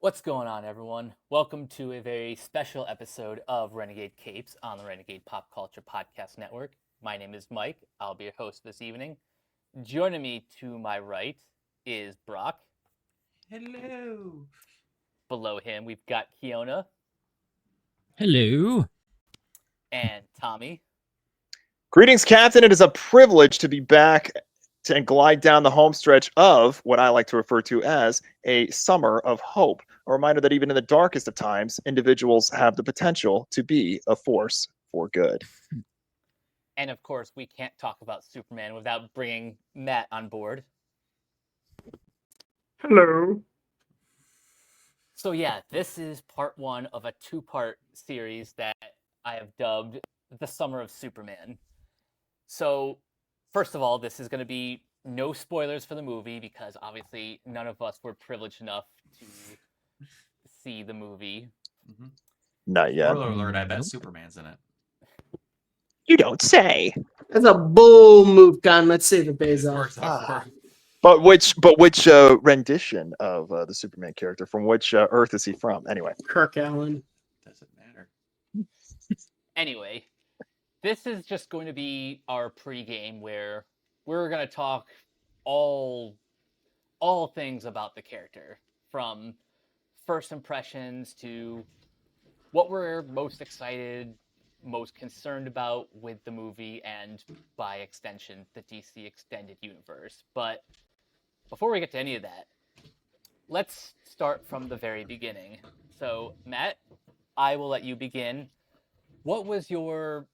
What's going on, everyone? Welcome to a very special episode of Renegade Capes on the Renegade Pop Culture Podcast Network. My name is Mike. I'll be your host this evening. Joining me to my right is Brock. Hello. Below him, we've got Kiona Hello. and Tommy. Greetings, Captain. It is a privilege to be back and glide down the home stretch of what I like to refer to as a summer of hope. A reminder that even in the darkest of times, individuals have the potential to be a force for good. And of course, we can't talk about Superman without bringing Matt on board. Hello. So yeah, this is part one of a two-part series that I have dubbed The Summer of Superman. So, first of all, this is going to be no spoilers for the movie because obviously none of us were privileged enough to see the movie. Mm-hmm. Not yet. Spoiler alert, I bet Superman's in it. You don't say. That's a bold move, gun. Let's save the Bezos. But which rendition of the Superman character? From which Earth is he from? Anyway. Kirk Allen. Doesn't matter. Anyway, this is just going to be our pregame where we're going to talk all things about the character, from first impressions to what we're most excited, most concerned about with the movie, and by extension, the DC Extended Universe. But before we get to any of that, let's start from the very beginning. So, Matt, I will let you begin. What was your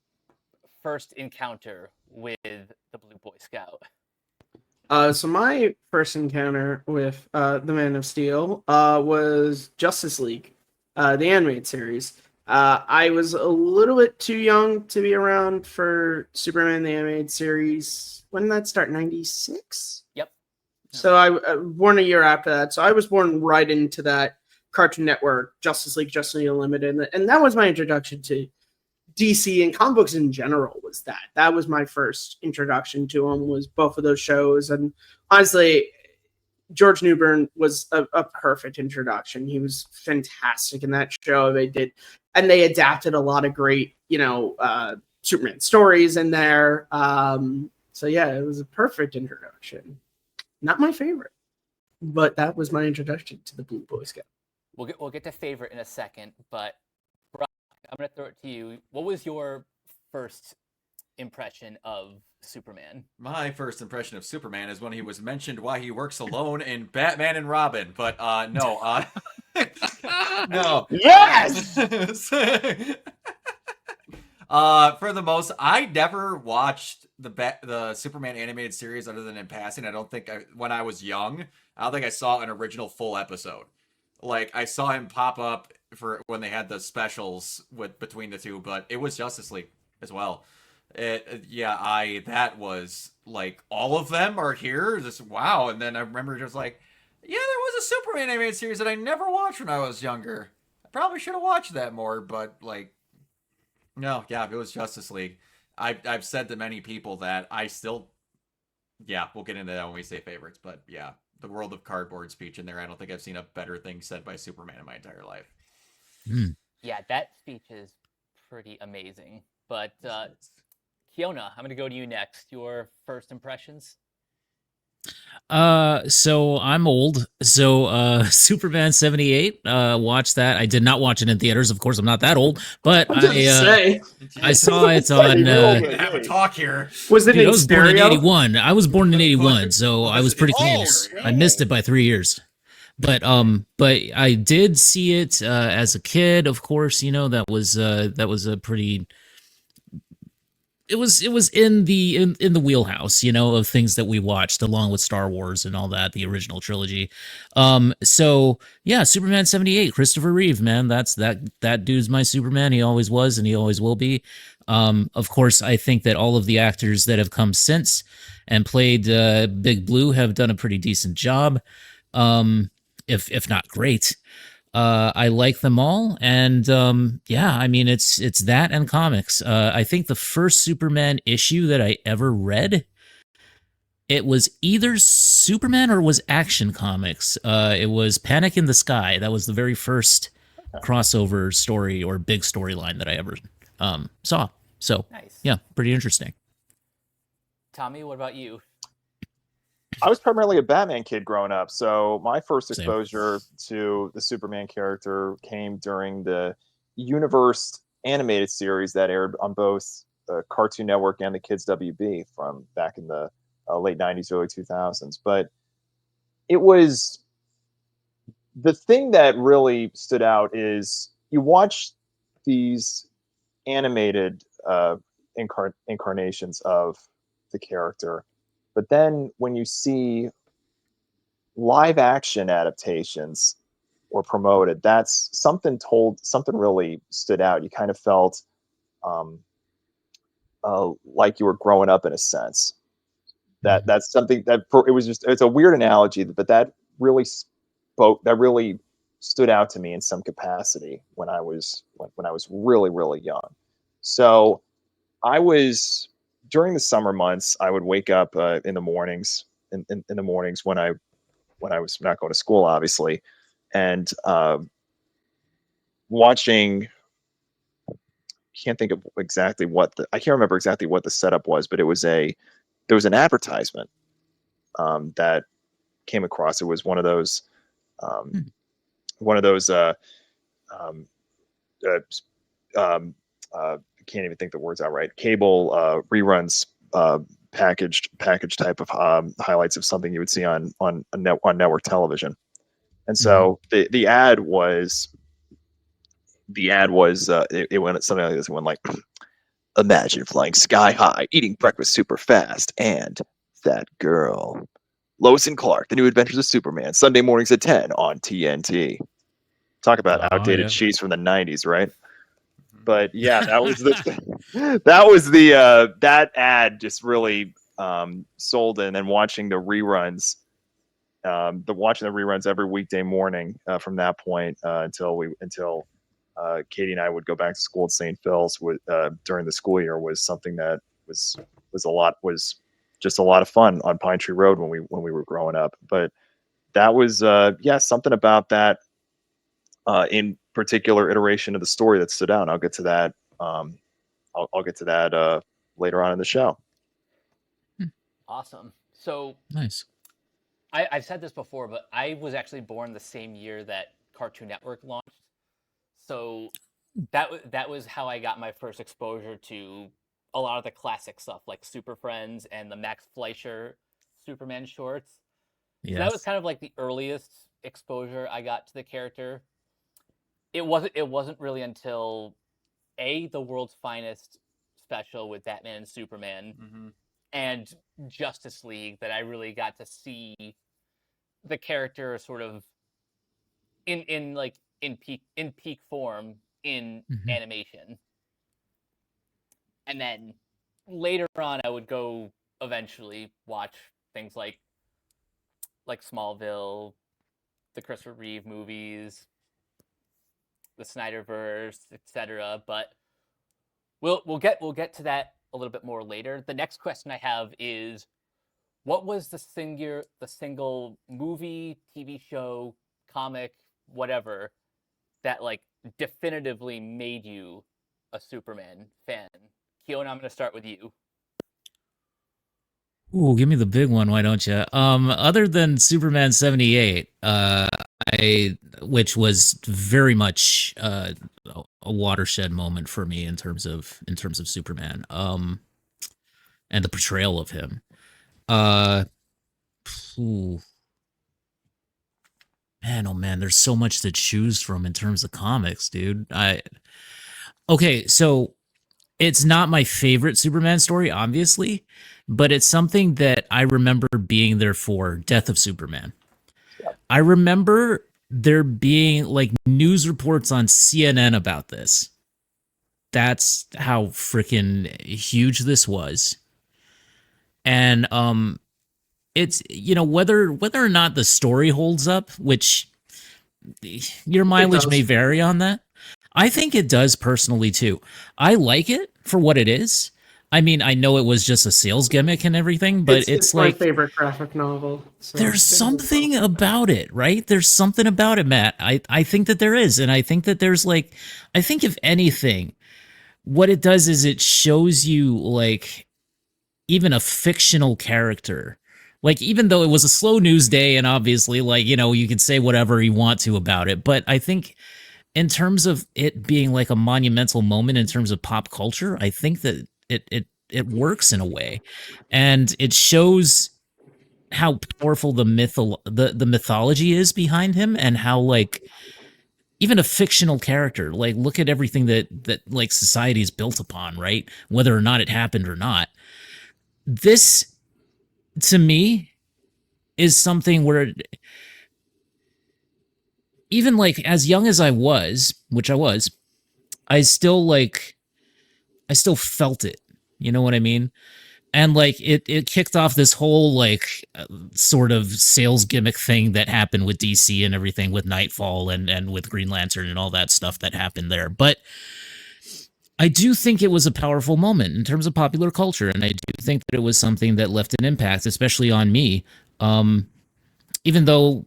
first encounter with the Blue Boy Scout? So my first encounter with the Man of Steel was Justice League, the animated series. I was a little bit too young to be around for Superman the animated series. When did that start? 96? Yep. So I was born a year after that. So I was born right into that Cartoon Network, Justice League Unlimited. And that was my introduction to DC and comic books in general. That was my first introduction to them, was both of those shows. And honestly, George Newbern was a perfect introduction. He was fantastic in that show. They adapted a lot of great, Superman stories in there. So yeah, it was a perfect introduction. Not my favorite, but that was my introduction to the Blue Boy Scout. We'll get to favorite in a second, but Brock, I'm going to throw it to you. What was your first impression of Superman? My first impression of Superman is when he was mentioned why he works alone in Batman and Robin, but no. No. Yes! For the most, I never watched the Superman animated series other than in passing. I don't think when I was young, I don't think I saw an original full episode. Like, I saw him pop up for when they had the specials between the two, but it was Justice League as well. That was like, all of them are here. Just wow. And then I remember just like, yeah, there was a Superman animated series that I never watched when I was younger. I probably should have watched that more, but like, no, yeah, it was Justice League. I've said to many people that I still, yeah, we'll get into that when we say favorites, but yeah, the World of Cardboard speech in there, I don't think I've seen a better thing said by Superman in my entire life. Yeah, that speech is pretty amazing. But Kiona, I'm going to go to you next. Your first impressions? So I'm old. So Superman 78, watched that. I did not watch it in theaters. Of course, I'm not that old, but I saw it on Have a talk here. Was it dude, I in was born in stereo? 81. I was born in 81, so I was pretty close. I missed it by 3 years. But I did see it as a kid, of course. That was a pretty. It was in the wheelhouse, of things that we watched, along with Star Wars and all that, the original trilogy. So yeah, Superman 78, Christopher Reeve, man, that dude's my Superman. He always was, and he always will be. Of course, I think that all of the actors that have come since and played Big Blue have done a pretty decent job, if not great. I like them all, and I mean, it's that and comics. I think the first Superman issue that I ever read it was either Superman or it was Action Comics. It was Panic in the Sky. That was the very first crossover story or big storyline that I ever saw. So Nice. yeah, pretty interesting. Tommy, what about you? I was primarily a Batman kid growing up, so my first Same. exposure to the Superman character came during the Universe animated series that aired on both the Cartoon Network and the Kids WB from back in the late 90s, early 2000s. But it was the thing that really stood out is you watch these animated incarnations of the character, but then when you see live action adaptations or promoted, that's something really stood out. You kind of felt like you were growing up in a sense. That's something that it's a weird analogy, but that really stood out to me in some capacity when I was really, really young. So I was, during the summer months, I would wake up in the mornings when I was not going to school, obviously, and watching. I can't remember exactly what the setup was, but there was an advertisement that came across. It was one of those can't even think the words out right. Cable reruns, packaged type of highlights of something you would see on network television. And so the ad was it went something like this. It went like, imagine flying sky high, eating breakfast super fast, and that girl, Lois and Clark, The New Adventures of Superman, Sunday mornings at 10 on TNT. Talk about outdated cheese from the 90s, right? But yeah, that was that ad just really sold it. And then watching the reruns every weekday morning from that point until Katie and I would go back to school at St. Phil's during the school year was something that was just a lot of fun on Pine Tree Road when we were growing up. But that was something about that in particular iteration of the story that stood out. And I'll get to that. I'll get to that later on in the show. Awesome. So nice. I've said this before, but I was actually born the same year that Cartoon Network launched. So that was how I got my first exposure to a lot of the classic stuff like Super Friends and the Max Fleischer Superman shorts. Yes. So that was kind of like the earliest exposure I got to the character. It wasn't really until The World's Finest special with Batman and Superman and Justice League that I really got to see the character sort of in peak form in animation. And then later on I would go eventually watch things like Smallville, the Christopher Reeve movies, the Snyderverse, etc. But we'll get to that a little bit more later. The next question I have is, what was the single movie, TV show, comic, whatever, that like definitively made you a Superman fan? Keon, I'm going to start with you. Ooh, give me the big one, why don't you? Other than Superman 78, which was very much a watershed moment for me in terms of Superman, and the portrayal of him. Man, oh man, there's so much to choose from in terms of comics, dude. Okay, so it's not my favorite Superman story, obviously, but it's something that I remember being there for. Death of Superman. Yep. I remember there being like news reports on CNN about this. That's how freaking huge this was. And it's, whether or not the story holds up, which your mileage may vary on that. I think it does personally too. I like it for what it is. I mean, I know it was just a sales gimmick and everything, but it's my like favorite graphic novel. So there's something about it, right? There's something about it, Matt. I think that there is, and I think that there's like, I think if anything, what it does is it shows you like even a fictional character. Like, even though it was a slow news day, and obviously, like, you know, you can say whatever you want to about it, but I think in terms of it being like a monumental moment in terms of pop culture, I think that it works in a way, and it shows how powerful the mythology is behind him, and how like even a fictional character, like look at everything that like society is built upon, right? Whether or not it happened or not. This to me is something where even like as young as I was, which I was, I still felt it. You know what I mean? And like it kicked off this whole like sort of sales gimmick thing that happened with DC and everything, with Nightfall and with Green Lantern and all that stuff that happened there. But I do think it was a powerful moment in terms of popular culture, and I do think that it was something that left an impact, especially on me. Even though,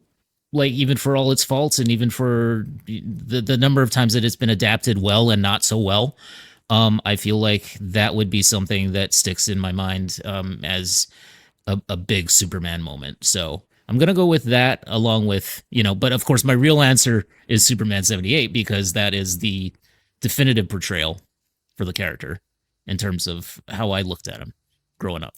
like, even for all its faults, and even for the number of times that it's been adapted well and not so well, I feel like that would be something that sticks in my mind as a big Superman moment. So I'm gonna go with that, along with, you know, but of course my real answer is Superman 78, because that is the definitive portrayal for the character in terms of how I looked at him growing up.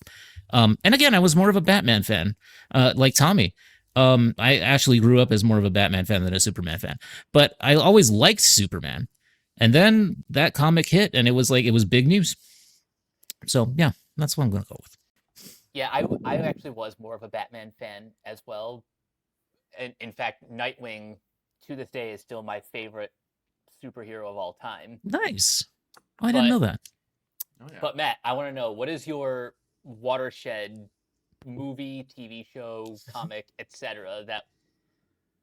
And again, I was more of a Batman fan, like Tommy. I actually grew up as more of a Batman fan than a Superman fan, but I always liked Superman. And then that comic hit, and it was big news. So yeah, that's what I'm going to go with. Yeah, I actually was more of a Batman fan as well. In fact, Nightwing to this day is still my favorite superhero of all time. Nice. Oh, I didn't know that. Oh, yeah. But Matt, I want to know, what is your watershed movie, TV show, comic, etc.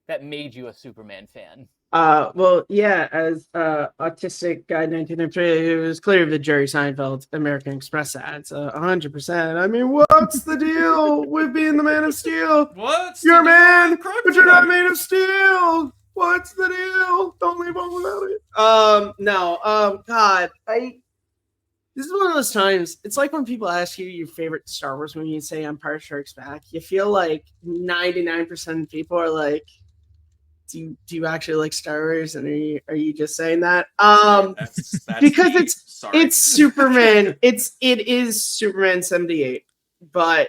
that made you a Superman fan? Well, yeah, as autistic guy 1993, it was clear the Jerry Seinfeld American Express ads, 100%. I mean, what's the deal with being the Man of Steel? What's You're a the deal man, with but you're not kryptonite? made of steel. What's the deal? Don't leave home without it. No, God, this is one of those times. It's like when people ask you your favorite Star Wars movie, you say Empire Strikes Back. You feel like 99% of people are like, do you actually like Star Wars, and are you just saying that? That's because deep. it's Superman. it is Superman 78. But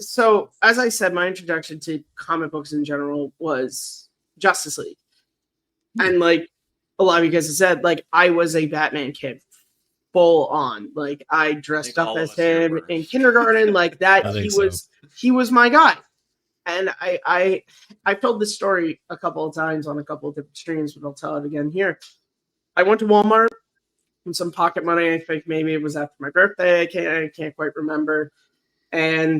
so, as I said, my introduction to comic books in general was Justice League, and like a lot of you guys have said, like I was a Batman kid, full on. Like I dressed up as him in kindergarten, like that. He was my guy. And I've told this story a couple of times on a couple of different streams, but I'll tell it again here. I went to Walmart with some pocket money. I think maybe it was after my birthday. I can't quite remember. And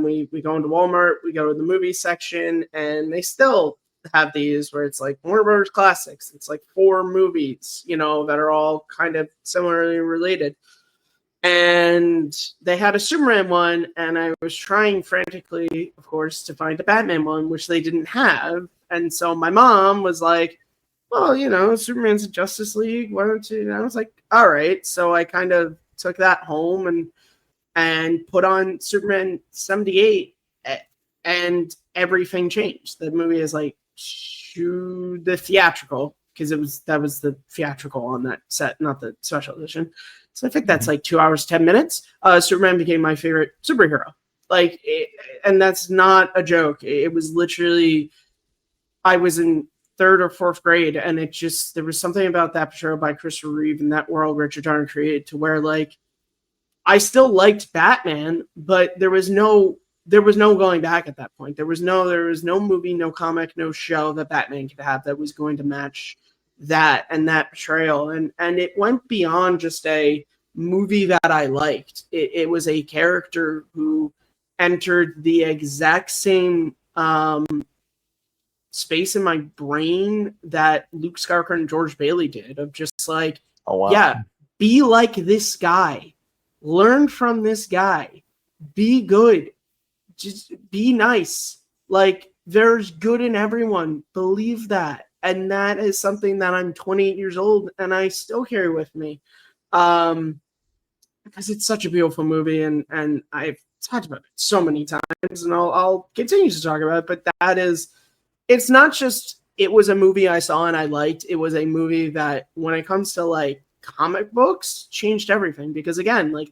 we go into Walmart. We go to the movie section, and they still have these where it's like Warner Brothers Classics. It's like 4 movies, you know, that are all kind of similarly related. And they had a Superman one, and I was trying frantically, of course, to find a Batman one, which they didn't have. And so my mom was like, well, you know, Superman's in Justice League. Why don't you? And I was like, all right. So I kind of took that home and put on Superman 78, and everything changed. The movie is like the theatrical, because that was the theatrical on that set, not the special edition. So I think that's like 2 hours, 10 minutes. Superman became my favorite superhero. And that's not a joke. It was literally, I was in 3rd or 4th grade, and there was something about that portrayal by Christopher Reeve and that world Richard Donner created, to where like I still liked Batman, but there was no going back at that point. There was no movie, no comic, no show that Batman could have that was going to match that and that portrayal. And it went beyond just a movie that I liked. It was a character who entered the exact same space in my brain that Luke Skywalker and George Bailey did, of just like, Oh wow. yeah, be like this guy. learn from this guy, be good, just be nice. Like, there's good in everyone. Believe that. And that is something that I'm 28 years old and I still carry with me. Because it's such a beautiful movie, and I've talked about it so many times, and I'll continue to talk about it. But that is, it's not just it was a movie I saw and I liked. It was a movie that, when it comes to like comic books, changed everything. Because again, like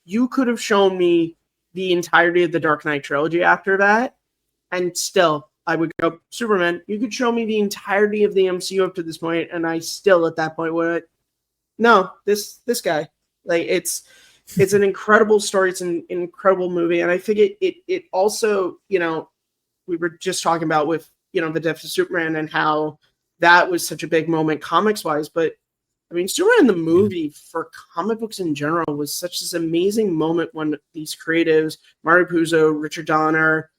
you could have shown me the entirety of the Dark Knight trilogy after that, and still I would go Superman. You could show me the entirety of the MCU up to this point, and I still at that point would, no, this guy. Like, it's an incredible story. It's an incredible movie, and I think it also, we were just talking about with the death of Superman and how that was such a big moment comics wise. But I mean, Superman the movie for comic books in general was such this amazing moment when these creatives, Mario Puzo, Richard Donner,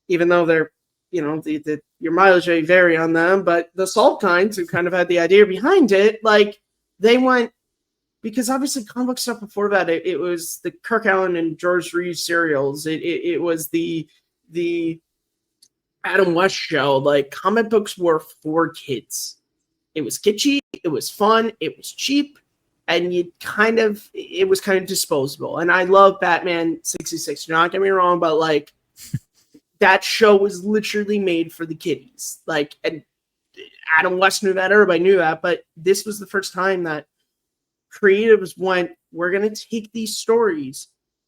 even though they're your mileage may vary on them, but the Salkinds, who kind of had the idea behind it, like they went. Because obviously comic book stuff before that, it was the Kirk Allen and George Reeves serials. It was the Adam West show. Like, comic books were for kids. It was kitschy, it was fun, it was cheap, and it was kind of disposable. And I love Batman 66. Do not get me wrong, but like that show was literally made for the kiddies. Like, and Adam West knew that, everybody knew that, but this was the first time that creatives went, we're going to take these stories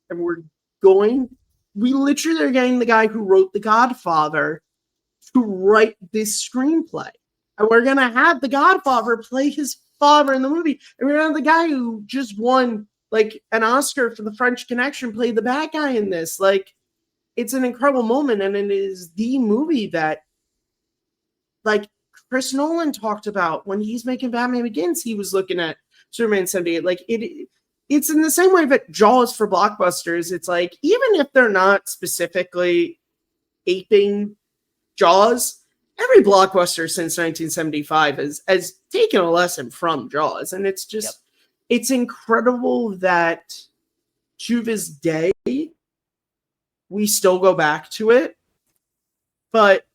and we literally are getting the guy who wrote The Godfather to write this screenplay. And we're going to have The Godfather play his father in the movie. And we're going to have the guy who just won like an Oscar for The French Connection play the bad guy in this. Like, it's an incredible moment. And it is the movie that, like, Chris Nolan talked about when he's making Batman Begins. He was looking at Superman 78. Like, it's in the same way that Jaws for blockbusters. It's like, even if they're not specifically aping Jaws, every blockbuster since 1975 has taken a lesson from Jaws. And it's just, it's incredible that to this day, we still go back to it. But,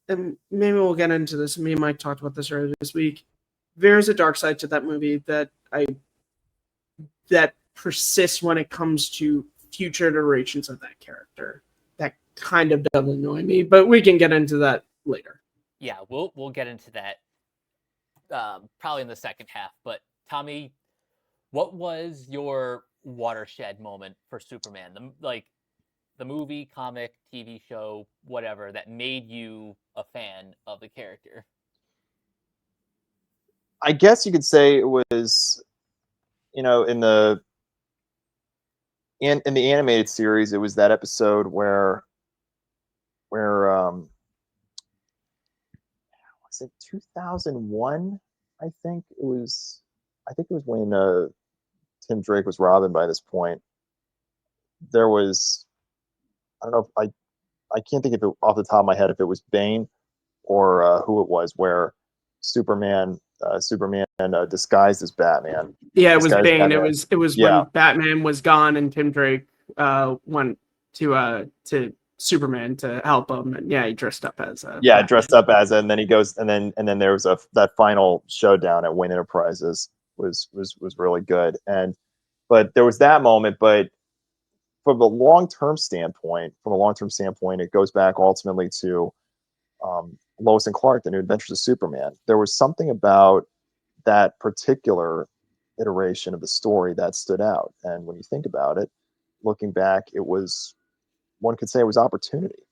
and maybe we'll get into this. Me and Mike talked about this earlier this week. There's a dark side to that movie that persists when it comes to future iterations of that character. That kind of does annoy me, but we can get into that later. Yeah, we'll get into that probably in the second half. But Tommy, what was your watershed moment for Superman? The movie, comic, TV show, whatever, that made you a fan of the character? I guess you could say it was, in the animated series, it was that episode where was it 2001? I think it was when Tim Drake was Robin. By this point, there was, I don't know if I can't think of it off the top of my head if it was Bane or who it was, where Superman disguised as Batman. Yeah, it was Bane. Batman. It was when Batman was gone and Tim Drake went to Superman to help him, and he dressed up as Batman. Dressed up as it, and then he goes, and then there was that final showdown at Wayne Enterprises was really good, but there was that moment, but from a long-term standpoint, it goes back ultimately to Lois and Clark, The New Adventures of Superman. There was something about that particular iteration of the story that stood out. And when you think about it, looking back, one could say it was opportunity.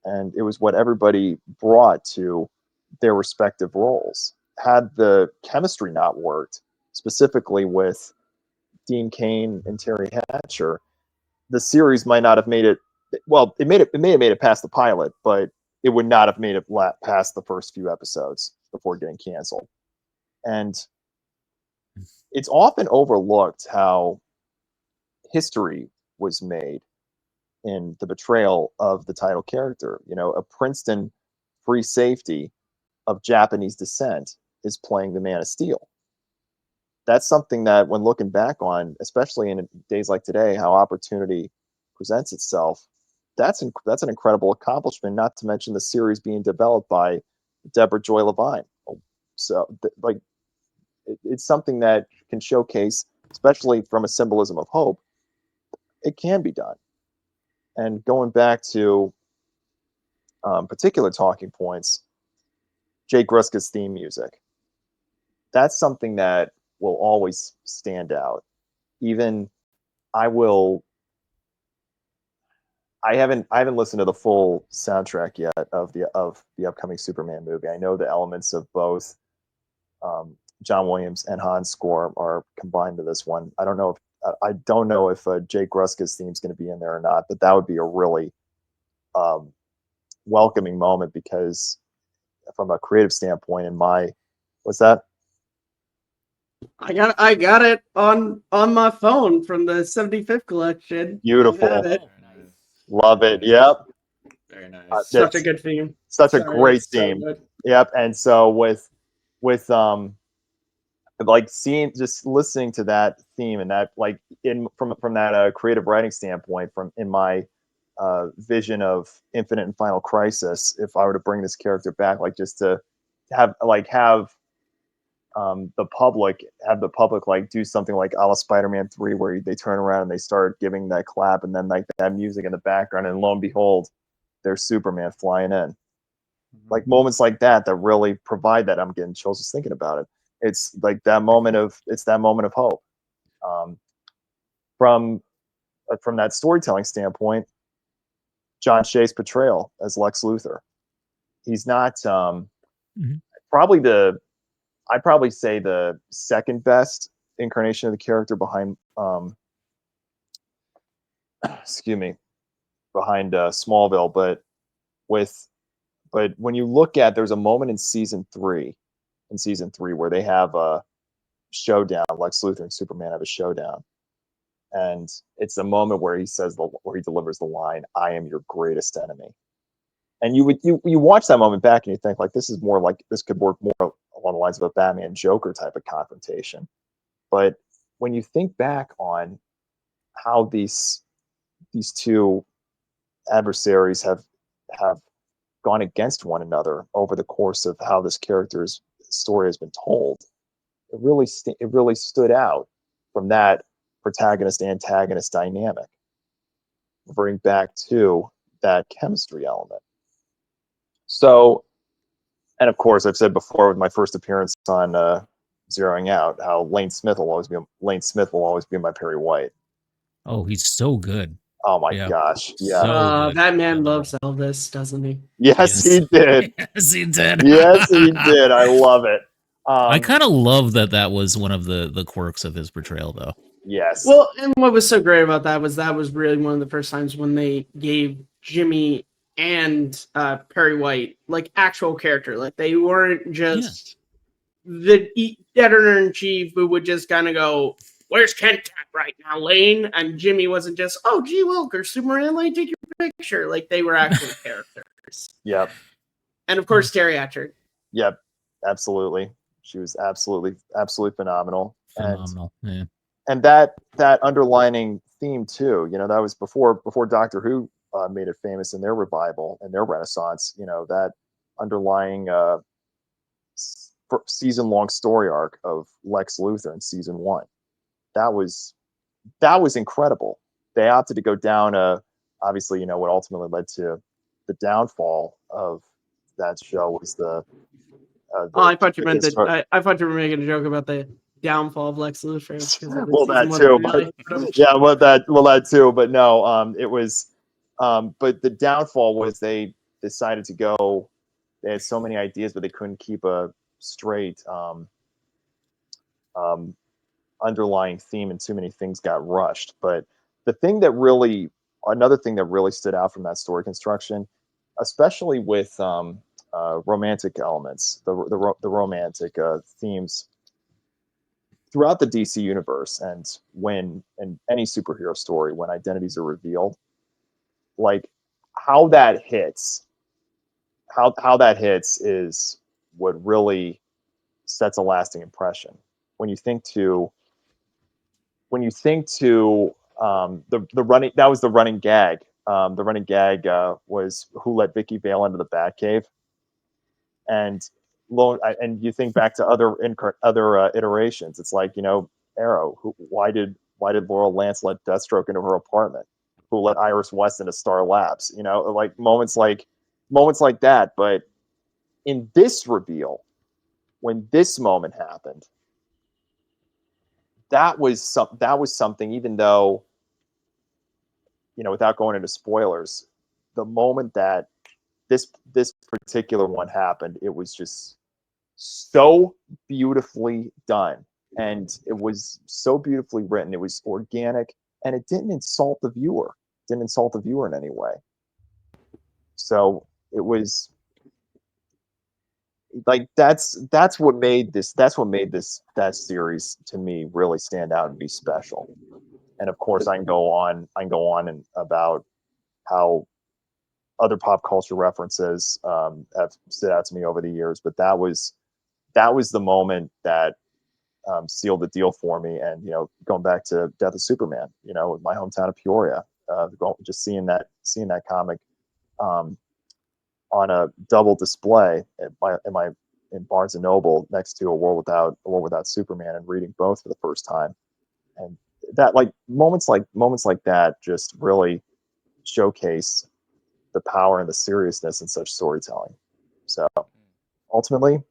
And it was what everybody brought to their respective roles. Had the chemistry not worked, specifically with Dean Cain and Terry Hatcher, the series might not have made it. Well, it may have made it past the pilot, but it would not have made it past the first few episodes before getting canceled. And it's often overlooked how history was made in the betrayal of the title character. A Princeton free safety of Japanese descent is playing the Man of Steel. that's something that, when looking back on, especially in days like today, how opportunity presents itself, that's an incredible accomplishment. Not to mention the series being developed by Deborah Joy Levine. So, like, it's something that can showcase, especially from a symbolism of hope, it can be done. And going back to particular talking points, Jay Gruska's theme music. That's something that will always stand out. Even I haven't listened to the full soundtrack yet of the upcoming Superman movie. I know the elements of both John Williams and Hans score are combined to this one. I don't know if Jay Gruska's theme is going to be in there or not, but that would be a really welcoming moment, because from a creative standpoint, what's that? I got it on my phone from the 75th collection. Beautiful. It. Love it. Yep. Very nice. Such a good theme. Such a great theme. So yep. And so with like just listening to that theme, and that, like, from that creative writing standpoint, in my vision of Infinite and Final Crisis, if I were to bring this character back, like, just to have the public like do something like a la Spider-Man 3, where they turn around and they start giving that clap, and then like that music in the background, and lo and behold, there's Superman flying in. Like, moments like that really provide that. I'm getting chills just thinking about it. It's like that moment of hope. From that storytelling standpoint, John Shea's portrayal as Lex Luthor, he's not I'd probably say the second best incarnation of the character behind behind Smallville, but when you look at, there's a moment in season 3 where they have a showdown. Lex Luthor and Superman have a showdown, and it's a moment where he delivers the line, "I am your greatest enemy." And you watch that moment back and you think, like, this could work more along the lines of a Batman Joker type of confrontation. But when you think back on how these two adversaries have gone against one another over the course of how this character's story has been told, it really stood out from that protagonist-antagonist dynamic, referring back to that chemistry element. So, and of course, I've said before with my first appearance on Zeroing Out, how Lane Smith will always be my Perry White. Oh, he's so good. Oh my gosh. Yeah. So good. that man loves Elvis, doesn't he? Yes, he did. Yes, he did. Yes, he did. I love it. I kind of love that was one of the quirks of his portrayal, though. Yes. Well, and what was so great about that was really one of the first times when they gave Jimmy and Perry White like actual character. Like, they weren't just the editor-in-chief who would just kind of go, "Where's Kent at right now, Lane?" And Jimmy wasn't just, "Oh, gee Wilkers, Superman, Lane, take your picture." Like, they were actual characters. Yep. And of course, Terry Hatcher. Yep. Absolutely. She was absolutely phenomenal. Phenomenal. And that underlining theme too, that was before Doctor Who made it famous in their revival and their renaissance. That underlying season-long story arc of Lex Luthor in season 1. That was incredible. They opted to go down obviously, what ultimately led to the downfall of that show was I thought you meant I thought you were making a joke about the downfall of Lex Luthor. Well, that too. That too. But no, it was. But the downfall was they decided to go. They had so many ideas, but they couldn't keep a straight underlying theme, and too many things got rushed. But another thing that really stood out from that story construction, especially with romantic elements, the romantic themes throughout the DC universe, and when in any superhero story, when identities are revealed, like how that hits is what really sets a lasting impression. when you think to the running, that was the running gag. The running gag was who let Vicky Vale into the Batcave, and you think back to other iterations. It's like, Arrow. Why did Laurel Lance let Deathstroke into her apartment? Who let Iris West into Star Labs? Like moments like that. But in this reveal, when this moment happened, that was something. Even though, without going into spoilers, the moment that this particular one happened, it was just so beautifully done, and it was so beautifully written. It was organic, and it didn't insult the viewer. In any way. So it was like that's what made that series to me really stand out and be special. And of course, I can go on and about how other pop culture references have stood out to me over the years, but that was the moment that sealed the deal for me. And going back to Death of Superman, my hometown of Peoria, just seeing that comic on a double display in Barnes and Noble next to A World Without Superman, and reading both for the first time, and that, like, moments like that just really showcase the power and the seriousness in such storytelling. So ultimately,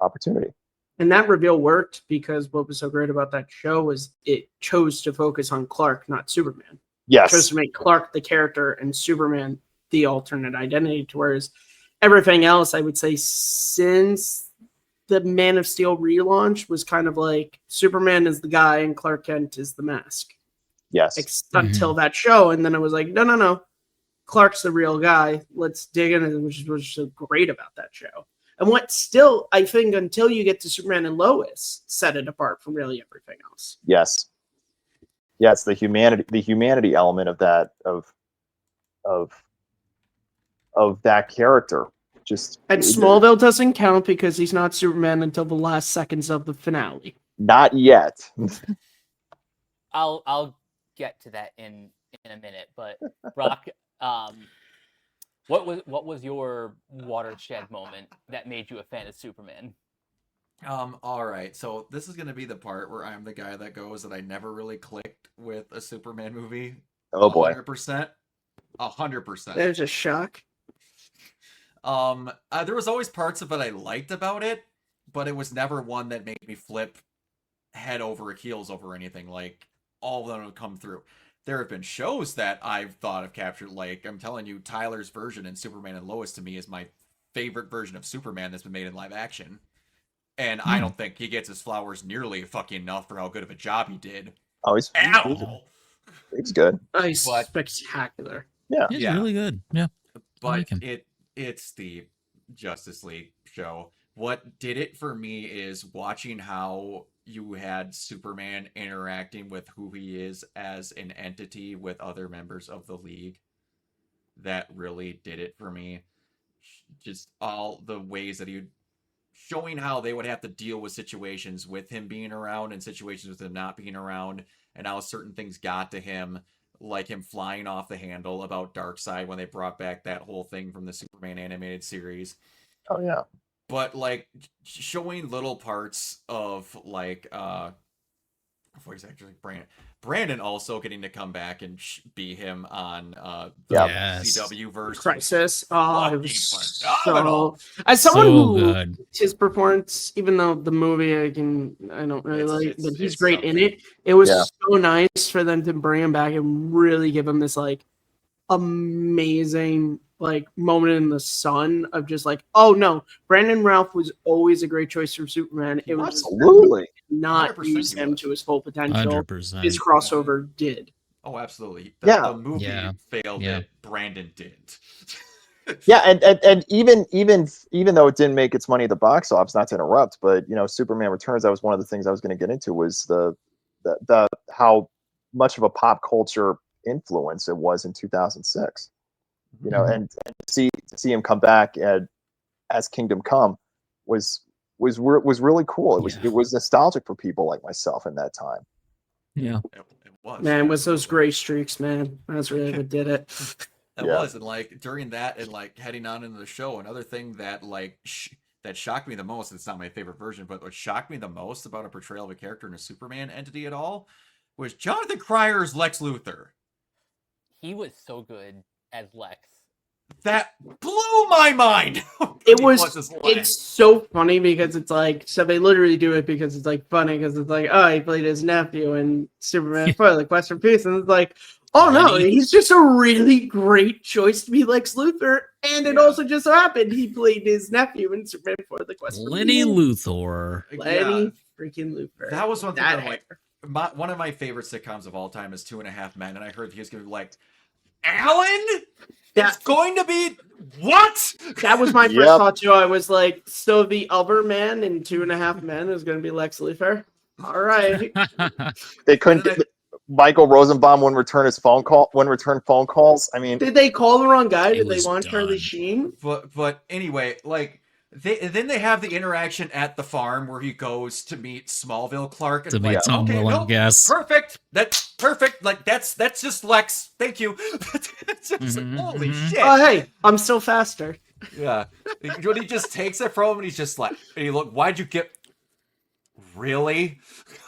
opportunity. And that reveal worked because what was so great about that show was it chose to focus on Clark, not Superman. Yes. It chose to make Clark the character and Superman the alternate identity. Whereas everything else, I would say, since the Man of Steel relaunch, was kind of like Superman is the guy and Clark Kent is the mask. Yes. Until that show. And then it was like, no. Clark's the real guy. Let's dig in, which was so great about that show. And what still, I think, until you get to Superman and Lois, set it apart from really everything else. Yes. It's the humanity element of that, of that character. And Smallville doesn't count because he's not Superman until the last seconds of the finale. Not yet. I'll get to that in a minute, but Brock, what was your watershed moment that made you a fan of Superman? All right, so this is gonna be the part where I'm the guy that goes that I never really clicked with a Superman movie. Oh boy. 100%. There's a shock. There was always parts of it I liked about it, but it was never one that made me flip head over heels over anything. Like, all of them would come through. There have been shows that I've thought of captured, like, I'm telling you, Tyler's version in Superman and Lois to me is my favorite version of Superman that's been made in live action. And I don't think he gets his flowers nearly fucking enough for how good of a job he did. Oh, he's good. He's spectacular. Yeah. He's really good. Yeah. But I like him. it's the Justice League show. What did it for me is watching how you had Superman interacting with who he is as an entity with other members of the League. That really did it for me. Just all the ways that he showing how they would have to deal with situations with him being around and situations with him not being around, and how certain things got to him, like him flying off the handle about Darkseid when they brought back that whole thing from the Superman animated series. Oh yeah. But, like, showing little parts of, like, voice actor like Brandon also getting to come back and be him on the CW verse. Crisis. Oh, it was phenomenal. so. As someone who good. his performance, even though the movie I don't really like, but he's great something. in it. It was so nice for them to bring him back and really give him this, like, amazing, like, moment in the sun of just like, oh no, Brandon Routh was always a great choice for Superman. It was absolutely not use him to his full potential. 100%. His crossover did. Oh, absolutely. Yeah. The movie failed it. Brandon didn't. Yeah, and even though it didn't make its money at the box office, not to interrupt, but Superman Returns, that was one of the things I was going to get into, was the how much of a pop culture influence it was in 2006. And to see him come back as Kingdom Come was was really cool. It Yeah. was nostalgic for people like myself in that time. Yeah. It was. Man, was those gray streaks, man. That's really what did it. That Yeah. was, and like during that, and like heading on into the show, another thing that like that shocked me the most. It's not my favorite version, but what shocked me the most about a portrayal of a character in a Superman entity at all was Jonathan Cryer's Lex Luthor. He was so good as Lex. That blew my mind. It's so funny because it's like, so they literally do it because it's like funny because it's like, oh, he played his nephew in Superman 4, the Quest for Peace, and it's like, oh no, he's just a really great choice to be Lex Luthor, and it also just so happened he played his nephew in Superman 4, the Quest for Lenny Peace. Luthor. Lenny freaking Luthor. That was one thing. That I'm like, one of my favorite sitcoms of all time is 2.5 Men, and I heard he was going to be like, Alan? It's going to be what? That was my first thought too. I was like, so the other man in 2.5 Men is going to be Lex Luthor. All right. They couldn't. Michael Rosenbaum wouldn't return phone calls. I mean, did they call the wrong guy? Did they want Charlie Sheen? But anyway, like then they have the interaction at the farm where he goes to meet Smallville Clark and meet Tom Welling, yes. Perfect. That's perfect. Like that's just Lex. Thank you. Just, holy shit. Oh hey, I'm still faster. Yeah. When he just takes it from him and he's just like, look, why'd you get really?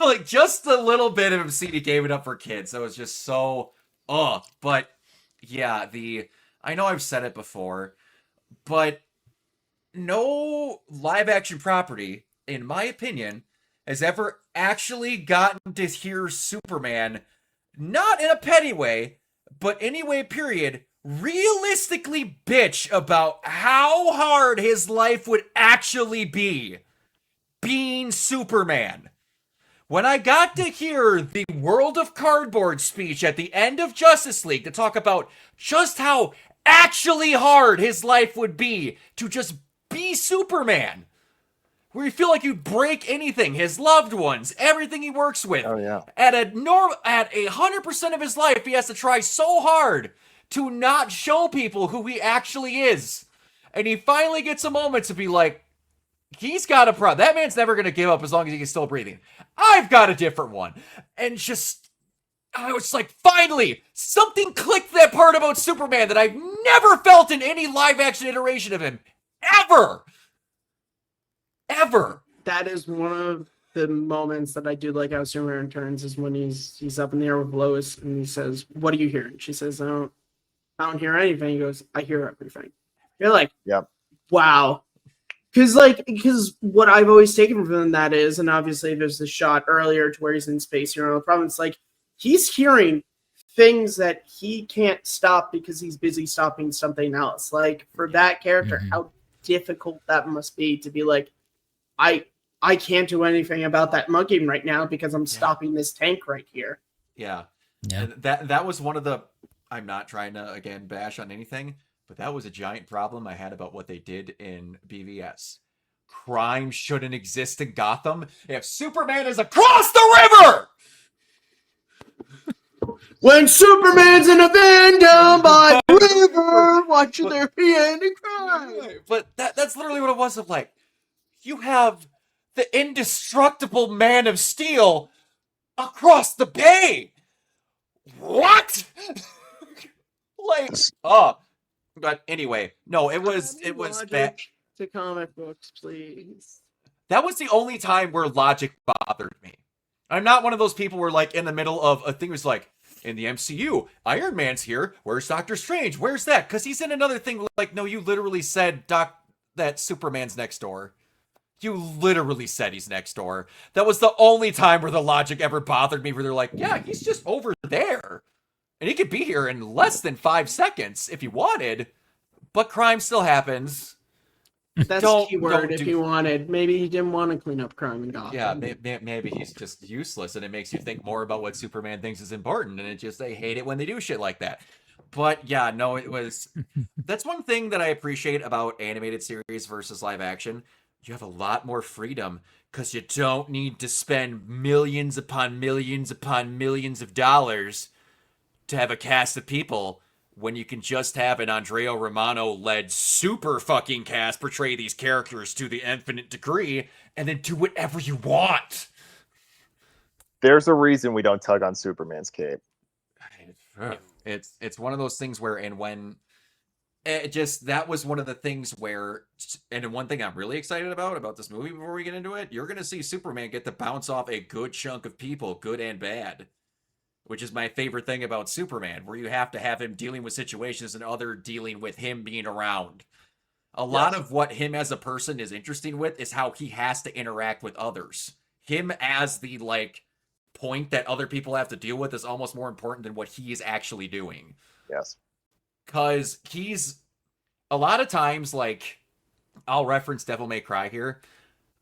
Like just a little bit of him seeing he gave it up for kids. That was just so but yeah, I know I've said it before, but no live action property, in my opinion, has ever actually gotten to hear Superman, not in a petty way, but anyway, period, realistically bitch about how hard his life would actually be being Superman. When I got to hear the World of Cardboard speech at the end of Justice League to talk about just how actually hard his life would be to just be Superman, where you feel like you'd break anything, his loved ones, everything he works with. Oh yeah. At 100% of his life, he has to try so hard to not show people who he actually is. And he finally gets a moment to be like, he's got a problem. That man's never going to give up as long as he's still breathing. I've got a different one. And just, I was like, finally, something clicked that part about Superman that I've never felt in any live action iteration of him. Ever. That is one of the moments that I do like how Superman turns is when he's up in the air with Lois and he says, "What do you hear?" And she says, I don't hear anything. He goes, "I hear everything." You're like, yep. Wow. Because what I've always taken from that is, and obviously there's the shot earlier to where he's in space, the problem is like he's hearing things that he can't stop because he's busy stopping something else. Like for that character, how difficult that must be to be like, I can't do anything about that mugging right now because I'm stopping this tank right here. Yeah. That was one of the, I'm not trying to again bash on anything, but that was a giant problem I had about what they did in BVS. Crime shouldn't exist in Gotham if Superman is across the river. When Superman's in a van down by the river, watching there be any crime. But that's literally what it was. Of like, you have the indestructible Man of Steel across the bay. What? But anyway, no, it was bad. To comic books, please. That was the only time where logic bothered me. I'm not one of those people where, like, in the middle of a thing was like, in the MCU, Iron Man's here. Where's Doctor Strange? Where's that? Because he's in another thing. Like, no, you literally said that Superman's next door. You literally said he's next door. That was the only time where the logic ever bothered me, where they're like, yeah, he's just over there. And he could be here in less than 5 seconds if he wanted. But crime still happens. That's the keyword if he wanted. Maybe he didn't want to clean up crime in Gotham. Yeah, maybe he's just useless, and it makes you think more about what Superman thinks is important, and they hate it when they do shit like that. But yeah, no, it was... That's one thing that I appreciate about animated series versus live action. You have a lot more freedom, because you don't need to spend millions upon millions upon millions of dollars to have a cast of people when you can just have an Andrea Romano-led super fucking cast portray these characters to the infinite degree and then do whatever you want. There's a reason we don't tug on Superman's cape. It's one of those things where, and when it just, that was one of the things where, and one thing I'm really excited about this movie before we get into it, you're going to see Superman get to bounce off a good chunk of people, good and bad, which is my favorite thing about Superman, where you have to have him dealing with situations and other dealing with him being around. A lot of what him as a person is interesting with is how he has to interact with others. Him as the, like, point that other people have to deal with is almost more important than what he is actually doing. Yes. Because he's, a lot of times, like, I'll reference Devil May Cry here.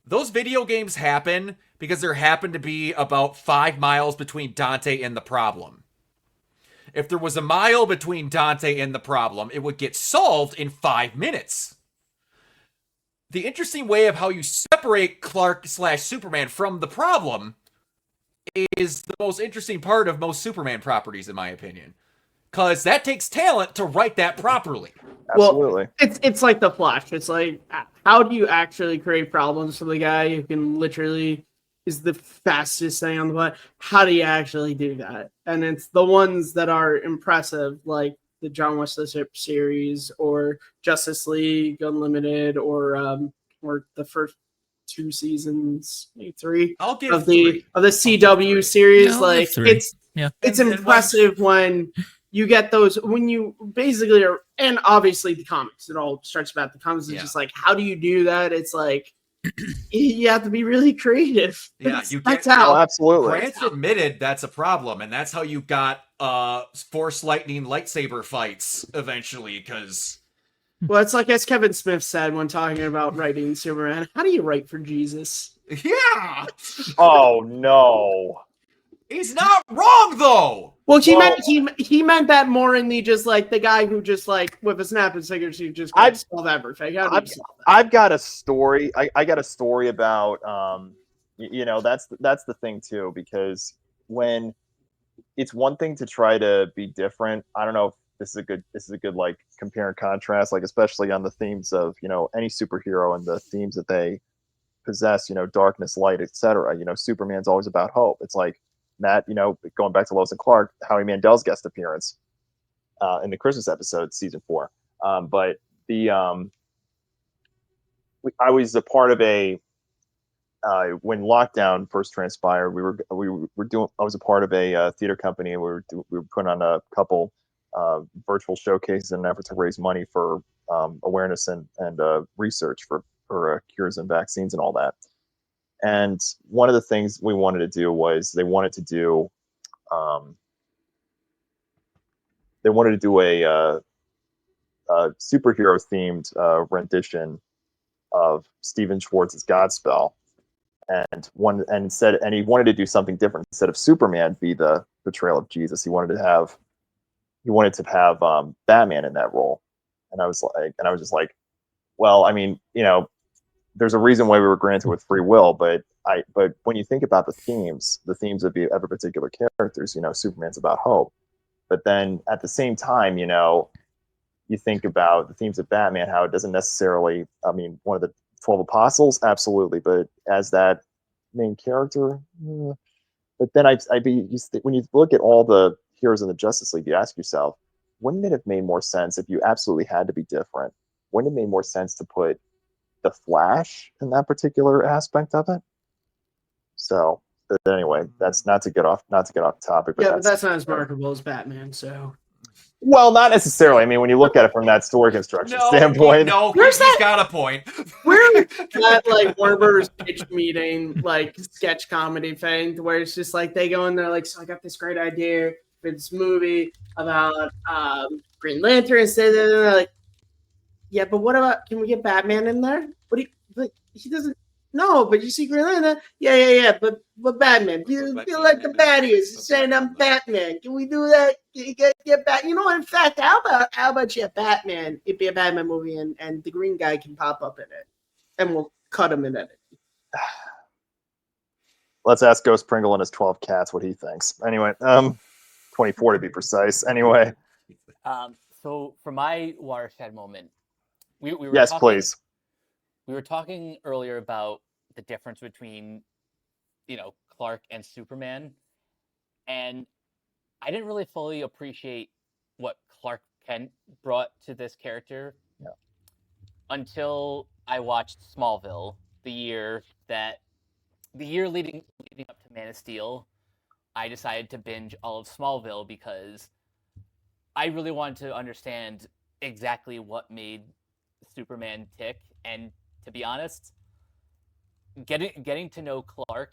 Those video games happen because there happen to be about 5 miles between Dante and the problem. If there was a mile between Dante and the problem, it would get solved in 5 minutes. The interesting way of how you separate Clark/Superman from the problem is the most interesting part of most Superman properties, in my opinion. Because that takes talent to write that properly. Absolutely. Well, it's like the Flash. It's like, how do you actually create problems for the guy who can literally is the fastest thing on the planet? How do you actually do that? And it's the ones that are impressive, like the John Wesley series or Justice League Unlimited or the first 2 seasons, maybe 3 I'll give of three. the CW series. Yeah, I'll like give 3. it's And impressive when you get those, when you basically are, and obviously the comics, it all starts about the comics. It's just like, how do you do that? It's like, you have to be really creative. Yeah, That's how. Oh, absolutely. Grant's admitted that's a problem, and that's how you got Force Lightning lightsaber fights eventually, because... Well, it's like, as Kevin Smith said when talking about writing Superman, how do you write for Jesus? Yeah! Oh, no. He's not wrong, though! Well, he meant that more in the just like the guy who just like with a snap of fingers who just solve everything. I've got a story. I got a story about that's the thing too, because when it's one thing to try to be different. I don't know if this is a good like compare and contrast, like especially on the themes of any superhero and the themes that they possess, darkness, light, etc. Superman's always about hope. It's like Matt, going back to Lois and Clark, Howie Mandel's guest appearance in the Christmas episode, season 4. But I was a part of a when lockdown first transpired. We were doing. I was a part of a theater company, and we were putting on a couple virtual showcases in an effort to raise money for awareness and research for cures and vaccines and all that. And one of the things we wanted to do was they wanted to do a superhero themed rendition of Stephen Schwartz's Godspell, and he wanted to do something different. Instead of Superman be the portrayal of Jesus, he wanted to have Batman in that role. And I was just like, well, I mean, there's a reason why we were granted with free will, but when you think about the themes of every particular characters, Superman's about hope. But then at the same time, you think about the themes of Batman, how it doesn't necessarily, I mean, one of the 12 apostles, absolutely, but as that main character, but then when you look at all the heroes in the Justice League, you ask yourself, wouldn't it have made more sense if you absolutely had to be different? Wouldn't it have made more sense to put the Flash in that particular aspect of it? So, but anyway, that's not to get off topic. But but that's not as marketable as Batman. So, well, not necessarily. I mean, when you look at it from that story construction standpoint, he's got a point. Where's that like Warner Brothers pitch meeting, like sketch comedy thing, where it's just like they go in there like, so I got this great idea for this movie about Green Lantern, and they're like, yeah, but what about, can we get Batman in there? He doesn't. No, but you see Green Lantern. Yeah. But Batman. You feel like the baddies saying I'm Batman. Can we do that? Can you get back? In fact, how about you have Batman? It'd be a Batman movie, and the green guy can pop up in it, and we'll cut him in it. Let's ask Ghost Pringle and his 12 cats what he thinks. Anyway, 24 to be precise. Anyway, So for my watershed moment, we were Yes, talking, please. We were talking earlier about the difference between, Clark and Superman, and I didn't really fully appreciate what Clark Kent brought to this character until I watched Smallville, the year leading up to Man of Steel. I decided to binge all of Smallville because I really wanted to understand exactly what made Superman tick, and to be honest, getting to know Clark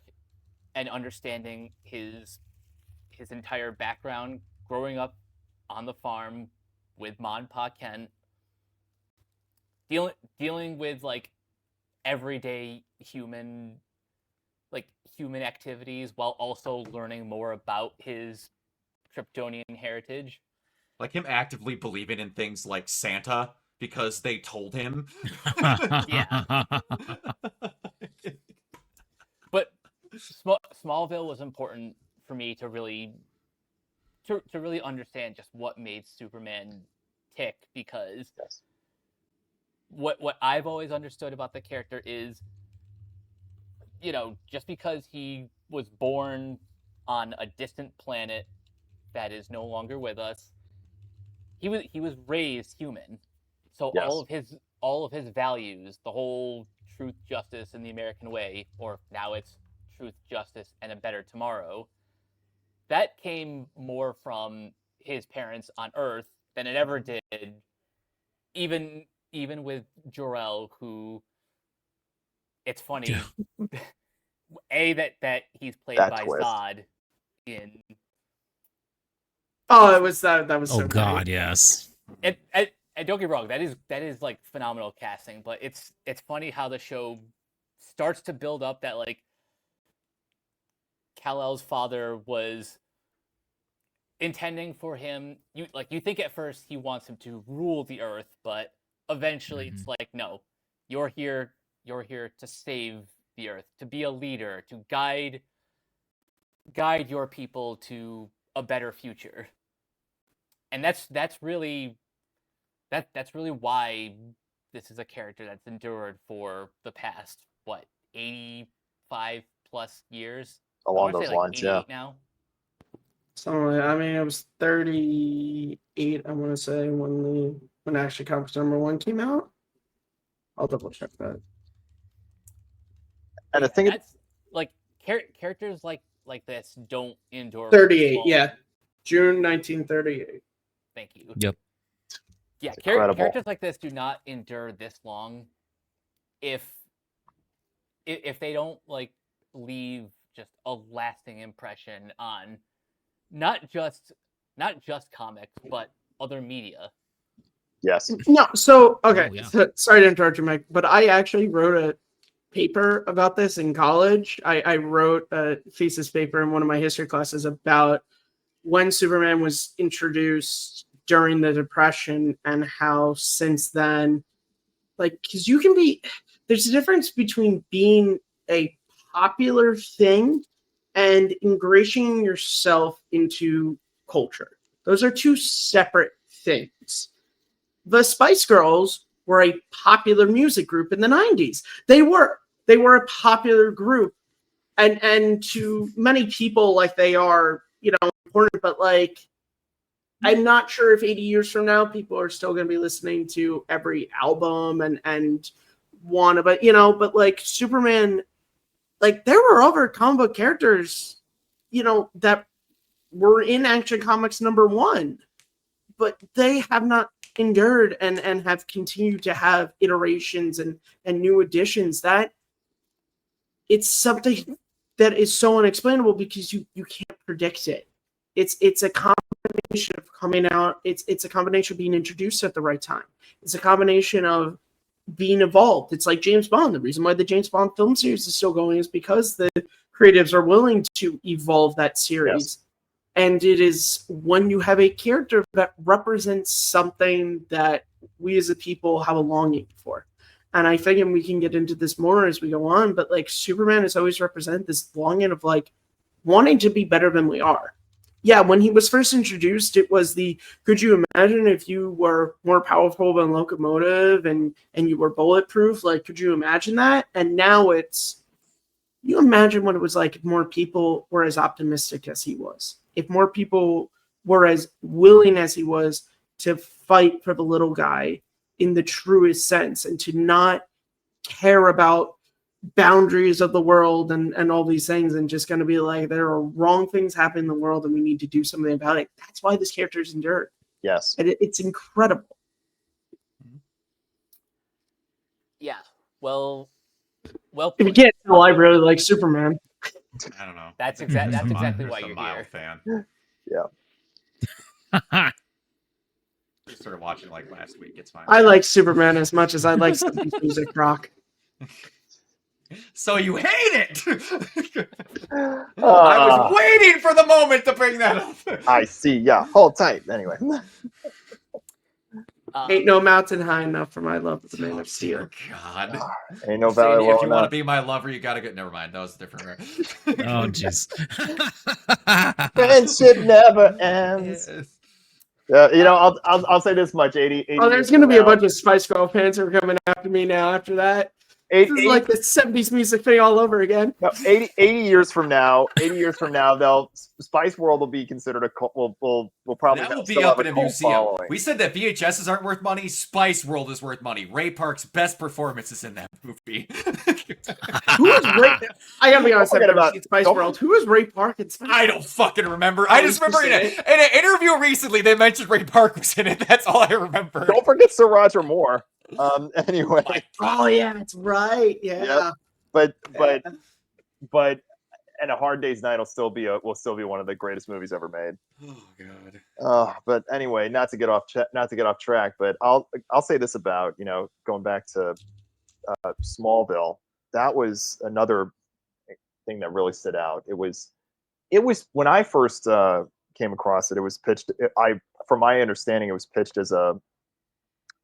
and understanding his entire background, growing up on the farm with Ma and Pa Kent, dealing with like everyday human activities while also learning more about his Kryptonian heritage. Like him actively believing in things like Santa because they told him. Yeah. But Smallville was important for me to really understand just what made Superman tick, because Yes. what I've always understood about the character is, just because he was born on a distant planet that is no longer with us, he was raised human. So Yes. all of his values, the whole truth, justice, and the American way, or now it's truth, justice, and a better tomorrow, that came more from his parents on Earth than it ever did, even with Jor-El, who, it's funny, that he's played That by twist. Zod in. Oh, it was that. That was Oh so God, great. yes. And don't get me wrong, that is like phenomenal casting, but it's funny how the show starts to build up that like Kal-El's father was intending for him. You think at first he wants him to rule the Earth, but eventually it's like, no, you're here to save the Earth, to be a leader, to guide your people to a better future. And that's really why this is a character that's endured for the past 85 plus years. Along I wanna those say, like, lines, yeah. 88 now. So I mean, it was 38. I want to say when Action Comics #1 came out. I'll double check that. And the thing, That's like characters like this don't endure 38. long. Yeah, June 1938. Thank you. Yep. Yeah, incredible. characters like this do not endure this long if they don't like leave just a lasting impression on not just comics but other media. yes. No, so okay. Oh, yeah. So, sorry to interrupt you, Mike, but I actually wrote a paper about this in college. I wrote a thesis paper in one of my history classes about when Superman was introduced during the Depression and how since then, like, because there's a difference between being a popular thing and ingratiating yourself into culture. Those are two separate things. The Spice Girls were a popular music group in the 90s. They were a popular group, and to many people, like, they are, important, but like, I'm not sure if 80 years from now people are still going to be listening to every album and but like Superman, like, there were other comic book characters, that were in Action Comics #1, but they have not endured and have continued to have iterations and new additions. That it's something that is so unexplainable because you can't predict it. It's a combination of coming out. It's a combination of being introduced at the right time. It's a combination of being evolved. It's like James Bond. The reason why the James Bond film series is still going is because the creatives are willing to evolve that series. Yes. And it is when you have a character that represents something that we as a people have a longing for. And I think, and we can get into this more as we go on, but like Superman has always represented this longing of like wanting to be better than we are. yeah, when he was first introduced, it was could you imagine if you were more powerful than locomotive and you were bulletproof? Like, could you imagine that? And now you imagine what it was like if more people were as optimistic as he was, if more people were as willing as he was to fight for the little guy in the truest sense and to not care about boundaries of the world and all these things and just going to be like, there are wrong things happening in the world and we need to do something about it. That's why this character is endured. Yes. And it's incredible. Yeah. Well, If you can't tell, I really like Superman. I don't know. That's I think exactly I'm just why a you're mild here. fan. Yeah. Just started watching like last week. It's fine. I like Superman as much as I like some music rock. So you hate it? I Uh, was waiting for the moment to bring that up. I see. Yeah. Hold tight. Anyway. Ain't no mountain high enough for my love of the Man of Steel. Dear God. Ain't no Saying, valley low if you want to enough. be my lover, you gotta get. Never mind. That was different. Oh, jeez. Friendship never ends. Yes. You know, I'll say this much. 80 Oh, there's years going to from be a now- bunch of Spice Girl fans who are coming after me now after that. This is 80 like the 70s music thing all over again. No, 80 years from now, they'll Spice World will be considered a cult. Will probably That will be still up have in a cult museum. following. We said that VHSs aren't worth money. Spice World is worth money. Ray Park's best performance is in that movie. Who is Ray? I gotta be honest, I've forget never about- seen Spice don't- World. Who is Ray Park in Spice I World? don't fucking remember. Oh, I just remember you in said an interview recently they mentioned Ray Park was in it. That's all I remember. Don't forget Sir Roger Moore. Anyway, Oh yeah, that's right. Yeah. Yep. but and A Hard Day's Night will still be one of the greatest movies ever made. Oh god. But anyway, not to get off track, but I'll say this about, going back to Smallville. That was another thing that really stood out. It was when I first came across it. It was pitched. From my understanding, it was pitched as a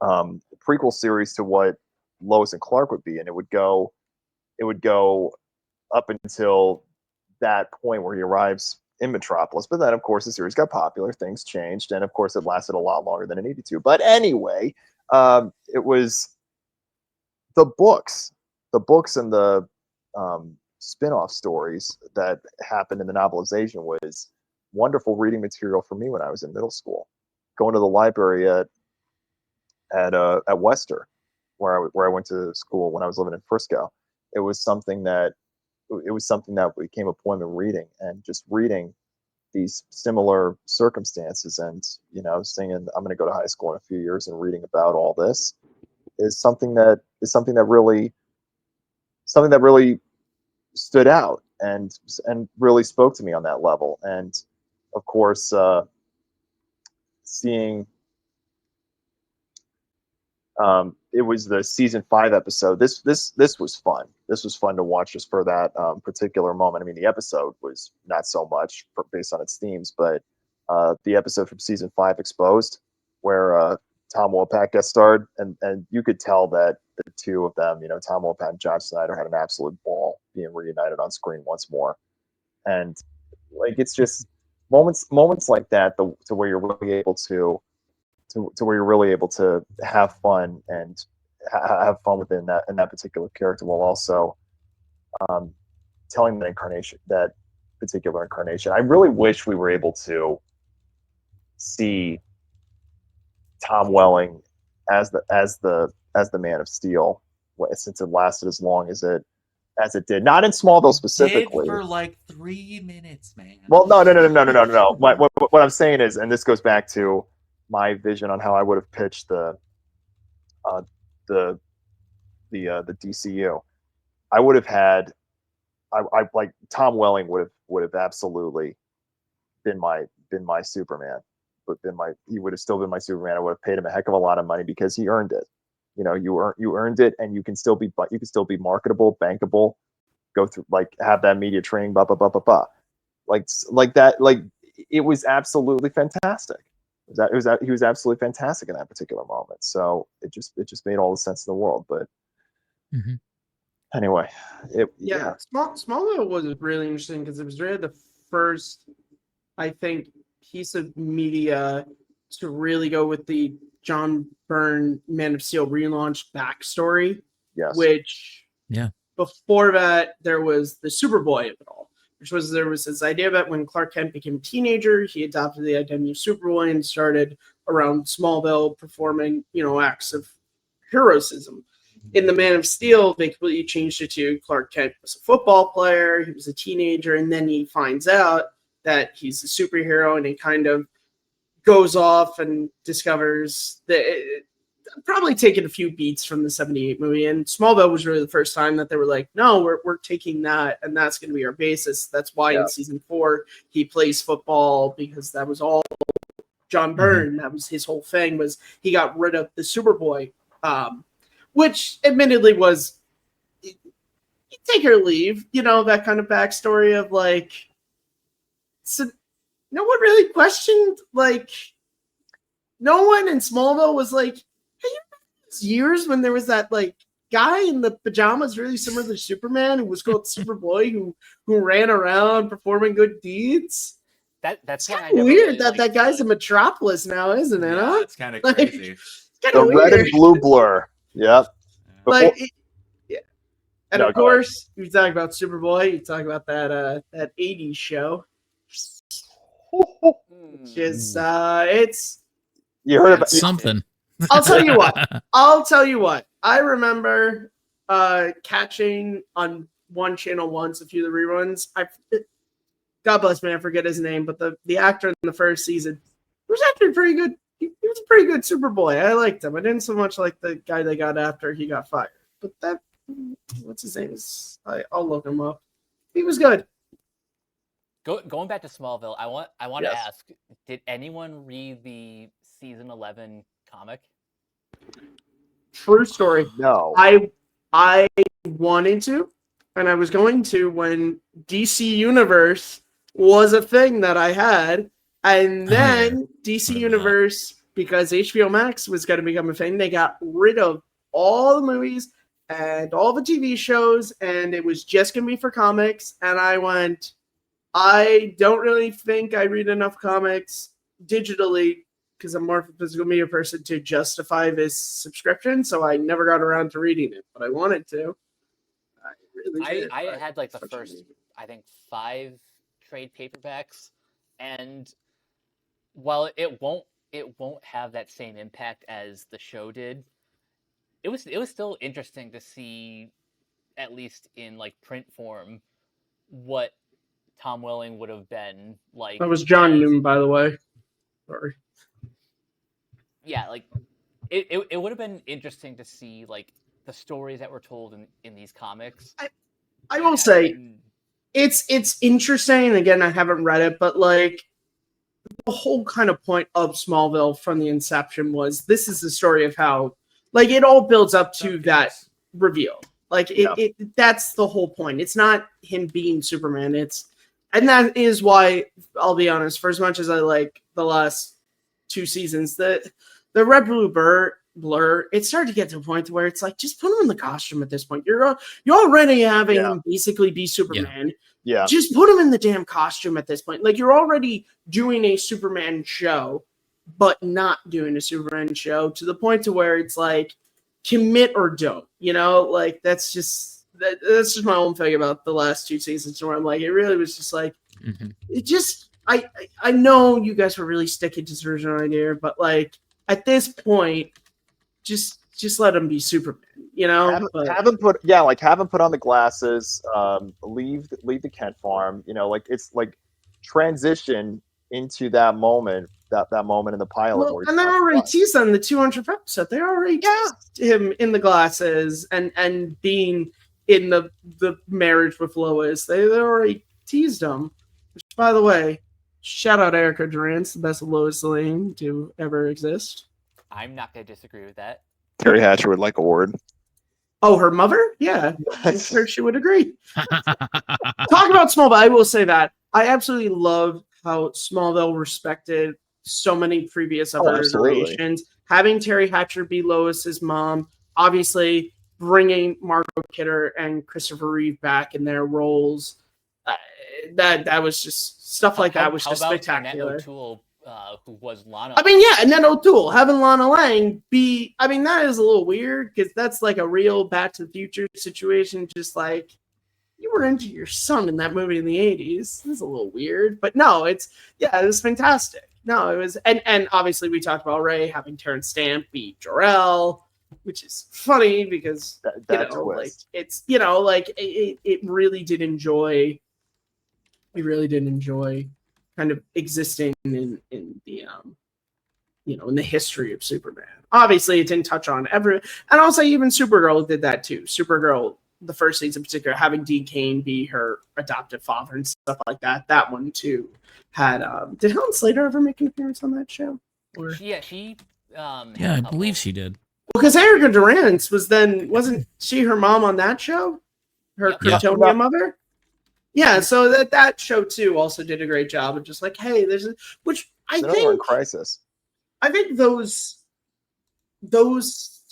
prequel series to what Lois and Clark would be, and it would go up until that point where he arrives in Metropolis. But then, of course, the series got popular, things changed, and of course, it lasted a lot longer than it needed to. But anyway, it was the books and the spin-off stories that happened in the novelization was wonderful reading material for me when I was in middle school. Going to the library at Wester, where I went to school when I was living in Frisco. It was something that became a appointment reading, and just reading these similar circumstances, and saying I'm going to go to high school in a few years, and reading about all this is something that really stood out and really spoke to me on that level. And of course, seeing it was the season 5 episode. This was fun. This was fun to watch just for that particular moment. I mean, the episode was not so much based on its themes, but the episode from season 5, Exposed, where Tom Wopat guest starred, and you could tell that the two of them, Tom Wopat and John Snyder, had an absolute ball being reunited on screen once more. And like, it's just moments like that to where you're really able to have fun and have fun within that particular character, while also telling that particular incarnation. I really wish we were able to see Tom Welling as the Man of Steel, since it lasted as long as it did. Not in Smallville specifically. Did for like 3 minutes, man. Well, no. What I'm saying is, and this goes back to my vision on how I would have pitched the DCU. I would have had, I like Tom Welling would have absolutely been my Superman, but he would have still been my Superman. I would have paid him a heck of a lot of money because he earned it. You earned it, and you can still be marketable, bankable, go through, like, have that media training, like that. Like, it was absolutely fantastic. He was absolutely fantastic in that particular moment. So it just made all the sense in the world. But anyway, Smallville was really interesting because it was really the first I think, piece of media to really go with the John Byrne Man of Steel relaunch backstory, Yes. which Yeah. before that there was the Superboy of it all, which was there was this idea that when Clark Kent became a teenager, he adopted the identity of Superboy and started around Smallville performing, acts of heroism. In the Man of Steel, they completely changed it to Clark Kent was a football player, he was a teenager, and then he finds out that he's a superhero, and he kind of goes off and discovers that probably taking a few beats from the 78 movie. And Smallville was really the first time that they were like, no, we're taking that, and that's going to be our basis. That's why in season 4 he plays football, because that was all John Byrne. That was his whole thing, was he got rid of the Superboy, which admittedly was take or leave, that kind of backstory of like, so no one really questioned, like, no one in Smallville was like, hey, you remember those years when there was that like guy in the pajamas really similar to Superman who was called Superboy who ran around performing good deeds? That's kind of weird that guy's in Metropolis now, isn't it? Yeah, Huh? it's kind of crazy. It's kind of The weird. red and blue blur. Yep. Like, yeah. And of course, you talk about Superboy, you talk about that 80s show. Which is it's You heard about something. I'll tell you what. I remember catching on one channel once a few of the reruns. God bless me, I forget his name, but the actor in the first season was actually pretty good. He was a pretty good Superboy. I liked him. I didn't so much like the guy they got after he got fired. But that, what's his name? I'll look him up. He was good. Going back to Smallville, I want Yes. to ask: did anyone read the season 11 comic? True story. No. I wanted to, and I was going to when DC Universe was a thing that I had, and then DC Universe, because HBO Max was going to become a thing, they got rid of all the movies and all the TV shows, and it was just going to be for comics. And I went, I don't really think I read enough comics digitally because I'm more of a physical media person to justify this subscription. So I never got around to reading it, but I wanted to. I really did. I had like the first, I think, 5 trade paperbacks, and while it won't have that same impact as the show did, it was still interesting to see, at least in like print form, what Tom Welling would have been like. That was John Newman, by the way. Sorry. Yeah, like it would have been interesting to see like the stories that were told in these comics. I will say it's interesting. Again, I haven't read it, but like the whole kind of point of Smallville from the inception was this is the story of how like it all builds up to that reveal. Like it that's the whole point. It's not him being Superman. And that is why, I'll be honest, for as much as I like the last 2 seasons, the red blue blur, it started to get to a point where it's like, just put him in the costume at this point. You're already having him basically be Superman. Yeah. Just put him in the damn costume at this point. Like, you're already doing a Superman show, but not doing a Superman show to the point to where it's like, commit or don't, like that's just my own thing about the last 2 seasons where I'm like, it really was just like, it just, I know you guys were really sticking to this original idea, but like at this point, just let him be Superman, Have him put on the glasses, leave the Kent farm, like it's like transition into that moment in the pilot. Well, and they already teased on the 200th episode. They already teased him in the glasses and being in the marriage with Lois. They already teased him. Which, by the way, shout out Erica Durance, the best Lois Lane to ever exist. I'm not going to disagree with that. Terry Hatcher would like a word. Oh, her mother? Yeah, I'm sure she would agree. Talk about Smallville. I will say that I absolutely love how Smallville respected so many previous other iterations. Having Terry Hatcher be Lois's mom, obviously bringing Margot Kidder and Christopher Reeve back in their roles. that was just stuff like that was How just about spectacular. Annette O'Toole, who was Lana? I mean, yeah, and then O'Toole having Lana Lang be, I mean, that is a little weird because that's like a real Back to the Future situation. Just like you were into your son in that movie in the 80s. This is a little weird, but no, it was fantastic. No, it was, and obviously we talked about Ray having Terrence Stamp beat Jor-El, which is funny because that twist. like it's like it really did enjoy. We really did enjoy kind of existing in the in the history of Superman. Obviously, it didn't touch on and I'll say even Supergirl did that too. Supergirl, the first season in particular, having Dean Cain be her adoptive father and stuff like that. That one too had. Did Helen Slater ever make an appearance on that show? Or... Yeah, she. Yeah, I believe she did. Well, because Erica Durance wasn't she her mom on that show? Her Kryptonian mother. Yeah, so that show too also did a great job of just like, hey, which I think in Crisis. I think those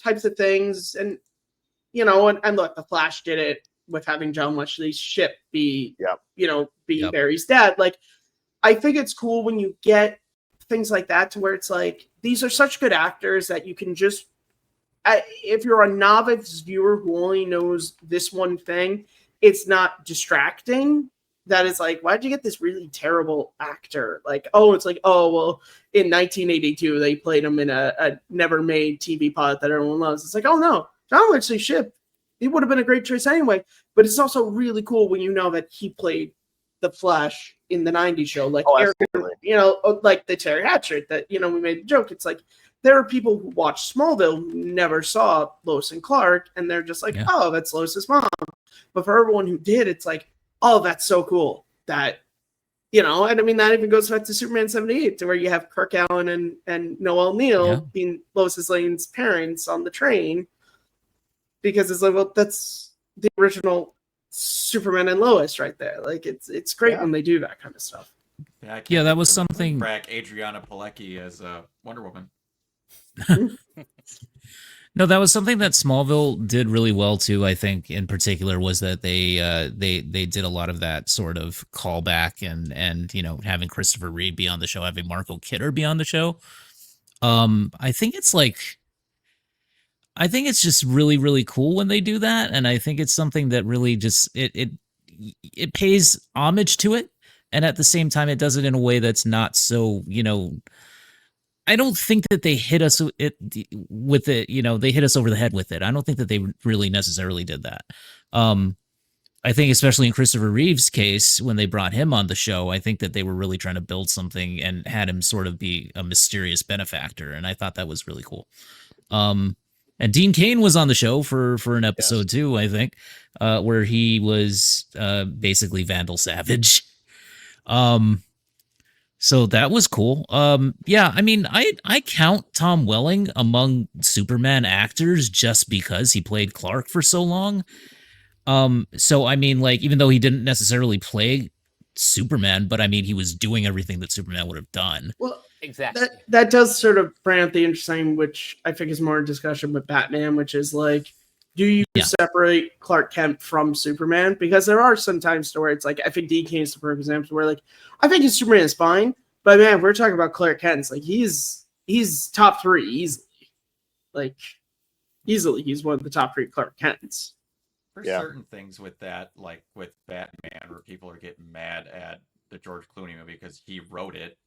types of things, and and look, the Flash did it with having John Wesley's ship be Barry's dad. Like, I think it's cool when you get things like that to where it's like these are such good actors that you can just, if you're a novice viewer who only knows this one thing, it's not distracting. That is like, why'd you get this really terrible actor? Like, it's like, well, in 1982, they played him in a never-made TV pilot that everyone loves. It's like, oh no, John Wesley Shipp, he would have been a great choice anyway. But it's also really cool when you know that he played the Flash in the 90s show. Like, like the Terry Hatcher that, we made the joke. It's like, there are people who watch Smallville who never saw Lois and Clark, and they're just like, oh, that's Lois's mom. But for everyone who did, it's like, oh, that's so cool that, and I mean, that even goes back to Superman 78, to where you have Kirk Allen and Noel Neal being Lois Lane's parents on the train, because it's like, well, that's the original Superman and Lois right there. Like, it's great when they do that kind of stuff. Yeah, that was something. Crack Adriana Pilecki as Wonder Woman. No, that was something that Smallville did really well too. I think, in particular, was that they did a lot of that sort of callback and having Christopher Reeve be on the show, having Marco Kidder be on the show. I think it's just really, really cool when they do that, and I think it's something that really just it pays homage to it, and at the same time, it does it in a way that's not so I don't think that they hit us with it, they hit us over the head with it. I don't think that they really necessarily did that. I think especially in Christopher Reeve's case, when they brought him on the show, I think that they were really trying to build something and had him sort of be a mysterious benefactor. And I thought that was really cool. And Dean Cain was on the show for an episode too, I think, where he was basically Vandal Savage. So that was cool. Yeah, I mean, I count Tom Welling among Superman actors just because he played Clark for so long. So I mean, like, even though he didn't necessarily play Superman, but I mean, he was doing everything that Superman would have done. Well, exactly. That does sort of bring up the interesting, which I think is more a discussion with Batman, which is like, do you separate Clark Kent from Superman? Because there are some times where it's like, I think Dean Cain is the perfect example where, like, I think his Superman is fine, but man, if we're talking about Clark Kent, it's like he's top 3 easily. Like, easily, he's one of the top 3 Clark Kents. There's certain things with that, like with Batman, where people are getting mad at the George Clooney movie because he wrote it.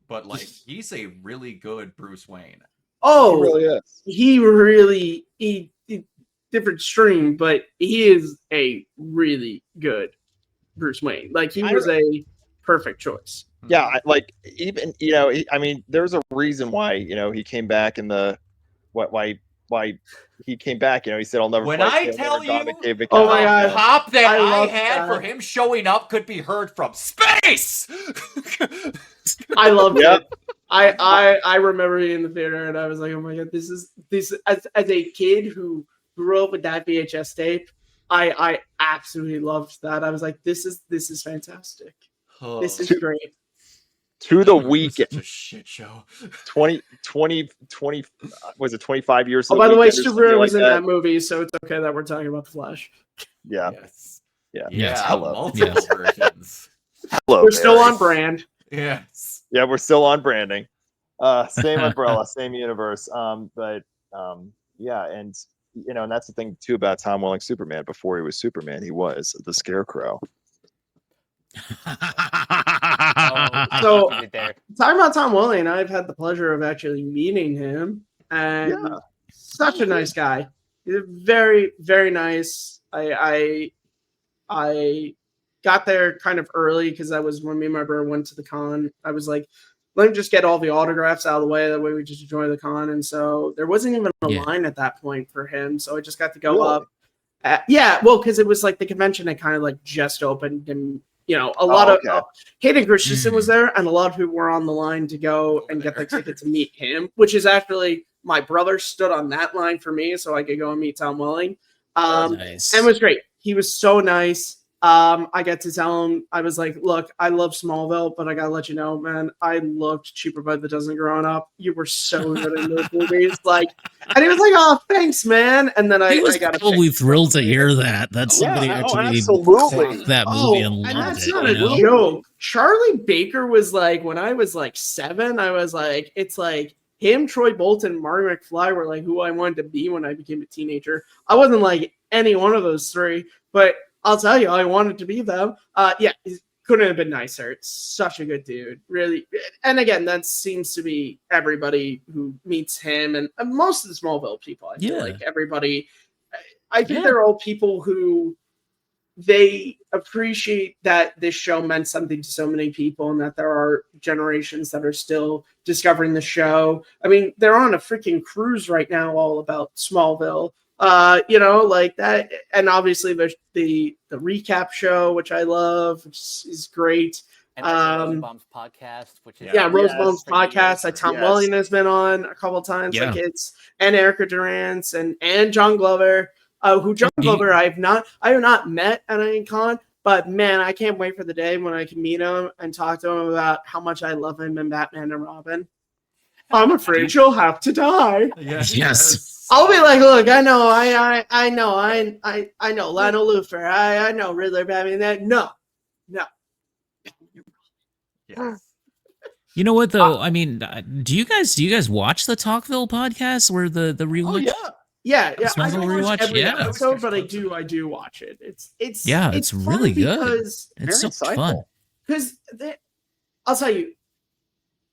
But, like, he's a really good Bruce Wayne. Oh, he really is. He really different stream, but he is a really good Bruce Wayne. Like, he was a perfect choice. Yeah, like, even I mean, there's a reason why he came back in the why he came back. He said, "I'll never." When I tell you, oh my God, pop that I that. had for him showing up could be heard from space. I loved it. I remember being in the theater and I was like, oh my God, this as a kid who grew up with that VHS tape, I absolutely loved that. I was like, this is fantastic. This is great. To the weekend. Such a shit show. 20 was it 25 years? Oh, by the way, Superman was in that movie, so it's okay that we're talking about the Flash. Yeah. Yes. Yeah. Yeah, Hello. multiple Yes. versions. Hello, We're still Barry. on brand. Yes. Yeah, we're still on branding. Same umbrella, same universe. Yeah, and and that's the thing too about Tom Welling Superman. Before he was Superman, he was the Scarecrow. Oh, I So- see what you did there. Talking about Tom Welling, I've had the pleasure of actually meeting him, and Yeah. such a nice guy. He's very, very nice. I got there kind of early because that was when me and my brother went to the con. I was like, let me just get all the autographs out of the way. That way we just enjoy the con. And so there wasn't even a Yeah. line at that point for him. So I just got to go Really? up. Yeah, well, because it was like the convention had kind of like just opened, and a lot of okay. Hayden Christensen was there, and a lot of people were on the line to go and get the ticket to meet him, which is actually my brother stood on that line for me so I could go and meet Tom Welling. Nice. And it was great. He was so nice. I got to tell him, I was like, look, I love Smallville, but I gotta let you know, man, I loved Cheaper by the Dozen growing up. You were so good in those movies. Like, and he was like, oh, thanks, man. And then He was I got probably thrilled to hear that. That somebody Yeah, oh, actually absolutely. clocked that movie and and loved that's it. not You a know? joke. Charlie Baker was like, when I was like 7, I was like, it's like him, Troy Bolton, Marty McFly were like who I wanted to be when I became a teenager. I wasn't like any one of those three, but I'll tell you, I wanted to be them. Yeah, he couldn't have been nicer. It's such a good dude, really. And again, that seems to be everybody who meets him, and most of the Smallville people. I feel Yeah. like everybody. I think Yeah. they're all people who they appreciate that this show meant something to so many people, and that there are generations that are still discovering the show. I mean, they're on a freaking cruise right now, all about Smallville. Like that, and obviously there's the recap show, which I love, which is great. And Rosenbaum's podcast, which is Yeah, Yes. Rosebaum's podcast that Tom Yes. Welling has been on a couple times. Yeah. Like and Erica Durance and John Glover, who John Glover I have not met at any con, but man, I can't wait for the day when I can meet him and talk to him about how much I love him in Batman and Robin. I'm afraid you'll have to die. Yes. I'll be like, look, I know Lionel Luthor. I know Riddler, Batman. That no. Yes. You know what though? I mean, do you guys watch the Talkville podcast where the rewatch? Oh, yeah. Yeah. I Smallville don't watch rewatch? every Yeah. episode, but I do watch it. It's fun really good. because It's Very so fun. insightful. because I'll tell you,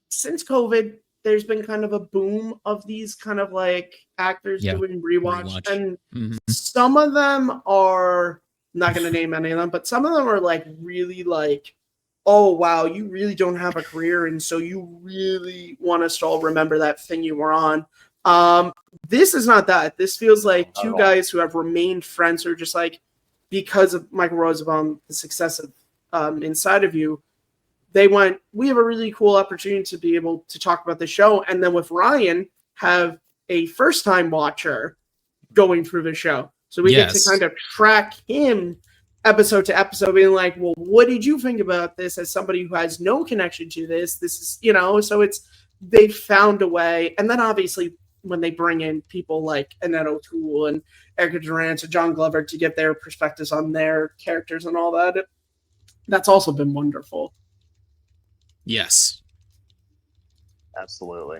since COVID, there's been kind of a boom of these kind of like actors Yeah, doing rewatch, rewatch. and Mhm. some of them are not going to name any of them, but some of them are like really like, oh wow, you really don't have a career, and so you really want us to all remember that thing you were on. This is not that. This feels like Not two at all. guys who have remained friends, who are just like, because of Michael Rosenbaum, the success of Inside of You, they went, we have a really cool opportunity to be able to talk about the show, and then with Ryan have a first time watcher going through the show, so we get to Yes. kind of track him episode to episode, being like, well, what did you think about this as somebody who has no connection to this? This is, so they found a way. And then obviously when they bring in people like Annette O'Toole and Erica Durance and John Glover to get their perspectives on their characters and all that, that's also been wonderful. Yes. Absolutely.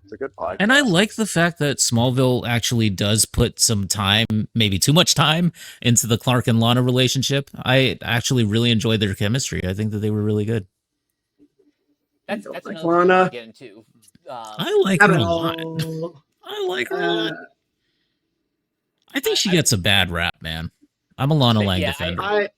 It's a good podcast. And I like the fact that Smallville actually does put some time, maybe too much time, into the Clark and Lana relationship. I actually really enjoyed their chemistry. I think that they were really good. that's Like another thing Lana. to get into. I like her a lot. I like her a lot. I think she gets a bad rap, man. I'm a Lana But Lang yeah, defender. I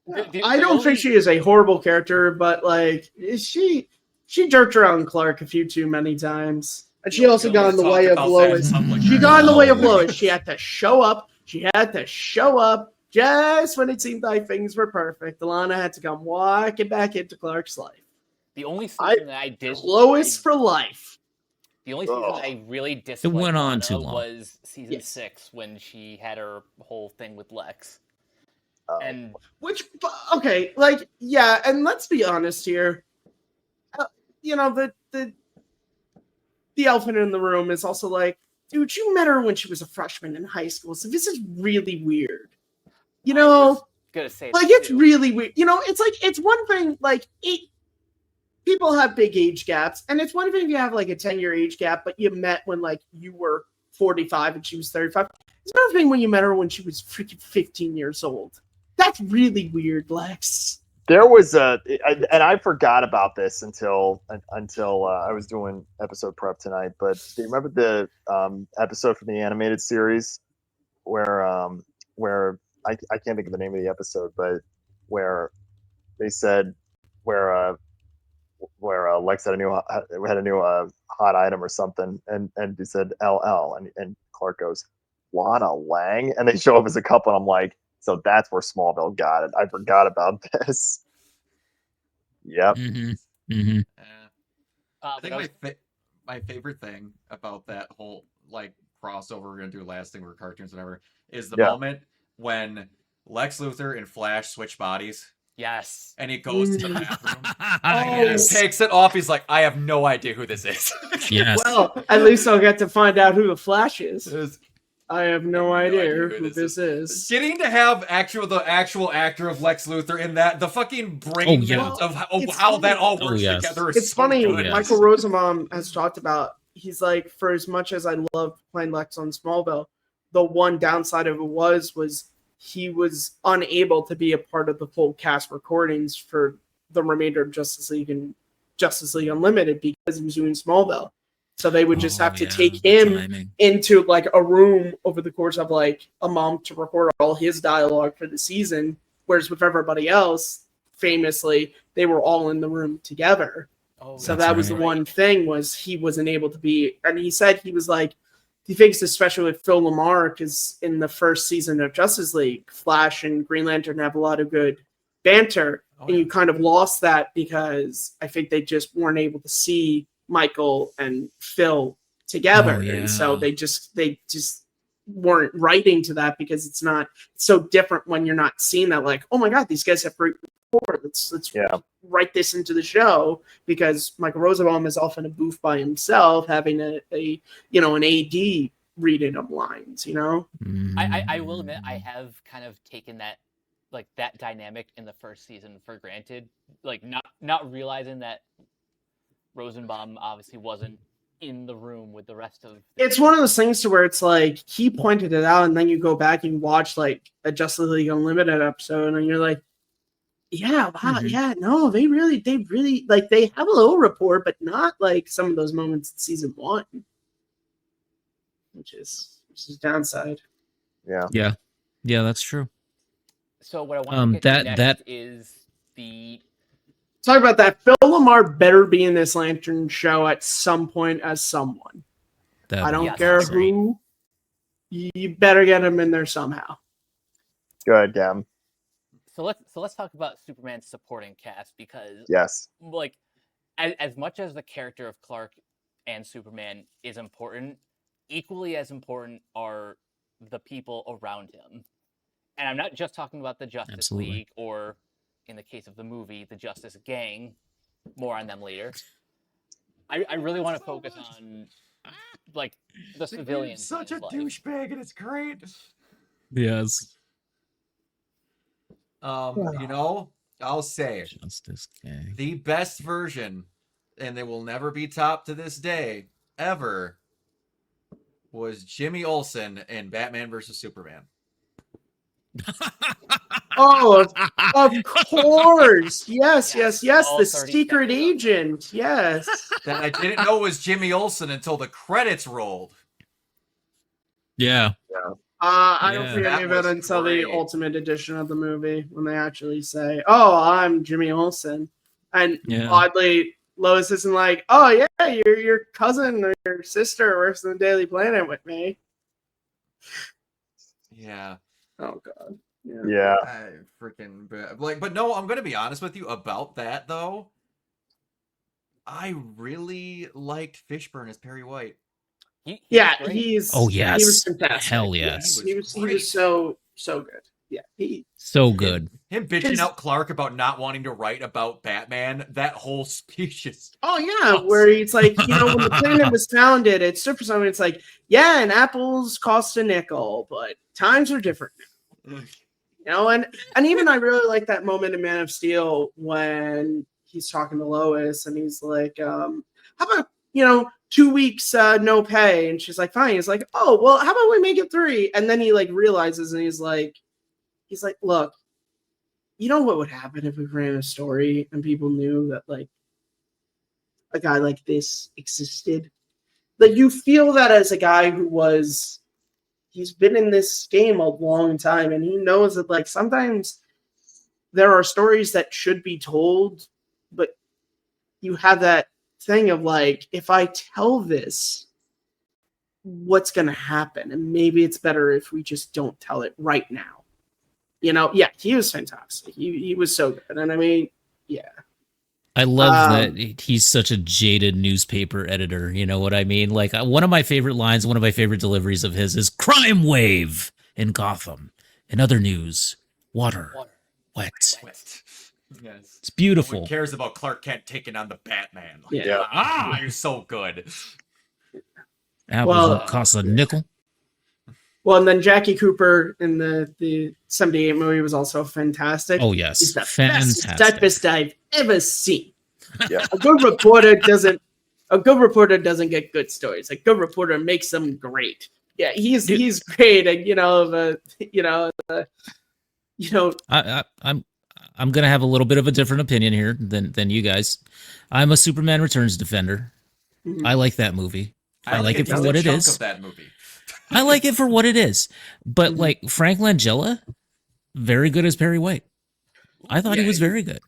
the don't only- think she is a horrible character, but like she jerked around Clark a few too many times. And she also got in the way of Lois. She got in the way of Lois. She had to show up. She had to show up just when it seemed like things were perfect. Alana had to come walking back into Clark's life. The only season that I did Lois for life. the only season Ugh. I really disliked went on Lana too long. was season Yes. 6 when she had her whole thing with Lex. And Which, okay, like, yeah, and let's be honest here. The elephant in the room is also like, dude, you met her when she was a freshman in high school, so this is really weird. gonna say Like, that it's too. really weird. You know, it's like, it's one thing, like, people have big age gaps, and it's one thing if you have, like, a 10-year age gap, but you met when, like, you were 45 and she was 35. It's another thing when you met her when she was freaking 15 years old. That's really weird, Lex. There was and I forgot about this until I was doing episode prep tonight. But do you remember the episode from the animated series where I can't think of the name of the episode, but where they said where Lex had a new hot item or something, and he said LL, and Clark goes Lana Lang, and they show up as a couple, and I'm like, so that's where Smallville got it. I forgot about this. Yep. Mm-hmm. Mm-hmm. I think my favorite thing about that whole like crossover we're gonna do last thing for cartoons whatever is the moment when Lex Luthor and Flash switch bodies. Yes. And he goes to the bathroom. Yes. He takes it off. He's like, I have no idea who this is. Yes. Well, at least I'll get to find out who the Flash is. I have no idea who this is. Getting to have the actual actor of Lex Luthor in that, the fucking brain of how that all works together is It's funny. good. Michael Rosenbaum has talked about, he's like, for as much as I loved playing Lex on Smallville, the one downside of it was he was unable to be a part of the full cast recordings for the remainder of Justice League and Justice League Unlimited because he was doing Smallville. So they would just have to take him into like a room over the course of like a month to record all his dialogue for the season. Whereas with everybody else, famously, they were all in the room together. So that was the one thing, was he wasn't able to be. And he said he was like, he thinks especially with Phil Lamar, because in the first season of Justice League, Flash and Green Lantern have a lot of good banter. And you kind of lost that because I think they just weren't able to see Michael and Phil together. And so they just weren't writing to that because it's so different when you're not seeing that, like, oh my God, these guys have great rapport. Let's write this into the show, because Michael Rosenbaum is often a booth by himself, having an AD reading him lines, you know? I will admit, I have kind of taken that dynamic in the first season for granted, like not realizing that Rosenbaum obviously wasn't in the room with the rest of it's one of those things to where it's like he pointed it out, and then you go back and watch like a Justice League Unlimited episode, and you're like, yeah, wow, yeah, no, they really like, they have a little rapport, but not like some of those moments in season 1, which is downside. Yeah, that's true. So what I want to get to next is the talk about that. Phil Lamar better be in this Lantern show at some point as someone. I don't care who. You better get him in there somehow. Good, damn. So let's talk about Superman's supporting cast, because like as much as the character of Clark and Superman is important, equally as important are the people around him. And I'm not just talking about the Justice League, or in the case of the movie, the Justice Gang. More on them later. I really want to focus on like the civilians. Such a douchebag, and it's great. Yes. You know, I'll say Justice Gang. The best version, and they will never be topped to this day, ever, was Jimmy Olsen in Batman vs. Superman. Oh, of course. Yes. The secret agent. Yes. That I didn't know was Jimmy Olsen until the credits rolled. Yeah. I don't think any of it until the Ultimate Edition of the movie, when they actually say, "Oh, I'm Jimmy Olsen," and oddly, Lois isn't like, "Oh yeah, your cousin or your sister works in the Daily Planet with me." Yeah. Oh God. Yeah. I freaking but no, I'm gonna be honest with you about that though. I really liked Fishburne as Perry White. He he was fantastic. Hell yes. He was so good. Yeah, so good. Him bitching out Clark about not wanting to write about Batman. That whole speech is awesome. Where he's like, when the planet was founded, it stood for something. It's like, yeah, and apples cost a nickel, but times are different now. and even I really like that moment in Man of Steel when he's talking to Lois and he's like, how about 2 weeks no pay? And she's like, fine. He's like, oh well, how about we make it 3? And then he like realizes and he's like, look, you know what would happen if we ran a story and people knew that like a guy like this existed? Like you feel that as a guy he's been in this game a long time and he knows that like sometimes there are stories that should be told, but you have that thing of like, if I tell this, what's going to happen? And maybe it's better if we just don't tell it right now. Yeah, he was fantastic. He was so good. And I mean, yeah. I love that he's such a jaded newspaper editor. You know what I mean? Like one of my favorite lines, one of my favorite deliveries of his is "Crime wave in Gotham." In other news, water. Wet. Yes. It's beautiful. No one cares about Clark Kent taking on the Batman. Like, Yeah. you're so good. Apples will cost a nickel. Well, and then Jackie Cooper in the 78 movie was also fantastic. Oh yes, He's the fantastic. best typist I've ever seen. Yeah. A good reporter doesn't get good stories. A good reporter makes them great. Yeah, he's great, and I'm gonna have a little bit of a different opinion here than you guys. I'm a Superman Returns defender. Mhm. I like that movie. I like it for a what it chunk is. Of that movie. I like it for what it is. But Mhm. like Frank Langella, very good as Perry White. I thought he was very good.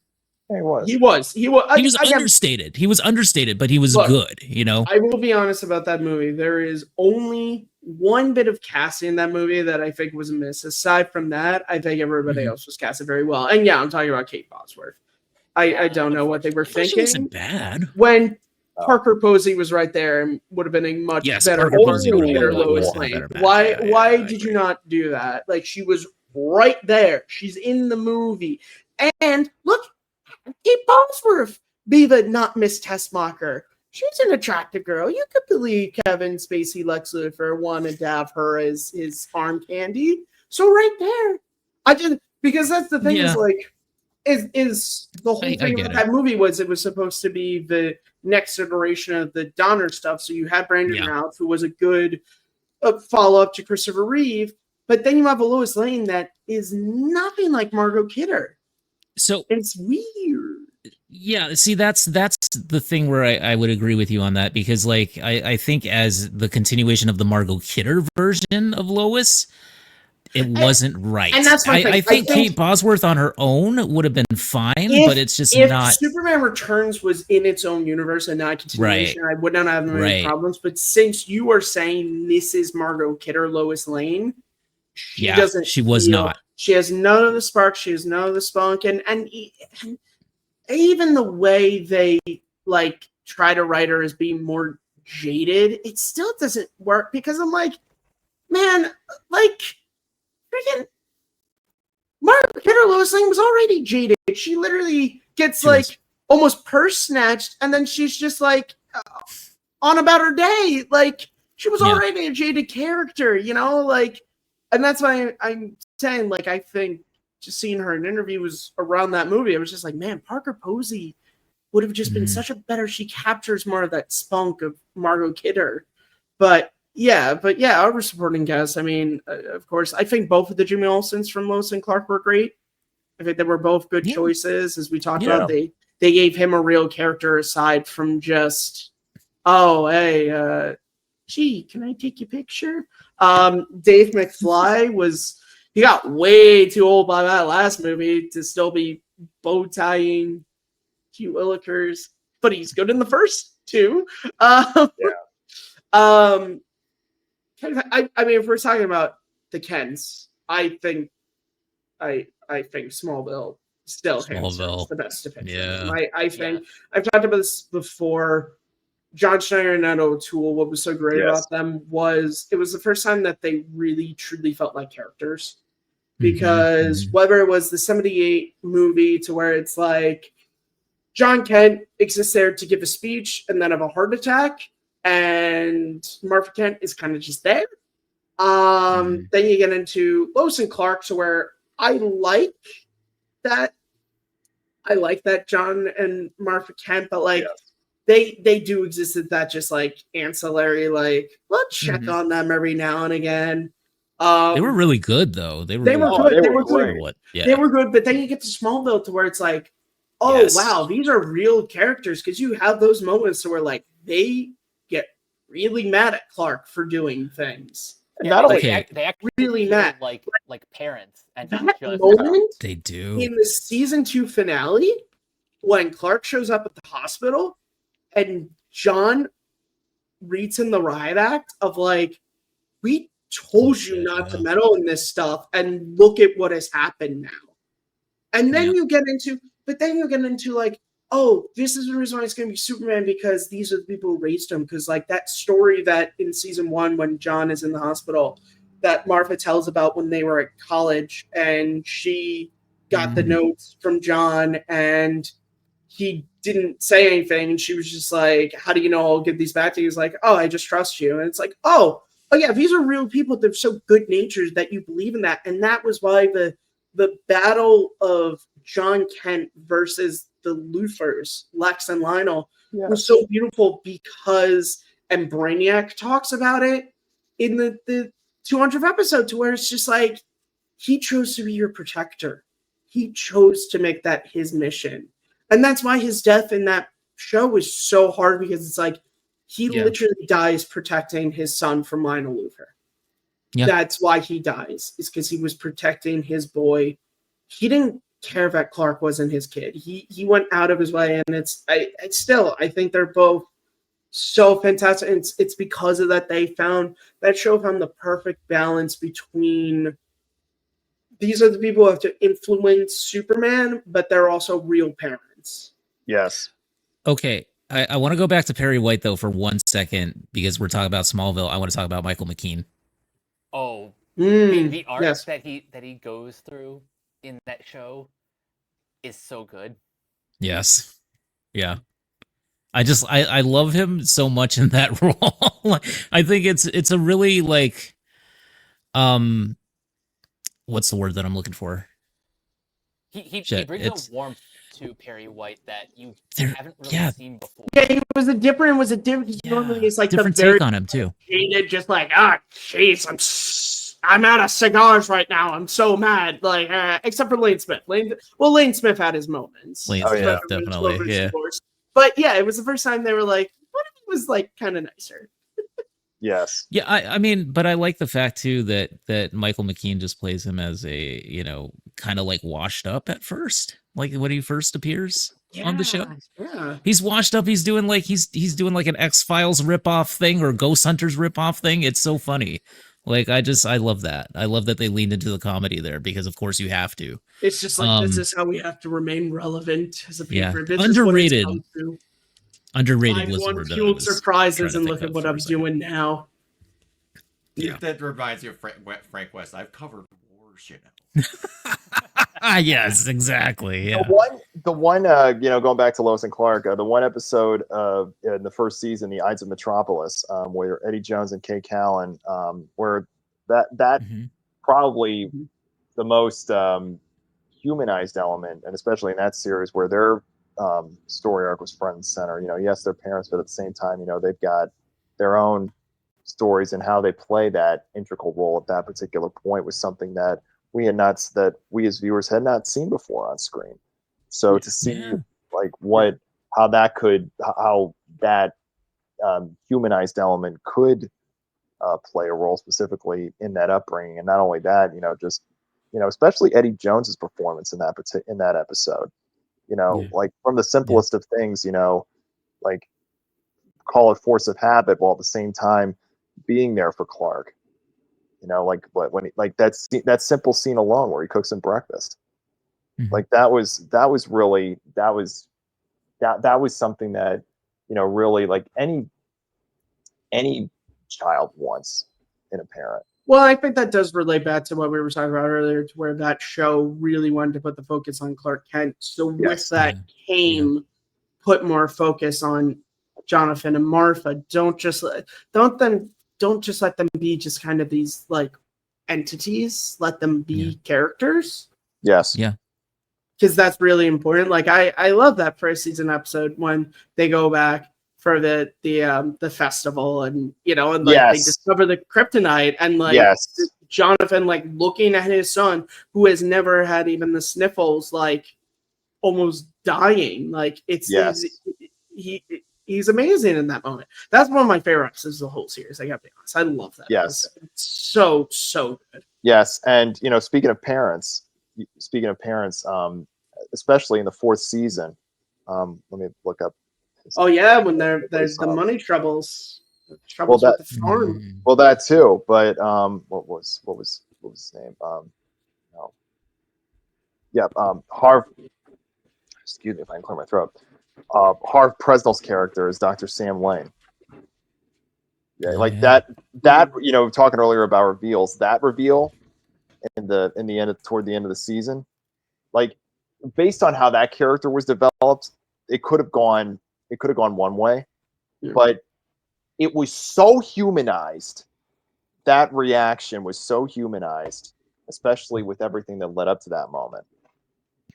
He was. He was. He was again, understated. He was understated, but he was Look, good. You know. I will be honest about that movie. There is only one bit of casting in that movie that I think was a miss. Aside from that, I think everybody else was casted very well. And yeah, I'm talking about Kate Bosworth. I don't know what they were She thinking wasn't bad. when Parker Posey was right there and would have been a much better Parker Posey would have been Lois a Lane. better match. Why I did you agree. not do that? Like she was right there. She's in the movie. And look, Kate Bosworth be the not Miss Tessmacher. She's an attractive girl. You could believe Kevin Spacey Lex Luthor wanted to have her as his arm candy. So right there, I did because that's the thing is like is the whole thing about that movie was it was supposed to be the next iteration of the Donner stuff. So you had Brandon Routh, who was a good follow-up to Christopher Reeve, but then you have a Lois Lane that is nothing like Margot Kidder. So it's weird. Yeah, see, that's the thing where I would agree with you on that because, like, I think as the continuation of the Margot Kidder version of Lois, it wasn't right. And that's my thing. I think Kate Bosworth on her own would have been fine, but it's just not. If Superman Returns was in its own universe and not a continuation, I would not have any problems. But since you are saying this is Margot Kidder, Lois Lane, she doesn't. She was not. She has none of the spark. She has none of the spunk, and even the way they like try to write her as being more jaded, it still doesn't work because I'm like, man, like freaking Margot Kidder Lois Lane was already jaded. She literally gets almost purse snatched, and then she's just like on about her day. Like she was already a jaded character, like, and that's why I'm saying, like, I think just seeing her in interviews around that movie, I was just like, man, Parker Posey would have just been such a better. She captures more of that spunk of Margot Kidder. But our supporting cast. I mean, of course, I think both of the Jimmy Olsens from Lois and Clark were great. I think they were both good choices, as we talked about. They gave him a real character aside from just, gee, can I take your picture? Dave McFly he got way too old by that last movie to still be bow tying Hugh Willikers, but he's good in the first two. I mean, if we're talking about the Kens, I think Smallville still hands the best depiction. Yeah. I think I've talked about this before. John Schneider and Ed O'Toole, what was so great about them was it was the first time that they really truly felt like characters. Because whether it was the 78 movie to where it's like John Kent exists there to give a speech and then have a heart attack, and Martha Kent is kind of just there. Then you get into Lois and Clark, to where I like that. I like that John and Martha Kent, but like they do exist at that just like ancillary, like let's check on them every now and again. They were really good though. They were They really were good. good. They They were were good. great. What? Yeah. They were good, but then you get to Smallville to where it's like, oh Yes. wow, these are real characters, because you have those moments where like they get really mad at Clark for doing things. And not only Okay. they actually Really feel mad. like parents, and That not just moment They do. in the season 2 finale, when Clark shows up at the hospital and John reads him the riot act of like, we told you not to meddle in this stuff, and look at what has happened now. And then you get into like, oh, this is the reason why it's going to be Superman, because these are the people who raised him. Because like that story that in season 1, when John is in the hospital, that Martha tells about when they were at college, and she got the notes from John, and he didn't say anything, and she was just like, how do you know I'll give these back to you? He's like, oh, I just trust you. And it's like, oh yeah, these are real people. They're so good natured that you believe in that. And that was why the battle of John Kent versus the Luthors, Lex and Lionel, was so beautiful, because, and Brainiac talks about it in the 200th episode, to where it's just like, he chose to be your protector. He chose to make that his mission. And that's why his death in that show was so hard, because it's like, he literally dies protecting his son from Lionel Luthor. Yeah. That's why he dies, is because he was protecting his boy. He didn't care that Clark wasn't his kid. He went out of his way, and I think they're both so fantastic. And it's because of that that show found the perfect balance between, these are the people who have to influence Superman, but they're also real parents. Yes. Okay. I want to go back to Perry White though for 1 second, because we're talking about Smallville. I want to talk about Michael McKean. Oh, the arc that he goes through in that show is so good. Yes. Yeah. I love him so much in that role. I think it's a really like, what's the word that I'm looking for? He brings a warmth to Perry White that you haven't really seen before. Yeah, it was a different. Normally, it's like different the very take on him too. Hated, just like, jeez, I'm out of cigars right now. I'm so mad. Like, except for Lane Smith. Lane Smith had his moments. Lane Smith, definitely. Yeah. But yeah, it was the first time they were like, what if he was like kind of nicer? Yes. Yeah, I mean, but I like the fact too that Michael McKean just plays him as a, kind of like washed up at first, like when he first appears on the show. Yeah, he's washed up. He's doing like he's doing like an X-Files ripoff thing or Ghost Hunters ripoff thing. It's so funny. Like I love that. I love that they leaned into the comedy there, because of course you have to. It's just like, this is how we have to remain relevant as a paper. Yeah. Underrated. Underrated I've was the won word that I Pulitzer was prizes, trying to and think look at of what for a I'm second. doing now. Yeah. That reminds me of Frank West. I've covered wars, Yes, exactly. Yeah. The one, going back to Lois and Clark, the one episode in the first season, The Ides of Metropolis, where Eddie Jones and Kay Callan, where that probably the most humanized element, and especially in that series where their story arc was front and center. Yes, they're parents, but at the same time, they've got their own stories, and how they play that integral role at that particular point was something that we as viewers had not seen before on screen. So to see how that humanized element could play a role specifically in that upbringing, and not only that, especially Eddie Jones's performance in that episode. Like from the simplest of things, like call it force of habit, while at the same time being there for Clark. That simple scene alone where he cooks him breakfast. Like that was something that, really like any child wants in a parent. Well, I think that does relate back to what we were talking about earlier, to where that show really wanted to put the focus on Clark Kent. So with that came put more focus on Jonathan and Martha. Don't just let them be just kind of these like entities. Let them be characters. Yes. Yeah. Because that's really important. Like I love that first season episode when they go back for the festival, and and like they Yes. discover the kryptonite, and like Yes. Jonathan like looking at his son who has never had even the sniffles, like almost dying. Like Yes. he's amazing in that moment. That's one of my favorite episodes of the whole series. I gotta be honest. I love that Yes. episode. It's so good. Yes. And speaking of parents, especially in the fourth season, let me look up. Oh yeah, when there's the money troubles with the farm. Well, that too, but what was his name? No. Yeah, Harv. Excuse me if I can clear my throat. Harv Presnell's character is Dr. Sam Lane. Yeah, like that. Talking earlier about reveals. That reveal toward the end of the season, like based on how that character was developed, it could have gone one way, but it was so humanized. That reaction was so humanized, especially with everything that led up to that moment.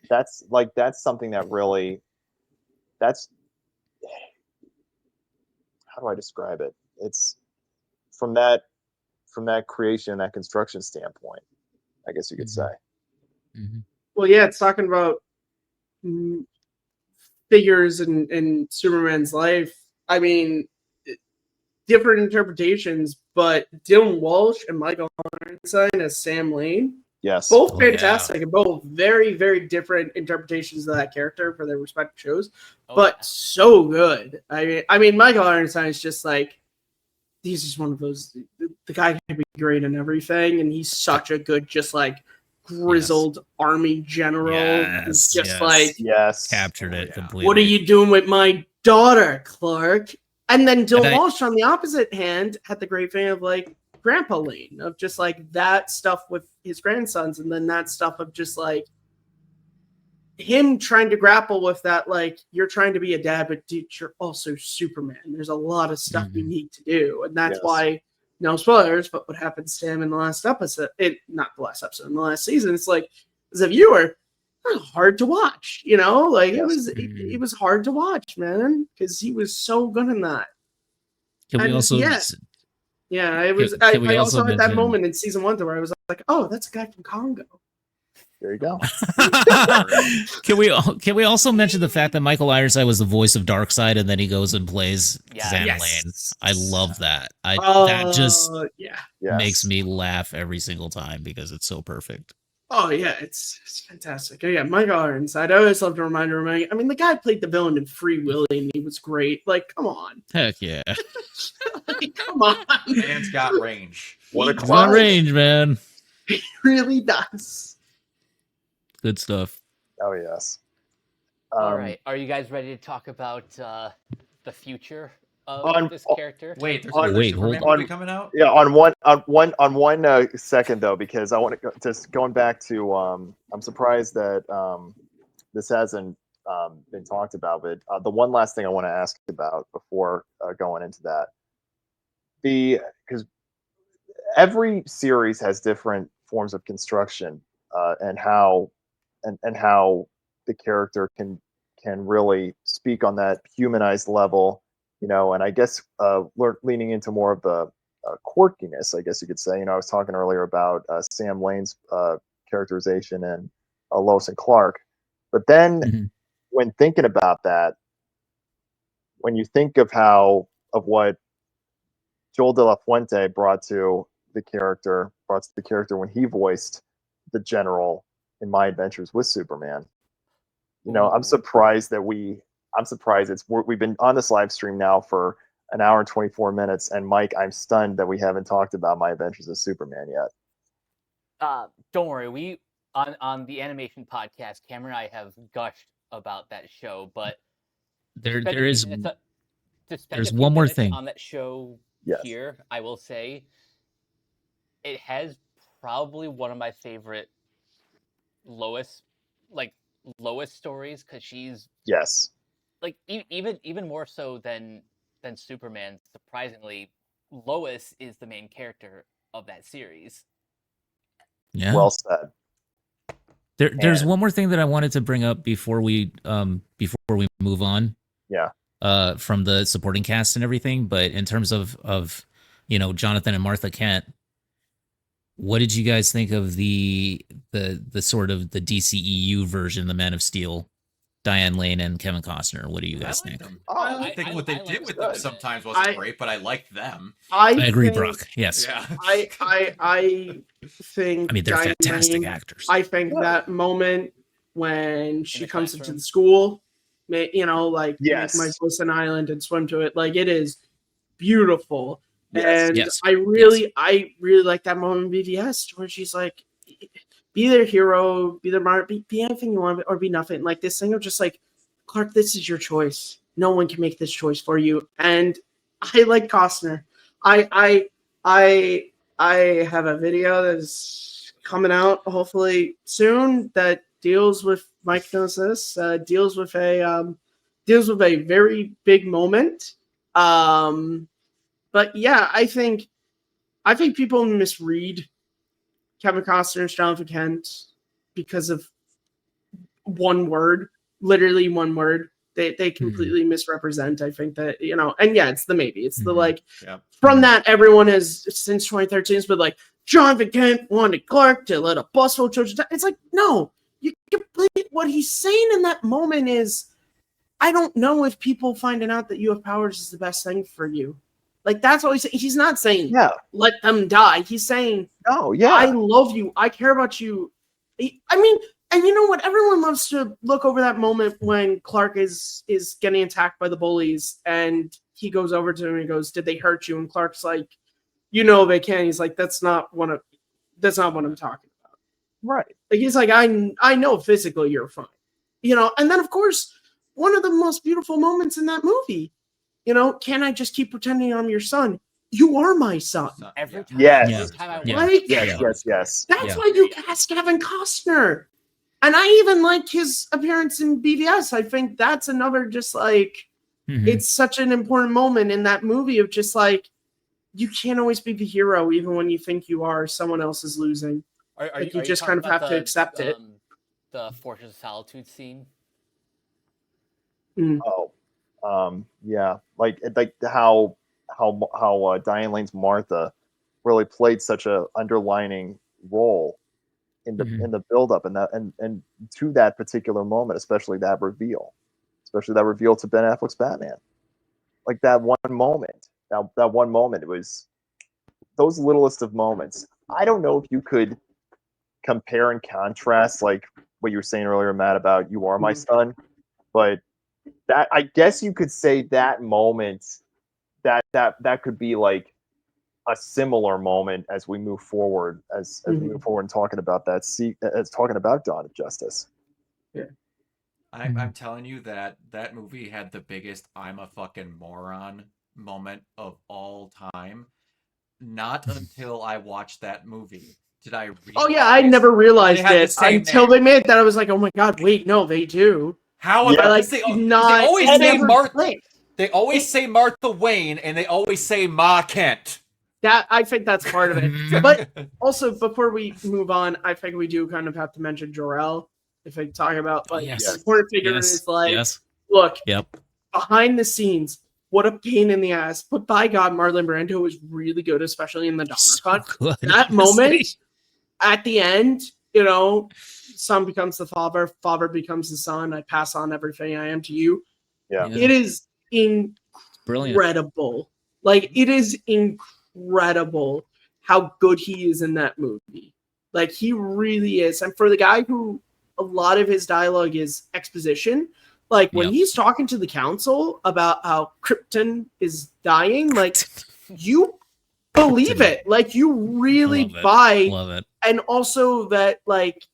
That's something that really, that's, how do I describe it? It's from that creation, that construction standpoint, I guess you could say. Mm-hmm. Well, yeah, it's talking about figures in Superman's life. I mean, different interpretations, but Dylan Walsh and Michael Ironside as Sam Lane, Yes, both fantastic and both very, very different interpretations of that character for their respective shows, but so good. I mean, Michael Ironside is just like, he's just one of those. The guy can be great in everything, and he's such a good, just like grizzled army general. Yes, just like captured it completely. What are you doing with my daughter, Clark? And then Dylan Walsh, on the opposite hand, had the great thing of like Grandpa Lane, of just like that stuff with his grandsons, and then that stuff of just like him trying to grapple with that, like, you're trying to be a dad, but dude, you're also Superman. There's a lot of stuff you need to do. And that's why, no spoilers, but what happens to him in the last episode, not the last episode, in the last season, it's like, as a viewer, it was hard to watch, like it was hard to watch, man, because he was so good in that. Can we also it was I also had that moment in season 1 where I was like, oh, that's a guy from Congo. There you go. Can we also mention the fact that Michael Ironside was the voice of Darkseid, and then he goes and plays Sam Lane? I love that. That just makes me laugh every single time because it's so perfect. Oh yeah, it's fantastic. Yeah, Michael Ironside. I always love to remind him. I mean, the guy played the villain in Free Willy, and he was great. Like, come on. Heck yeah. Like, come on. Man's got range. What a He's got range, man. He really does. Good stuff. Oh yes. All right, are you guys ready to talk about the future of this character? Wait, there's another Superman movie coming out? Yeah, on one second though, because I want to just going back to I'm surprised that this hasn't been talked about, but the one last thing I want to ask about before going into that, because every series has different forms of construction and how the character can really speak on that humanized level, and I guess leaning into more of the quirkiness, I guess you could say. I was talking earlier about Sam Lane's characterization in Lois and Clark, but then when thinking about that, when you think of what Joel De La Fuente brought to the character when he voiced the General in My Adventures with Superman, I'm surprised we've been on this live stream now for an hour and 24 minutes, and Mike, I'm stunned that we haven't talked about My Adventures with Superman yet. Don't worry, we on the animation podcast, Cameron and I have gushed about that show, but there's one more thing on that show. Here, I will say it has probably one of my favorite Lois stories, because she's like even more so than Superman. Surprisingly, Lois is the main character of that series. Yeah. Well said. There's And- one more thing that I wanted to bring up before we move on. Yeah. From the supporting cast and everything, but in terms of Jonathan and Martha Kent, what did you guys think of the sort of the DCEU version, the Man of Steel, Diane Lane and Kevin Costner? What do you guys think? Them. Oh, I think what they I did liked with them good. sometimes wasn't great, but I liked them. I agree, think- Brock. Yes. Yeah. I think I mean, they're Diane fantastic Lane- actors. I think that moment when she the comes into classroom. the school, like Yes. make my voice an island and swim to it, like it is beautiful. Yes. And Yes. I really like that moment in BVS where she's like, be their hero, be their martyr, be anything you want, or be nothing. Like this thing of just like, Clark, this is your choice. No one can make this choice for you. And I like Costner. I have a video that's coming out hopefully soon that deals with Mike knows this, deals with a very big moment. But yeah, I think people misread Kevin Costner's Jonathan Kent because of one word, literally one word. They completely misrepresent. I think that, and yeah, it's the maybe. It's the like Yeah. from that everyone has since 2013 has been like Jonathan Kent wanted Clark to let a bus full of children die. It's like, no, you complete what he's saying in that moment is, I don't know if people finding out that you have powers is the best thing for you. Like that's what he's not saying. Yeah. Let them die. He's saying, Oh, yeah. I love you. I care about you. I mean, and you know what? Everyone loves to look over that moment when Clark is getting attacked by the bullies, and he goes over to him and he goes, "Did they hurt you?" And Clark's like, they can. He's like, that's not what I'm talking about. Right. Like he's like, I know physically you're fine. And then of course, one of the most beautiful moments in that movie, can I just keep pretending I'm your son? You are my son. Every time, Yes. every time I Yeah. watch Like, Yes. that's Yeah. why you cast Kevin Costner. And I even like his appearance in BVS. I think that's another just like, Mhm. it's such an important moment in that movie of just like, you can't always be the hero, even when you think you are. Someone else is losing. Like, you just kind of talking have to about accept it. The Fortress of Solitude scene. Oh, yeah. Like how Diane Lane's Martha really played such a underlining role in the Mhm. in the build up and to that particular moment, especially that reveal to Ben Affleck's Batman. Like that one moment, it was those littlest of moments. I don't know if you could compare and contrast like what you were saying earlier, Matt, about "You Are My Son," but that I guess you could say that moment that could be like a similar moment as we move forward as we move forward and talking about that as talking about Dawn of Justice. I'm telling you that movie had the biggest "I'm a fucking moron" moment of all time. Not until I watched that movie did I realize. Oh yeah, I never realized They had the it same until name. they made that. I was like, oh my god, wait, no, they do. How Yeah. about Like, they not, always it say never Martha? clicked. They always say Martha Wayne, and they always say Ma Kent. That I think that's part of it. But also, before we move on, I think we do kind of have to mention Jor-El. If I talk about like Yes. the important figure Yes. is like, Yes. look, Yep. behind the scenes, what a pain in the ass. But by God, Marlon Brando was really good, especially in the Donner So Cut. good. That honestly. moment at the end, son becomes the father, father becomes the son. I pass on everything I am to you. Yeah. It is Brilliant. incredible. Like, it is incredible how good he is in that movie. Like, he really is. And for the guy who a lot of his dialogue is exposition, like when Yep. he's talking to the council about how Krypton is dying, like you believe Krypton. it. Like you really Love it. buy. Love it. And also that like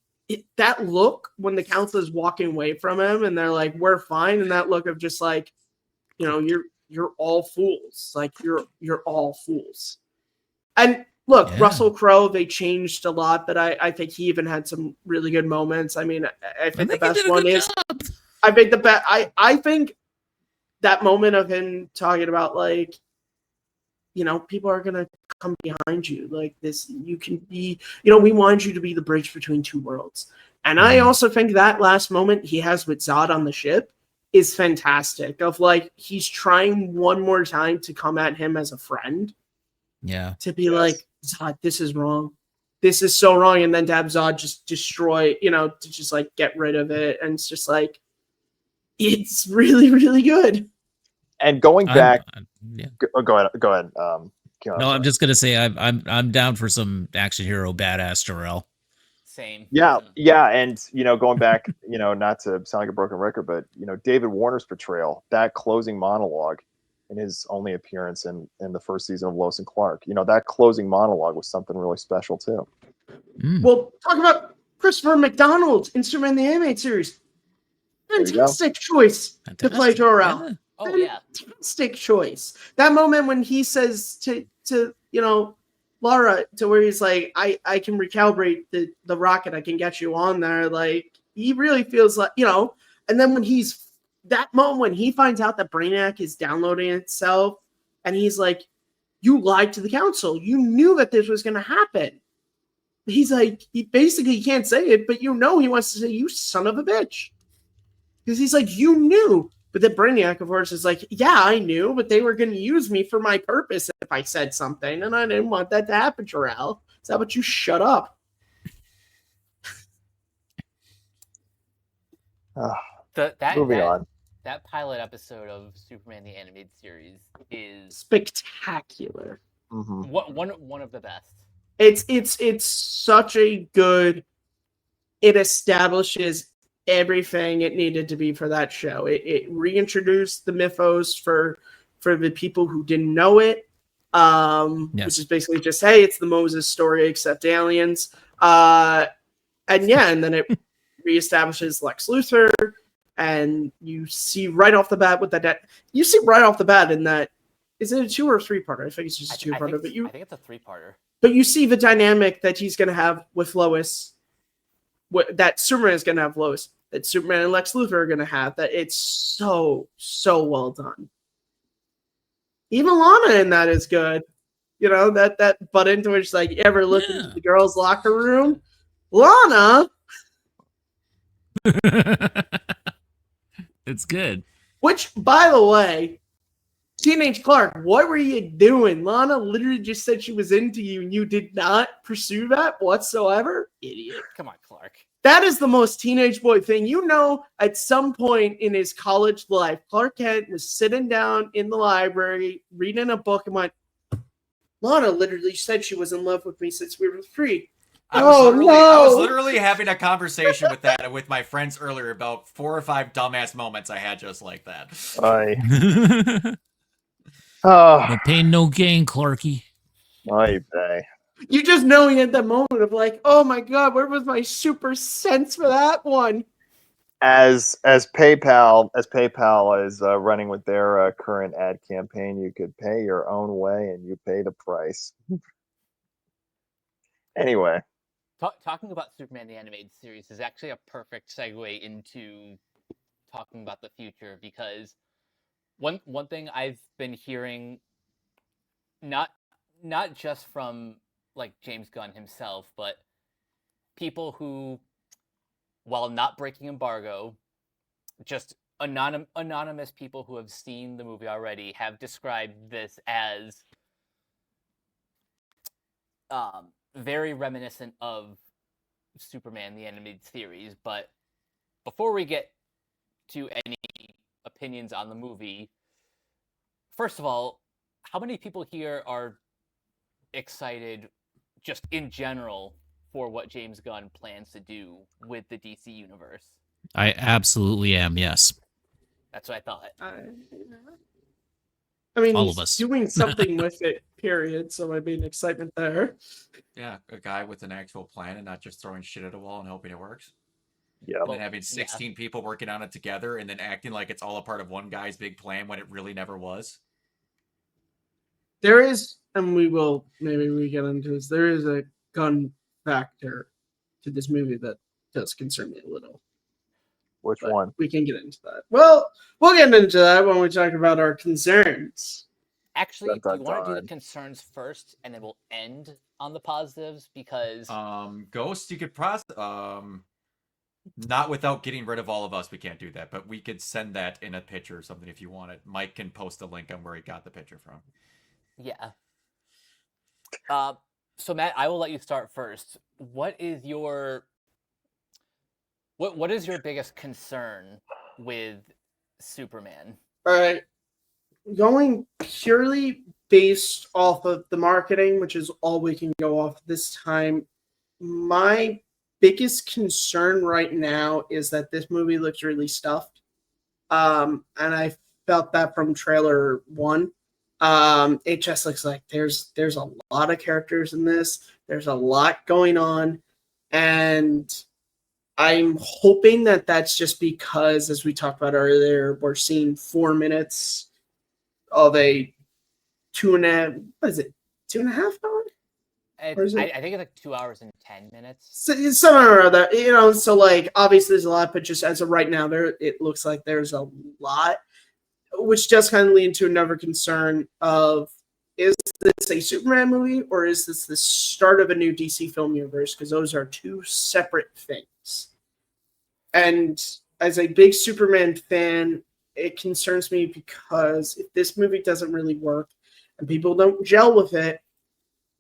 that look when the council is walking away from him and they're like, we're fine. And that look of just like, you're all fools. Like you're all fools. And look, Yeah. Russell Crowe, they changed a lot, but I think he even had some really good moments. I mean, I think the he best did a one good is job. I think the best I think that moment of him talking about like, people are gonna come behind you like this. You can be, we want you to be the bridge between two worlds. And I also think that last moment he has with Zod on the ship is fantastic. Of like, he's trying one more time to come at him as a friend. Yeah. To be like, Zod, this is wrong. This is so wrong. And then to have Zod just destroy, to just like get rid of it. And it's just like, it's really, really good. And going back, yeah. go ahead. No, I'm just gonna say I'm down for some action hero badass Jarrell. Same. Yeah, and going back, not to sound like a broken record, but David Warner's portrayal, that closing monologue in his only appearance in the first season of Lois and Clark, that closing monologue was something really special too. Well, talk about Christopher McDonald in Superman the Animated Series. Fantastic choice to play Jor-El. Yeah. Oh yeah, fantastic choice. That moment when he says to Lara, to where he's like, I can recalibrate the rocket, I can get you on there. Like, he really feels like, and then when that moment when he finds out that Brainiac is downloading itself, and he's like, you lied to the council. You knew that this was going to happen. He's like, he basically can't say it, but he wants to say, you son of a bitch. Because he's like, you knew. But the Brainiac, of course, is like, yeah, I knew, but they were going to use me for my purpose if I said something, and I didn't want that to happen, Jor-El. Is that what you shut up? Moving on. That pilot episode of Superman the Animated Series is spectacular. Mm-hmm. One of the best. It's such a good. It establishes everything it needed to be for that show. It reintroduced the mythos for the people who didn't know it, which is basically just, hey, it's the Moses story except aliens. And then it reestablishes Lex Luthor, and you see right off the bat with that. You see right off the bat in that. Is it a 2 or 3-parter? I think it's just a 2-parter. I think it's a 3-parter. But you see the dynamic that he's going to have with Lois. That Superman is going to have Lois, that Superman and Lex Luthor are going to have, that it's so well done. Even Lana in that is good. That butt into which, like, ever look into the girls' locker room? Lana! It's good. Which, by the way, Teenage Clark, what were you doing? Lana literally just said she was into you and you did not pursue that whatsoever? Idiot. Come on, Clark. That is the most teenage boy thing. At some point in his college life, Clark Kent was sitting down in the library, reading a book, and went, Lana literally said she was in love with me since we were 3. I was literally having a conversation with my friends earlier about 4 or 5 dumbass moments I had just like that. No pain, no gain, Clarky. You just knowing at that moment of like, oh my god, where was my super sense for that one? As PayPal is running with their current ad campaign, you could pay your own way and you pay the price. Anyway, talking about Superman the Animated Series is actually a perfect segue into talking about the future, because one thing I've been hearing, not just from like James Gunn himself, but people who, while not breaking embargo, just anonymous people who have seen the movie already have described this as very reminiscent of Superman the Animated Series. But before we get to any opinions on the movie, first of all, how many people here are excited just in general for what James Gunn plans to do with the DC universe? I absolutely am, yes. That's what I thought. I mean, all he's of us doing something with it, period. So I mean, excitement there. Yeah, a guy with an actual plan and not just throwing shit at a wall and hoping it works. Yeah. And then having 16 people working on it together and then acting like it's all a part of one guy's big plan when it really never was. There is, and maybe we get into this, there is a gun factor to this movie that does concern me a little. Which But one? we can get into that. Well, we'll get into that when we talk about our concerns. Actually, do you want to do the concerns first, and then we'll end on the positives? Because Ghost, you could process. Not without getting rid of all of us. We can't do that, but we could send that in a picture or something if you want it. Mike can post a link on where he got the picture from. Yeah. So Matt, I will let you start first. What is your biggest concern with Superman? All right. Going purely based off of the marketing, which is all we can go off this time, my biggest concern right now is that this movie looks really stuffed. And I felt that from trailer one. It just looks like there's a lot of characters in this. There's a lot going on, and I'm hoping that that's just because, as we talked about earlier, we're seeing 4 minutes of a 2.5. What is it? 2.5 hours? Or is it? I think it's like 2 hours and 10 minutes. Somewhere around that, so like obviously there's a lot, but just as of right now, it looks like there's a lot, which does kind of lead to another concern of, is this a Superman movie or is this the start of a new DC film universe? Because those are two separate things. And as a big Superman fan, it concerns me because if this movie doesn't really work and people don't gel with it,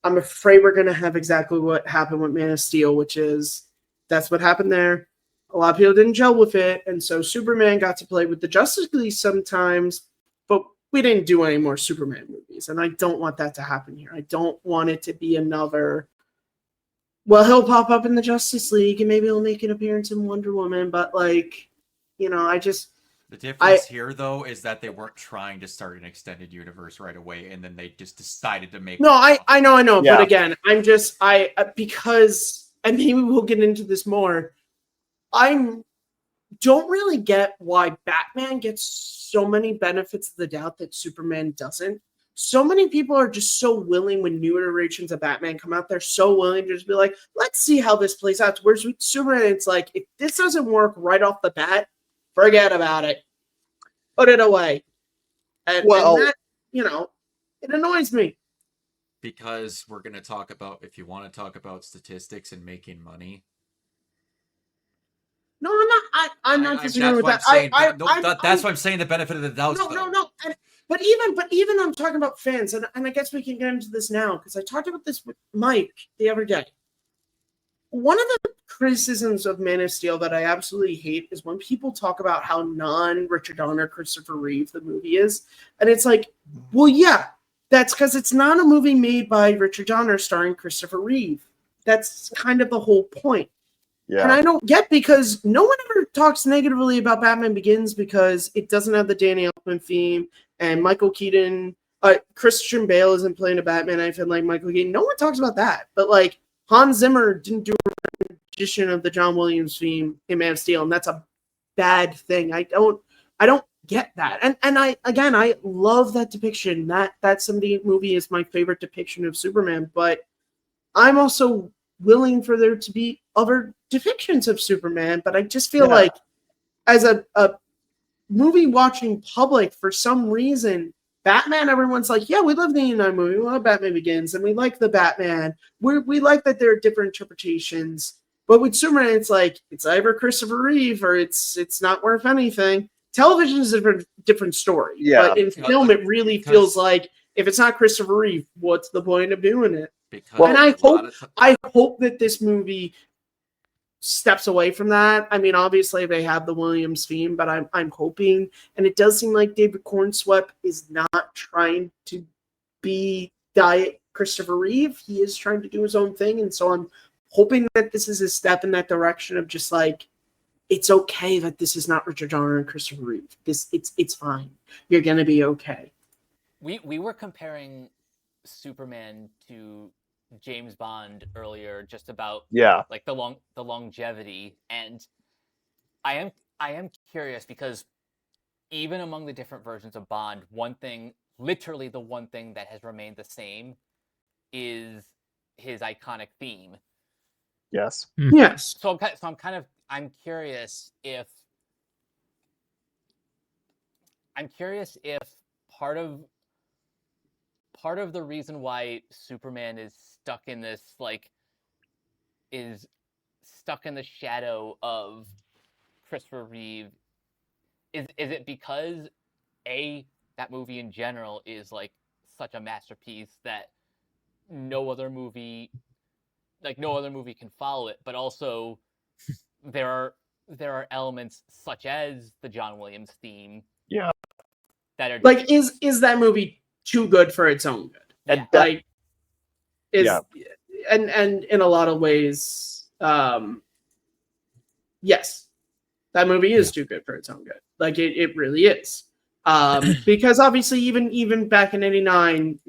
I'm afraid we're going to have exactly what happened with Man of Steel, which is that's what happened there. A lot of people didn't gel with it, and so Superman got to play with the Justice League sometimes, but we didn't do any more Superman movies, and I don't want that to happen here. I don't want it to be another, well, he'll pop up in the Justice League, and maybe he'll make an appearance in Wonder Woman, but, like, I just... The difference here, though, is that they weren't trying to start an extended universe right away, and then they just decided to make. No, I know. Yeah. But again, I'm just because, and maybe we'll get into this more. I don't really get why Batman gets so many benefits of the doubt that Superman doesn't. So many people are just so willing when new iterations of Batman come out. They're so willing to just be like, let's see how this plays out. Whereas with Superman, it's like, if this doesn't work right off the bat, forget about it. Put it away. And that, it annoys me. Because we're going to talk about, if you want to talk about statistics and making money. No, I'm not disagreeing with that. That's why I'm saying the benefit of the doubt. No. But even I'm talking about fans, and I guess we can get into this now because I talked about this with Mike the other day. One of the criticisms of Man of Steel that I absolutely hate is when people talk about how non-Richard Donner, Christopher Reeve the movie is, and it's like, well, yeah, that's because it's not a movie made by Richard Donner starring Christopher Reeve. That's kind of the whole point. Yeah. And I don't get, because no one ever talks negatively about Batman Begins because it doesn't have the Danny Elfman theme, and Michael Keaton, Christian Bale isn't playing a Batman. I feel like Michael Keaton. No one talks about that, but like Hans Zimmer didn't do a rendition of the John Williams theme in Man of Steel, and that's a bad thing. I don't get that. And I love that depiction. That 70 movie is my favorite depiction of Superman, but I'm also willing for there to be other depictions of Superman, but I just feel like as a movie watching public, for some reason, Batman, everyone's like, yeah, we love the 89 movie, we love Batman Begins, and we like the Batman. We like that there are different interpretations. But with Superman, it's like, it's either Christopher Reeve or it's not worth anything. Television is a different story. Yeah. But in film, it really feels like, if it's not Christopher Reeve, what's the point of doing it? And I hope that this movie steps away from that. I mean, obviously they have the Williams theme, but I'm hoping, and it does seem like David Cornswept is not trying to be Diet Christopher Reeve. He is trying to do his own thing, and so I'm hoping that this is a step in that direction of just like, it's okay that this is not Richard Donner and Christopher Reeve. It's fine. You're gonna be okay. We were comparing Superman to James Bond earlier, just about like the longevity, and I am curious because even among the different versions of Bond, literally the one thing that has remained the same is his iconic theme. Yes. Yes. So I'm curious if part of the reason why Superman is stuck in this, like, is stuck in the shadow of Christopher Reeve? Is it because that movie in general is like such a masterpiece that no other movie can follow it, but also there are elements such as the John Williams theme, Yeah. that are Like, is that movie too good for its own good? And yeah. Like, and in a lot of ways, yes, that movie is too good for its own good. Like, it really is. Because obviously, even back in '89,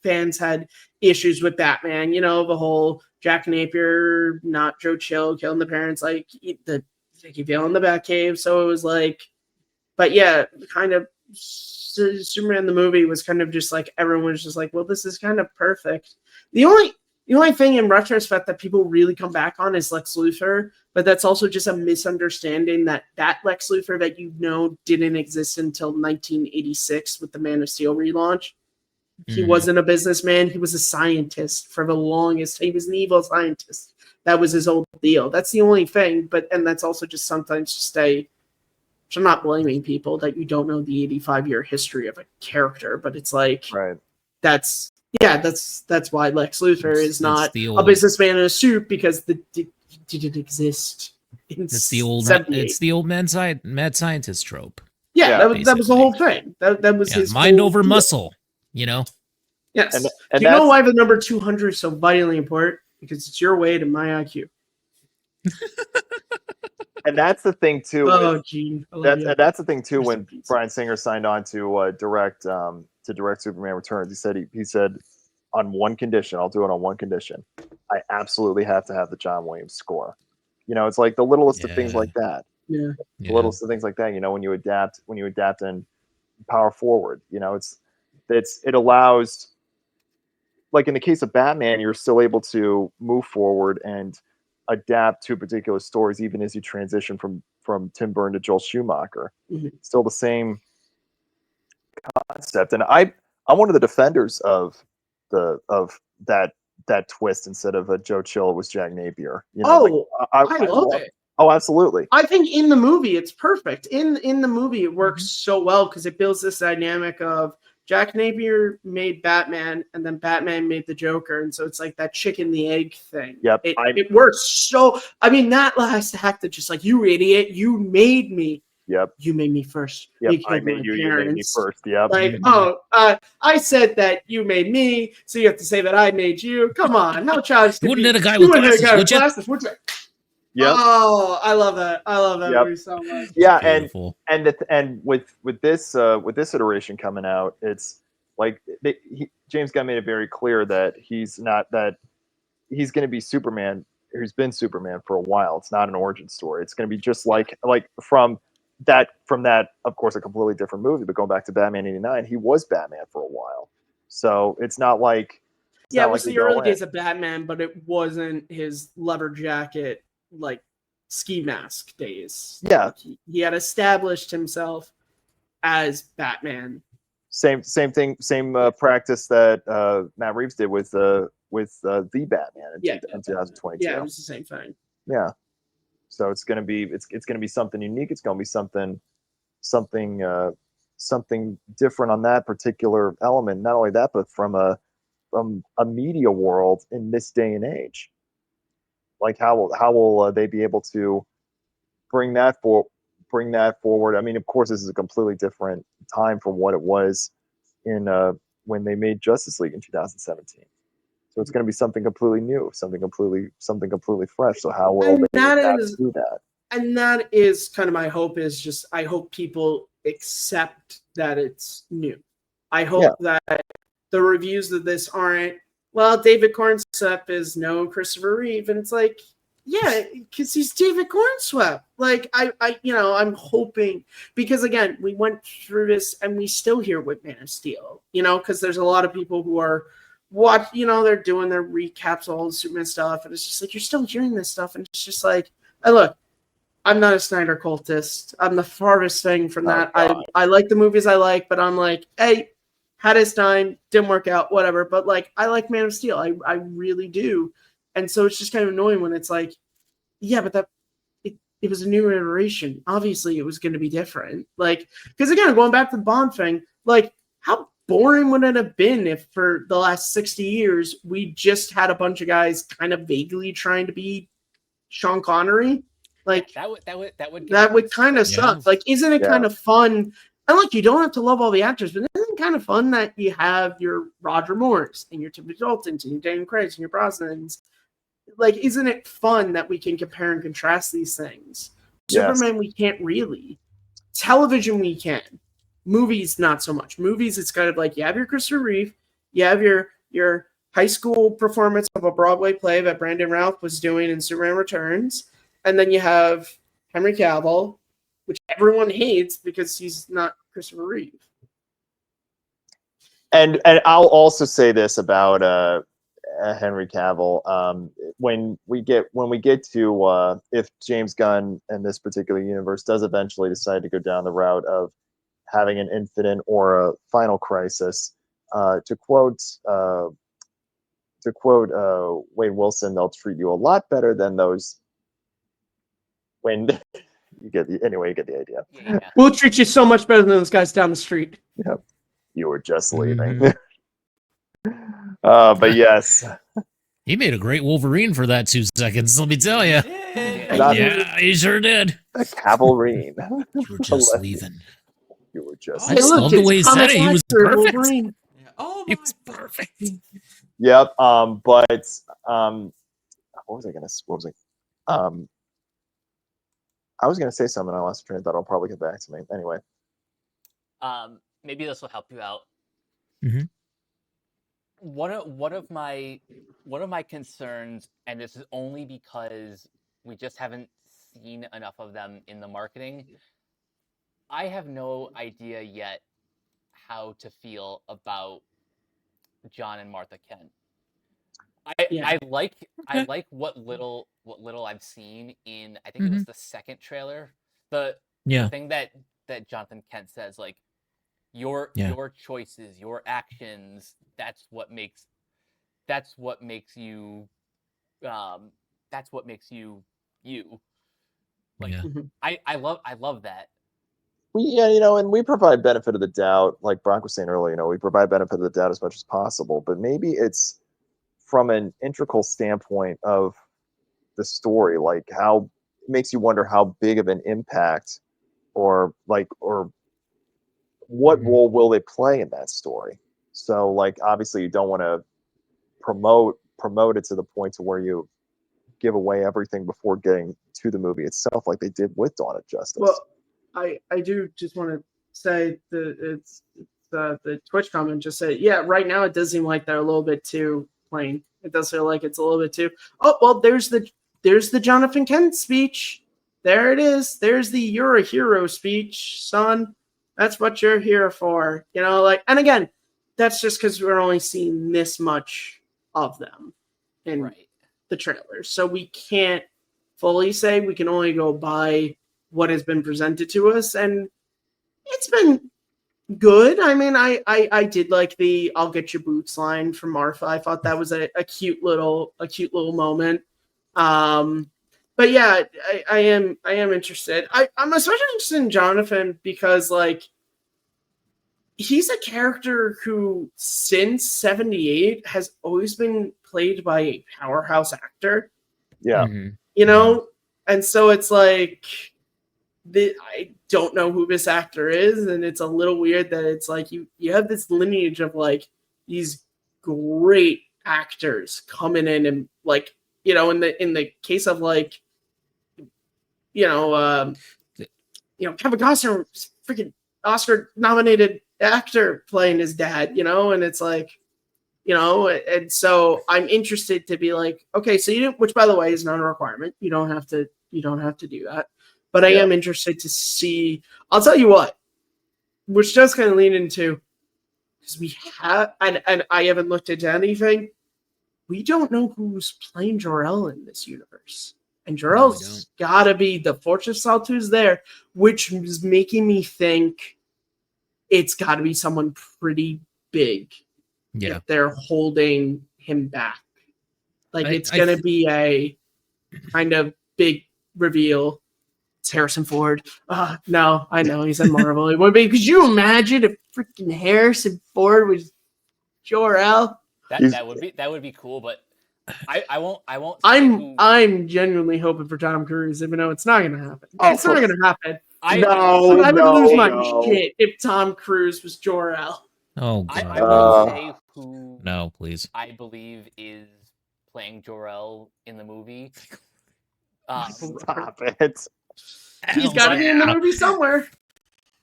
fans had issues with Batman. The whole Jack Napier, not Joe Chill, killing the parents, like the Vicky Vale in the Batcave. So it was like, but yeah, kind of Superman the movie was kind of just like, everyone was just like, well, this is kind of perfect. The only thing in retrospect that people really come back on is Lex Luthor, but that's also just a misunderstanding that Lex Luthor that didn't exist until 1986 with the Man of Steel relaunch. He wasn't a businessman. He was a scientist for the longest. He was an evil scientist. That was his whole deal. That's the only thing. And that's also just sometimes just I'm not blaming people that you don't know the 85-year history of a character, but it's like, Right. that's why Lex Luthor is not the a businessman in a suit, because it didn't exist. It's the old mad scientist trope. Yeah, that was the whole thing. That was his mind whole over deal. muscle. Yes. And Do you know why the number 200 is so vitally important? Because it's your weight and my IQ. And that's the thing too. Oh, Gene, that's the thing too. Rest in When peace. Bryan Singer signed on to direct Superman Returns, he said on one condition, I'll do it on one condition. I absolutely have to have the John Williams score. It's like the littlest of things like that. Yeah. The littlest of things like that. When you adapt and power forward. It allows, like in the case of Batman, you're still able to move forward and adapt to particular stories, even as you transition from Tim Burton to Joel Schumacher. Mhm. Still the same concept. And I'm one of the defenders of that twist. Instead of a Joe Chill, it was Jack Napier. I I love it. Oh, absolutely. I think in the movie it's perfect. In the movie it works so well because it builds this dynamic of Jack Napier made Batman and then Batman made the Joker, and so it's like that chicken the egg thing. Yep. It works so. I mean, that last act of just like, you idiot, you made me. Yep. You made me first. Yep. You killed my you made me parents. first. Yep. Like, I said that you made me, so you have to say that I made you. Come on, how childish. You wouldn't hit a guy with glasses, would you? Yep. Oh, I love that. I love that Yep. movie so much. Yeah, Beautiful. and with this iteration coming out, it's like James Gunn made it very clear that he's going to be Superman, who's been Superman for a while. It's not an origin story. It's going to be just like from that, of course, a completely different movie. But going back to Batman '89, he was Batman for a while, so it's not like it was the early days of Batman, but it wasn't his leather jacket, like ski mask days. Yeah, he had established himself as Batman. Same thing, same practice that Matt Reeves did with the Batman in 2022. Yeah, it was the same thing. Yeah, so it's gonna be something unique. It's gonna be something different on that particular element. Not only that, but from a media world in this day and age. Like how will they be able to bring that forward? I mean, of course, this is a completely different time from what it was in when they made Justice League in 2017. So it's going to be something completely new, something completely fresh. So how will they do that? And that is kind of my hope. Is just I hope people accept that it's new. I hope that the reviews of this aren't, well, David Cornswept is no Christopher Reeve, and it's like, yeah, because he's David Cornswept. Like I'm hoping, because again, we went through this and we still hear with Man of Steel, because there's a lot of people who are they're doing their recaps of all the Superman stuff, and it's just like, you're still hearing this stuff, and it's just like, hey, look, I'm not a Snyder cultist. I'm the farthest thing from that. I like the movies I like, but I'm like, hey, had his time, didn't work out, whatever. But like, I like Man of Steel. I really do. And so it's just kind of annoying when it's like, yeah, but it was a new iteration. Obviously, it was going to be different. Like, because again, going back to the Bond thing, like, how boring would it have been if for the last 60 years we just had a bunch of guys kind of vaguely trying to be Sean Connery? Like, that would that would kind of suck. Like, isn't it kind of fun? And like, you don't have to love all the actors, but isn't it kind of fun that you have your Roger Moores and your Timothy Daltons and your Daniel Craig's and your Brosnans? Like, isn't it fun that we can compare and contrast these things? Yes. Superman, we can't really. Television, we can. Movies, not so much. Movies, it's kind of like you have your Christopher Reeve, you have your high school performance of a Broadway play that Brandon Routh was doing in Superman Returns, and then you have Henry Cavill, which everyone hates because he's not Christopher Reeve. And I'll also say this about Henry Cavill. When we get to if James Gunn and this particular universe does eventually decide to go down the route of having an Infinite or a Final Crisis, to quote Wade Wilson, they'll treat you a lot better than those. When you get the idea. Yeah. We'll treat you so much better than those guys down the street. Yep. You were just leaving. But yes. He made a great Wolverine for that 2 seconds, let me tell you. Yeah, he sure did. A Cavalry. You were just leaving. You were just I just love the way he said it. He was perfect. Wolverine. Yeah. Oh He my was perfect. Yep. But what was I gonna I was gonna say something. I lost train of thought. It'll probably get back to me anyway. Maybe this will help you out. Mm-hmm. One of my concerns, and this is only because we just haven't seen enough of them in the marketing. I have no idea yet how to feel about John and Martha Kent. I like what little I've seen in, I think it was the second trailer. The thing that Jonathan Kent says, like, your choices, your actions, that's what makes you you. Like, I love that. And we provide benefit of the doubt, like Brock was saying earlier, we provide benefit of the doubt as much as possible, but maybe it's from an integral standpoint of the story, like how it makes you wonder how big of an impact or what role will they play in that story. So like, obviously you don't want to promote it to the point to where you give away everything before getting to the movie itself, like they did with Dawn of Justice. Well, I do just want to say the Twitch comment just said, yeah, right now it does seem like they're a little bit too plain. It does feel like it's a little bit too, oh, well, there's the Jonathan Kent speech. There it is. There's the "you're a hero" speech, son. That's what you're here for. Like, and again, that's just because we're only seeing this much of them in the trailers. So we can't fully say. We can only go by what has been presented to us, and it's been good. I mean, I did like the "I'll get your boots" line from Martha. I thought that was a cute little moment. But yeah, I am interested. I'm especially interested in Jonathan because, like, he's a character who since '78 has always been played by a powerhouse actor. Yeah. And so it's like, I don't know who this actor is, and it's a little weird that it's like you have this lineage of like these great actors coming in and like, in the case of like, Kevin Costner, freaking Oscar nominated actor playing his dad, and it's like, and so I'm interested to be like, okay, so which by the way is not a requirement. You don't have to do that. But I am interested to see. I'll tell you what, which does kind of lean into, because we have, and I haven't looked into anything. We don't know who's playing Jor-El in this universe, and Jor-El's got to be the Fortress Saltu's there, which is making me think it's got to be someone pretty big. Yeah, if they're holding him back. Like, it's going to be a kind of big reveal. It's Harrison Ford. No, I know he's in Marvel. It would be. Could you imagine if freaking Harrison Ford was Jor-El? That would be cool, but I won't say who, I'm genuinely hoping for Tom Cruise, even though it's not going to happen. It's not going to happen. I would lose my shit if Tom Cruise was Jor-El. Oh I god. will say who No, please. I believe is playing Jor-El in the movie. Stop it. He's got to be in the movie somewhere.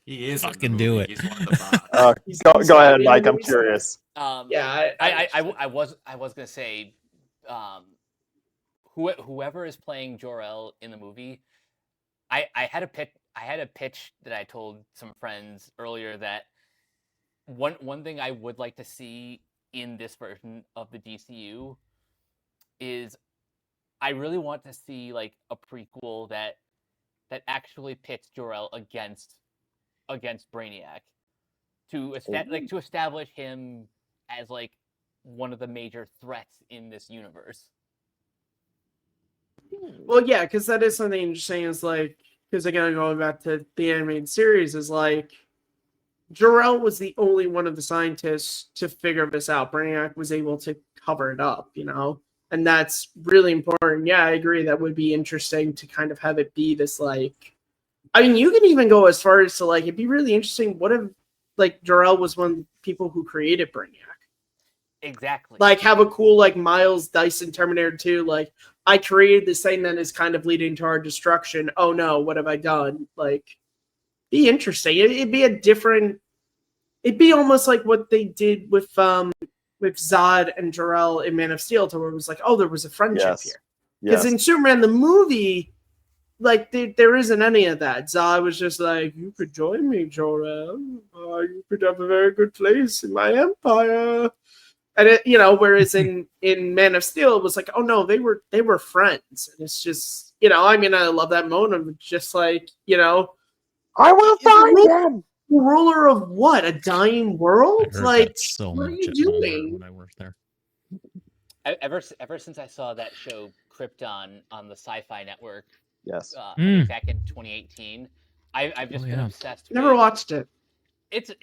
He is. Fucking do it. He's one of the bots. Go ahead, Mike. I'm curious. Yeah, I was gonna say, whoever is playing Jor-El in the movie, I had a pitch that I told some friends earlier that one thing I would like to see in this version of the DCU is I really want to see like a prequel that actually pits Jor-El against Brainiac to establish him as like one of the major threats in this universe. Well, yeah, because that is something interesting. Is like, because again, going back to the animated series, is like Jor-El was the only one of the scientists to figure this out. Brainiac was able to cover it up, and that's really important. Yeah, I agree. That would be interesting to kind of have it be this like. I mean, you can even go as far as to like it'd be really interesting. What if like Jor-El was one of the people who created Brainiac? Exactly. Like have a cool like Miles Dyson Terminator 2, like I created this thing that is kind of leading to our destruction. Oh no, what have I done? Like be interesting. It'd be a different, it'd be almost like what they did with Zod and Jor-El in Man of Steel, to where it was like, oh, there was a friendship here. Because in Superman the movie, like there isn't any of that. Zod was just like, you could join me, Jor-El. You could have a very good place in my empire. And it, whereas in Man of Steel, it was like, oh no, they were friends. And it's just, I mean, I love that moment of just like, I will find them. Ruler of what? A dying world? I heard Like, that so what are much you at Walmart doing? when I worked there. Ever since I saw that show Krypton on the Sci-Fi Network, Yes. I think back in 2018, I've just been obsessed. Never watched it. It's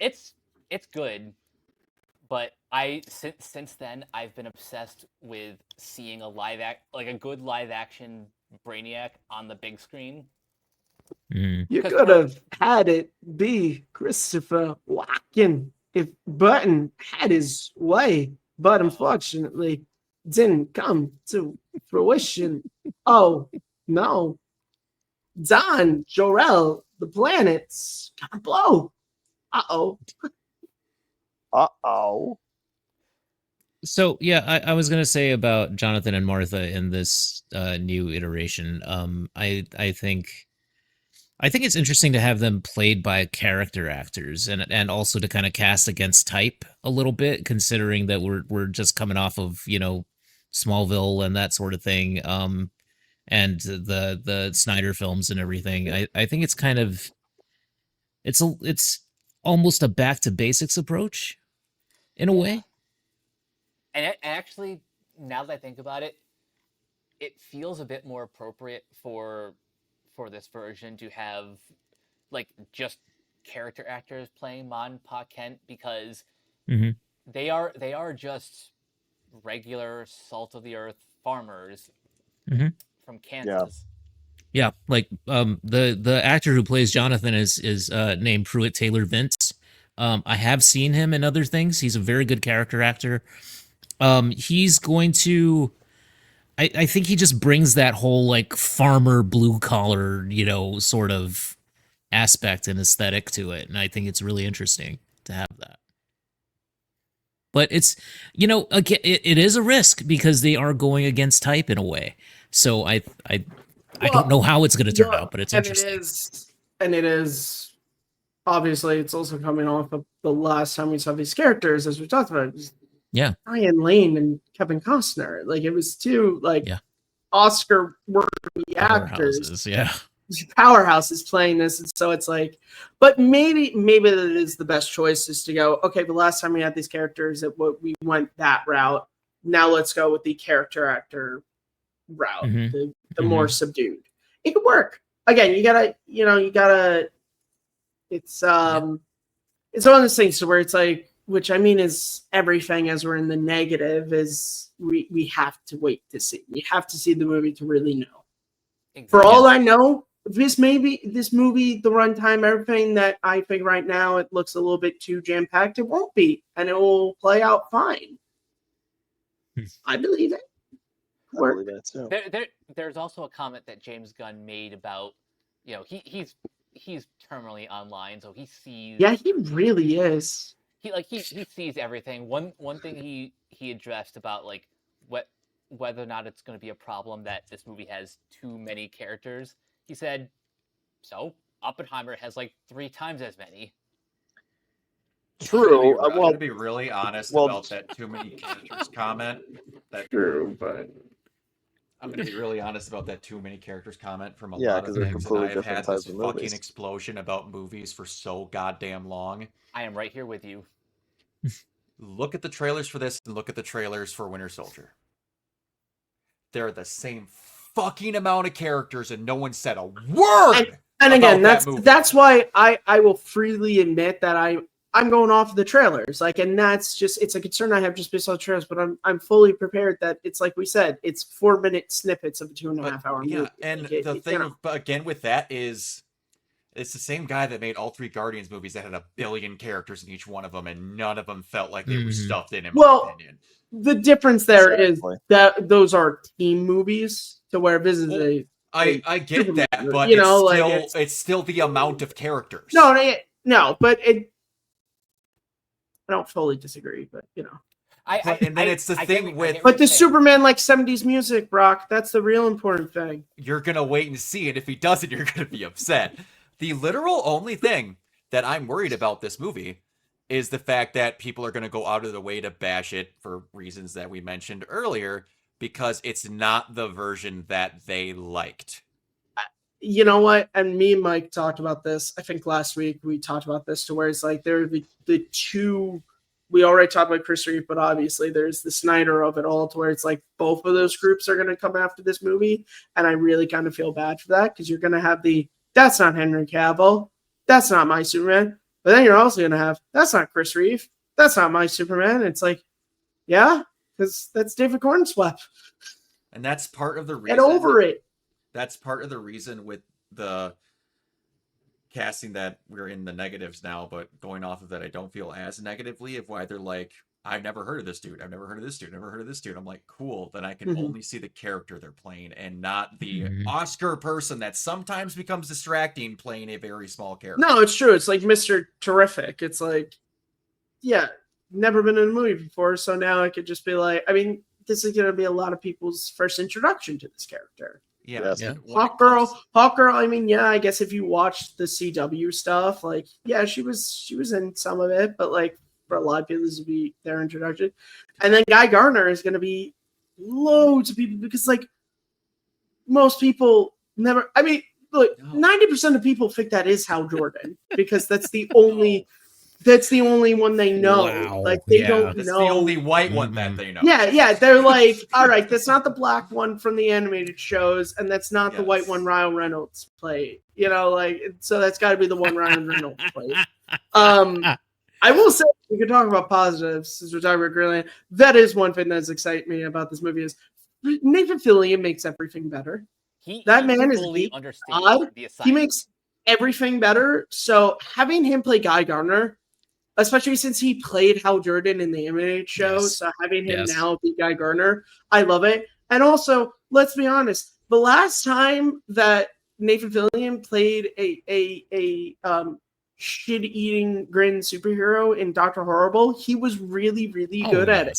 good, but since then I've been obsessed with seeing a good live action Brainiac on the big screen. You could have had it be Christopher Walken if Burton had his way, but unfortunately didn't come to fruition. Oh no. Don, Jor-El, the planets gotta blow. Uh-oh. So yeah, I was gonna say about Jonathan and Martha in this new iteration. I think it's interesting to have them played by character actors and also to kind of cast against type a little bit, considering that we're just coming off of Smallville and that sort of thing, and the Snyder films and everything. I think it's kind of it's almost a back to basics approach in a way. And actually, now that I think about it, it feels a bit more appropriate for this version to have like just character actors playing Ma and Pa Kent, because they are just regular salt of the earth farmers from Kansas. Yeah, like the actor who plays Jonathan is named Pruitt Taylor Vince. I have seen him in other things. He's a very good character actor. He's going to, I think he just brings that whole like farmer blue collar, sort of aspect and aesthetic to it, and I think it's really interesting to have that. But it's, again, it is a risk because they are going against type in a way. So I don't know how it's going to turn out, but it's interesting. It is obviously it's also coming off of the last time we saw these characters, as we talked about. Yeah, Ryan Lane and Kevin Costner. Like it was two Oscar-worthy actors. Yeah. Powerhouses playing this, and so it's like, but maybe that is the best choice, is to go, okay, the last time we had these characters, we went that route. Now let's go with the character actor route, Mhm. the more subdued. It could work. Again, you gotta. It's one of those things to where it's like, which I mean is everything as we're in the negative is we have to wait to see. We have to see the movie to really know. For all I know, this movie, the runtime, everything that I think right now it looks a little bit too jam packed. It won't be, and it will play out fine. I believe it. I believe that too. There's also a comment that James Gunn made about, he's terminally online, so he sees. Yeah, he really is. He sees everything. One thing he addressed about like whether or not it's going to be a problem that this movie has too many characters. He said, "So Oppenheimer has like 3 times as many." True. I'm going to be really honest about that too many characters comment. That's true, but I'm going to be really honest about that too many characters comment from a lot of things. And I've had this fucking explosion about movies for so goddamn long. I am right here with you. Look at the trailers for this and look at the trailers for Winter Soldier. They're the same fucking amount of characters and no one said a word. And again, that's why I will freely admit that I'm going off the trailers. Like, and that's just, it's a concern I have just based on the trailers, but I'm fully prepared that it's like we said, it's 4-minute snippets of a 2.5 hour movie. And like the thing, but again, with that is, it's the same guy that made all 3 Guardians movies that had 1 billion characters in each one of them, and none of them felt like they were stuffed in my opinion. The difference there is that those are team movies, to where this is I get that, but it's still the amount of characters. No, but I don't fully disagree, but it's the thing with. But the Superman like 70s music, Brock. That's the real important thing. You're gonna wait and see, and if he doesn't, you're gonna be upset. The literal only thing that I'm worried about this movie is the fact that people are gonna go out of the way to bash it for reasons that we mentioned earlier, because it's not the version that they liked. You know what? And me and Mike talked about this. I think last week we talked about this, to where it's like there are the two. We already talked about Chris Reeve, but obviously there's the Snyder of it all, to where it's like both of those groups are going to come after this movie, and I really kind of feel bad for that, because you're going to have that's not Henry Cavill, that's not my Superman, but then you're also going to have that's not Chris Reeve, that's not my Superman. It's like, yeah, because that's David Cornswept, and that's part of the reason. Get over it. That's part of the reason with the casting that we're in the negatives now, but going off of that, I don't feel as negatively of why they're like, I've never heard of this dude. I've never heard of this dude. Never heard of this dude. I'm like, cool. Then I can only see the character they're playing and not the Oscar person that sometimes becomes distracting playing a very small character. No, it's true. It's like Mr. Terrific. It's like, yeah, never been in a movie before. So now I could just be like, I mean, this is going to be a lot of people's first introduction to this character. Yeah. Hawkgirl. I mean, yeah, I guess if you watched the CW stuff, like, yeah, she was in some of it, but like for a lot of people, this would be their introduction. And then Guy Gardner is going to be loads of people, because like most people never. I mean, look, 90% of people think that is Hal Jordan, because that's the only. That's the only one they know. Wow. Like they don't know. That's the only white one that they know. Yeah. They're like, all right, that's not the black one from the animated shows, and that's not the white one Ryan Reynolds played. So that's got to be the one Ryan Reynolds played. I will say, we can talk about positives since we're talking about Greenland. That is one thing that's exciting me about this movie is Nathan Fillion makes everything better. That man is odd. He makes everything better. So having him play Guy Gardner, especially since he played Hal Jordan in the animated show, so having him now be Guy Gardner, I love it. And also, let's be honest, the last time that Nathan Fillion played a shit-eating grin superhero in Dr. Horrible, he was really, really good at it.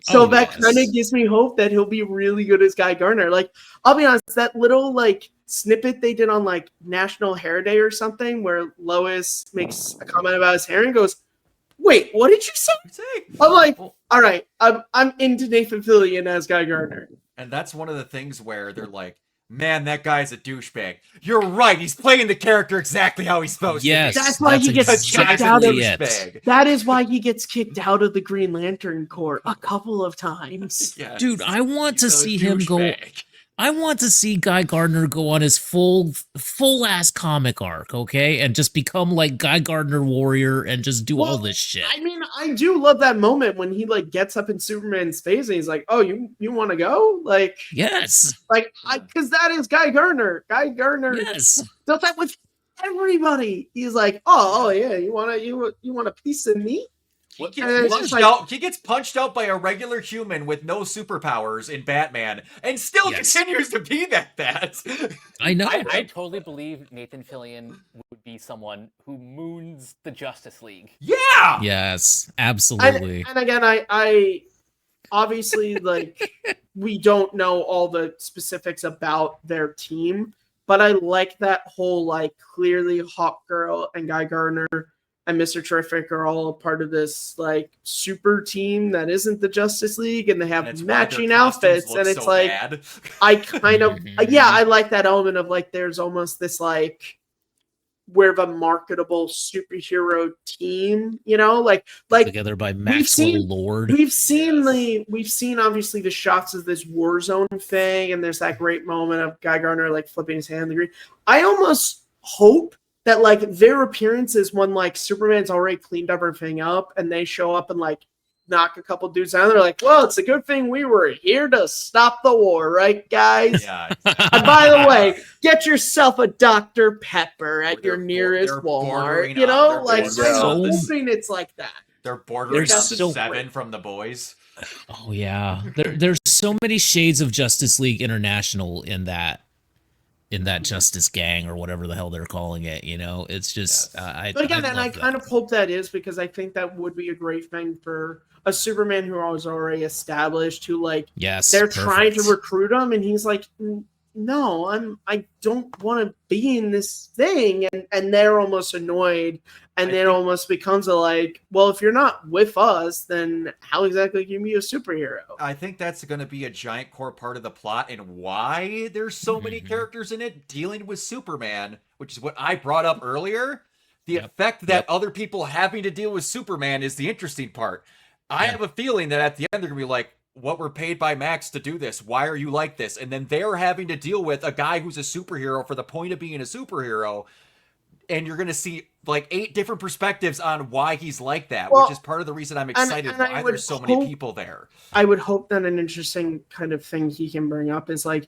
So that kind of gives me hope that he'll be really good as Guy Gardner. Like, I'll be honest, that little like snippet they did on like National Hair Day or something, where Lois makes a comment about his hair and goes, "Wait, what did you say?" I'm like, all right, I'm into Nathan Fillion as Guy Gardner. And that's one of the things where they're like, man, that guy's a douchebag. You're right. He's playing the character exactly how he's supposed to be. That's why he gets kicked out of That is why he gets kicked out of the Green Lantern Corps a couple of times. Dude, I want to see him go. I want to see Guy Gardner go on his full ass comic arc, okay, and just become like Guy Gardner Warrior and just do all this shit. I mean, I do love that moment when he like gets up in Superman's face and he's like, "Oh, you want to go?" Like, Yes, because that is Guy Gardner. Guy Gardner yes, does that with everybody. He's like, "Oh yeah, you want a piece of me?" He And gets, it's punched just like- out, he gets punched out by a regular human with no superpowers in Batman, and still Yes. continues to be that. I know. I totally believe Nathan Fillion would be someone who moons the Justice League. Yeah. Yes, absolutely. And again, I obviously like we don't know all the specifics about their team, but I like that whole like clearly Hawkgirl and Guy Gardner and Mr. Terrific are all a part of this like super team that isn't the Justice League, and they have And it's why their matching costumes outfits, look and it's so like bad. I kind of I like that element of like there's almost this like we're the marketable superhero team, you know, like Together by Maxwell seen- Lord. we've seen obviously the shots of this Warzone thing, and there's that great moment of Guy Gardner like flipping his hand in the green. I almost hope that like their appearances when like Superman's already cleaned everything up and they show up and like knock a couple dudes down, they're like, well, it's a good thing we were here to stop the war, right, guys? Yeah. And by the way, get yourself a Dr. Pepper at They're your nearest they're Walmart. bordering You on- know, they're like bordering I'm on this. hoping it's like that. They're bordering on the There's so- 7 from The Boys. Oh yeah, there's so many shades of Justice League International in that Justice Gang or whatever the hell they're calling it. You know, it's just Yes. But again, I and I love kind that. of hope that is because I think that would be a great thing for a Superman who was already established, who like Yes, they're trying to perfect. recruit him, and he's like, no, I don't want to be in this thing, and they're almost annoyed, and I it think- almost becomes a like, well, if you're not with us, then how exactly can you be a superhero? I think that's going to be a giant core part of the plot and why there's so many Mhm. characters in it dealing with Superman, which is what I brought up earlier. The Yep. effect that Yep. other people having to deal with Superman is the interesting part. I Yeah. have a feeling that at the end they're going to be like, what, we're paid by Max to do this. Why are you like this? And then they're having to deal with a guy who's a superhero for the point of being a superhero. And you're going to see like 8 different perspectives on why he's like that, Well, which is part of the reason I'm excited and I why would there's so many hope- people there. I would hope that an interesting kind of thing he can bring up is like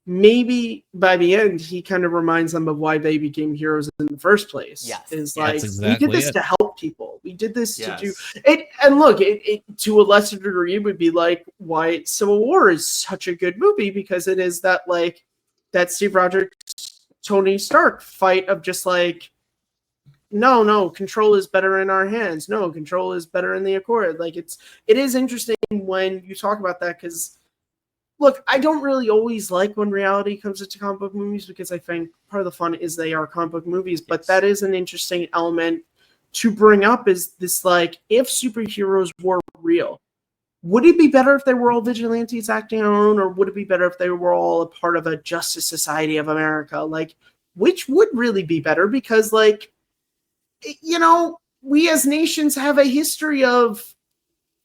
maybe by the end he kind of reminds them of why they became heroes in the first place. Yes. Is That's like exactly we did this it. to help people. We did this Yes. to do it. And look, it to a lesser degree would be like why Civil War is such a good movie because it is that like that Steve Rogers, Tony Stark fight of just like no, control is better in our hands. No, control is better in the Accord. Like it is interesting when you talk about that because look, I don't really always like when reality comes into comic book movies because I think part of the fun is they are comic book movies, but Yes. that is an interesting element to bring up is this like if superheroes were real, would it be better if they were all vigilantes acting on their own, or would it be better if they were all a part of a Justice Society of America? Like, which would really be better? Because like you know, we as nations have a history of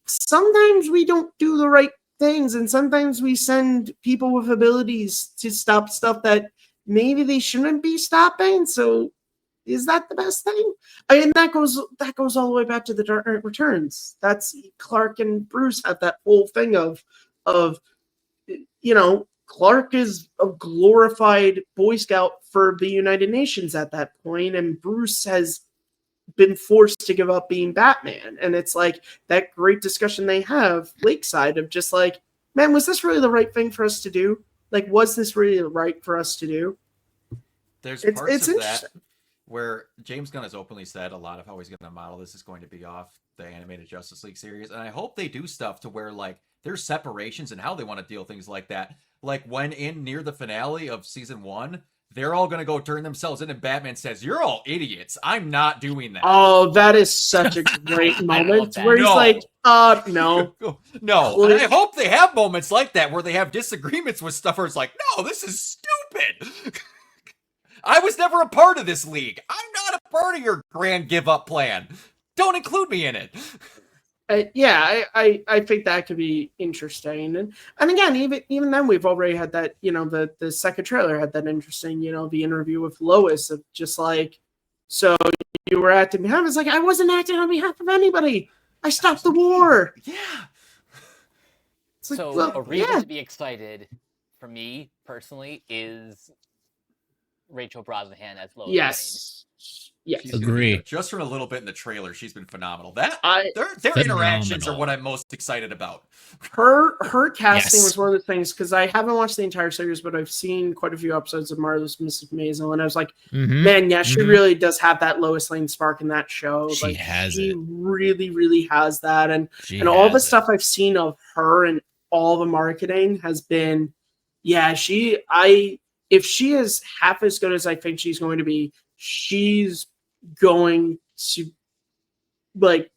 sometimes we don't do the right things, and sometimes we send people with abilities to stop stuff that maybe they shouldn't be stopping. So, is that the best thing? I mean, that goes all the way back to the Dark Knight Returns. That's Clark and Bruce have that whole thing of you know, Clark is a glorified Boy Scout for the United Nations at that point, and Bruce has been forced to give up being Batman. And it's like that great discussion they have lakeside of just like, man, was this really the right thing for us to do? Like, was this really right for us to do? There's It's parts of that interesting. where James Gunn has openly said a lot of how he's going to model this is going to be off the animated Justice League series, and I hope they do stuff to where like there's separations and how they want to deal things like that. Like when in near the finale of season 1, they're all going to go turn themselves in, and Batman says, "You're all idiots. I'm not doing that." Oh, that is such a great moment that. where he's No. like, no. No, and I hope they have moments like that where they have disagreements with stuff where it's like, no, this is stupid. I was never a part of this league. I'm not a part of your grand give up plan. Don't include me in it. I think that could be interesting, and again, even then, we've already had that. The second trailer had that interesting. The interview with Lois of just like, so you were acting behalf. It's like I wasn't acting on behalf of anybody. I stopped the war. Yeah. It's like, So well, a reason yeah. to be excited for me personally is Rachel Brosnahan as Lois Lane. Yes. She's gonna be Agree. good. Just from a little bit in the trailer, she's been phenomenal. Their interactions are what I'm most excited about. Her casting Yes. was one of the things, because I haven't watched the entire series, but I've seen quite a few episodes of Marvelous Mrs. Maisel, and I was like, man, yeah, she really does have that Lois Lane spark in that show. She has she it. really, really has that, and She all the has stuff it. I've seen of her and all the marketing has been, yeah, if she is half as good as I think she's going to be, she's going to like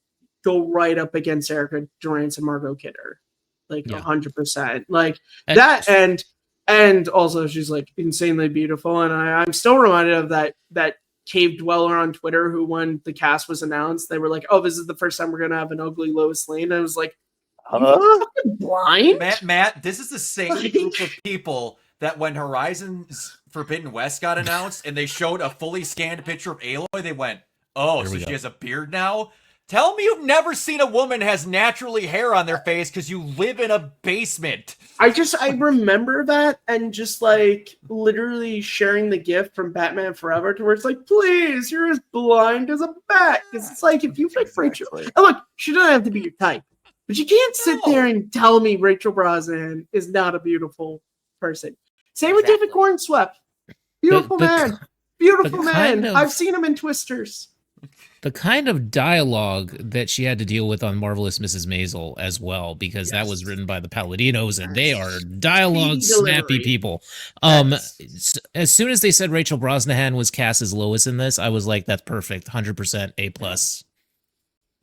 go right up against Erica Durance and Margot Kidder, like Yeah. 100%. Like that, and also she's like insanely beautiful. And I'm still reminded of that cave dweller on Twitter who, when the cast was announced, they were like, "Oh, this is the first time we're gonna have an ugly Lois Lane." And I was like, "You fucking blind, Matt, this is the same group of people that when Horizon's Forbidden West got announced and they showed a fully scanned picture of Aloy, they went, "Oh, so she has a beard now?" Tell me you've never seen a woman has naturally hair on their face because you live in a basement. I remember that, and just like literally sharing the gift from Batman Forever to where it's like, please, you're as blind as a bat. Because it's like, if you pick Rachel, and look, she doesn't have to be your type, but you can't sit there and tell me Rachel Brosnahan is not a beautiful person. Same with David Cornswept. Beautiful man. Beautiful man. I've seen him in Twisters. The kind of dialogue that she had to deal with on Marvelous Mrs. Maisel as well, because that was written by the Paladinos, and they are dialogue snappy people. As soon as they said Rachel Brosnahan was cast as Lois in this, I was like, that's perfect, 100% A+.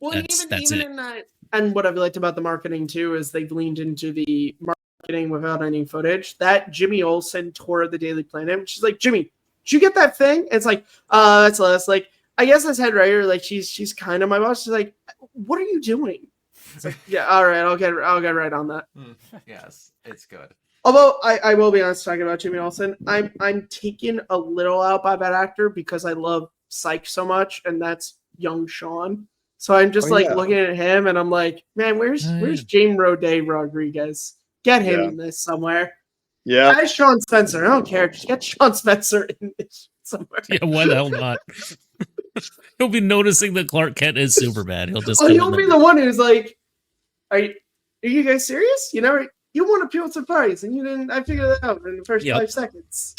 Well, That's even it. in that, and what I've liked about the marketing too is they've leaned into the marketing without any footage. That Jimmy Olsen tour of the Daily Planet, she's like, Jimmy, did you get that thing? It's like, that's less like. I guess as head writer, like she's kind of my boss. She's like, "What are you doing?" It's like, yeah, all right, I'll get right on that. Yes, it's good. Although I will be honest, talking about Jimmy Olsen, I'm taken a little out by that actor because I love Psych so much, and that's young Sean. So I'm just looking at him, and I'm like, man, where's James Roday Rodriguez? Get him in this somewhere. Yeah, Guys, Sean Spencer. I don't care. Just get Sean Spencer in this somewhere. Yeah, why the hell not? He'll be noticing that Clark Kent is Superman. He'll just he'll be the one who's like, are you guys serious? You won a Pulitzer Prize and you didn't. I figured that out in the first 5 seconds.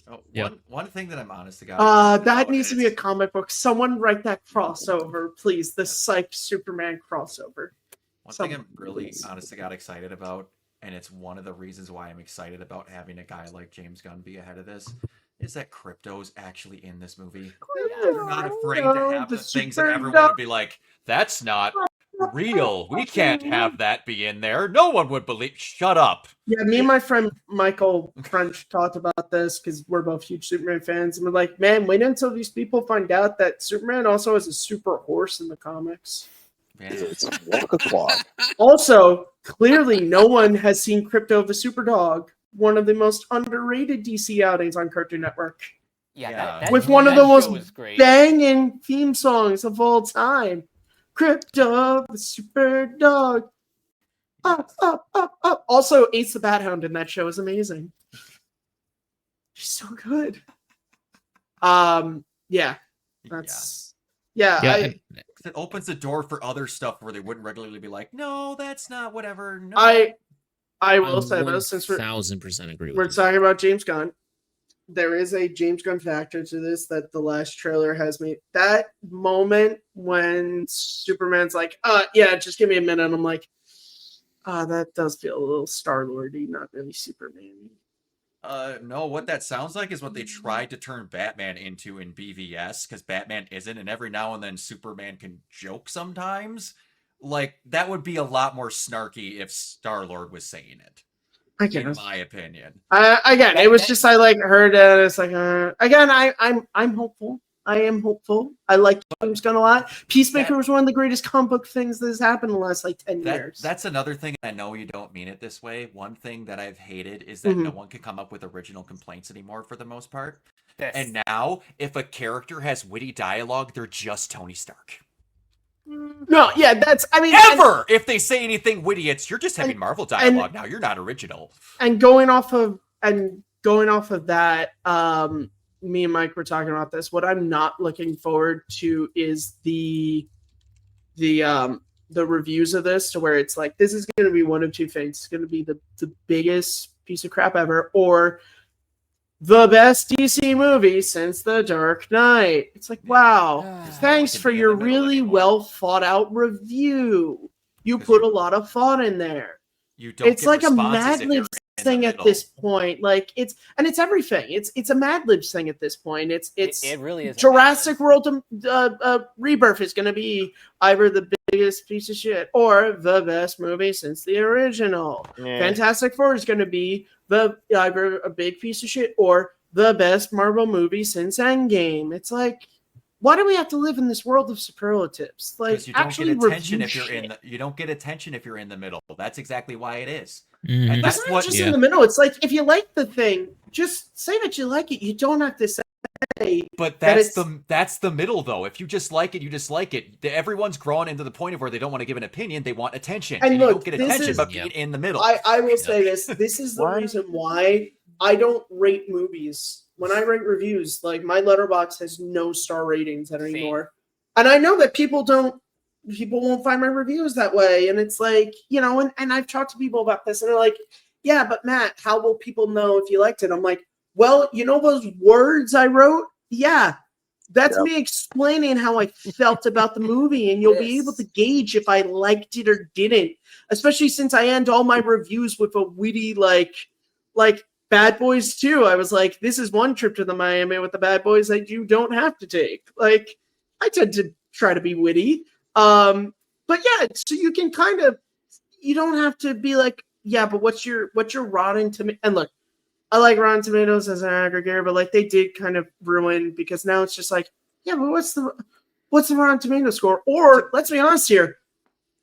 One thing that I'm honest to God, that needs to be a comic book. Someone write that crossover, please. The Psych Superman crossover. One thing I'm really honest to God excited about, and it's one of the reasons why I'm excited about having a guy like James Gunn be ahead of this, is that Crypto's actually in this movie. They're not afraid to have the things that everyone would be like, that's not real. We can't have that be in there. No one would believe. Shut up. Yeah, me and my friend Michael French talked about this because we're both huge Superman fans. And we're like, man, wait until these people find out that Superman also has a super horse in the comics. it's a walk a clock. Also, clearly no one has seen Crypto the Super Dog, one of the most underrated DC outings on Cartoon Network. Yeah. With one of the most banging theme songs of all time. Crypto the Super Dog. Up, up, up, up. Also, Ace the Bat Hound in that show is amazing. She's so good. Yeah. That's it opens the door for other stuff where they wouldn't regularly be like, no, that's not whatever. No. I will say though, since 1,000% agree with we're you. talking about James Gunn, there is a James Gunn factor to this that the last trailer has me. That moment when Superman's like, yeah, just give me a minute. And I'm like, that does feel a little Star-Lord-y, not really Superman-y. No, what that sounds like is what they tried to turn Batman into in BVS, because Batman isn't, and every now and then Superman can joke sometimes. Like, that would be a lot more snarky if Star-Lord was saying it. In my opinion. Again, it was just I heard it. It's like again, I'm hopeful. I am hopeful. I like James Gunn a lot. Peacemaker was one of the greatest comic book things that has happened in the last like 10 years. That's another thing. I know you don't mean it this way. One thing that I've hated is that no one can come up with original complaints anymore for the most part. Yes. And now, if a character has witty dialogue, they're just Tony Stark. No, yeah, that's, I mean, If they say anything witty, you're just having Marvel dialogue now. You're not original. And going off of that, me and Mike were talking about this. What I'm not looking forward to is the reviews of this, to where it's like, this is going to be one of two things. It's going to be the biggest piece of crap ever, or the best DC movie since The Dark Knight. It's like, wow, thanks for your really well thought out review. You put a lot of thought in there. It's like a Mad Libs thing at this point. Like it's everything. It's a Mad Libs thing at this point. It really is. Jurassic World Rebirth is going to be either the biggest piece of shit or the best movie since the original. Fantastic Four is going to be either a big piece of shit or the best Marvel movie since Endgame. It's like, why do we have to live in this world of superlatives? Like, you don't actually get attention if you're you don't get attention if you're in the middle. That's exactly why it is. Mm-hmm. And that's what in the middle. It's like, if you like the thing, just say that you like it. You don't have to say. But that's the middle, though. If you just like it, you just like it. Everyone's grown into the point of where they don't want to give an opinion; they want attention, and look, you don't get attention, but being in the middle. I will say this: this is the reason why I don't rate movies. When I rate reviews, like, my letterbox has no star ratings anymore, and I know that people won't find my reviews that way, and it's like, you know, and I've talked to people about this, and they're like, "Yeah, but Matt, how will people know if you liked it?" I'm like, well, you know those words I wrote? Yeah, that's me explaining how I felt about the movie, and you'll be able to gauge if I liked it or didn't. Especially since I end all my reviews with a witty, like Bad Boys 2. I was like, this is one trip to the Miami with the Bad Boys that you don't have to take. Like, I tend to try to be witty. But yeah, so you can you don't have to be like, yeah, but what's your Rotten Tomato? And look, I like Rotten Tomatoes as an aggregator, but like, they did kind of ruin, because now it's just like, yeah, but what's the Rotten Tomato score? Or let's be honest here,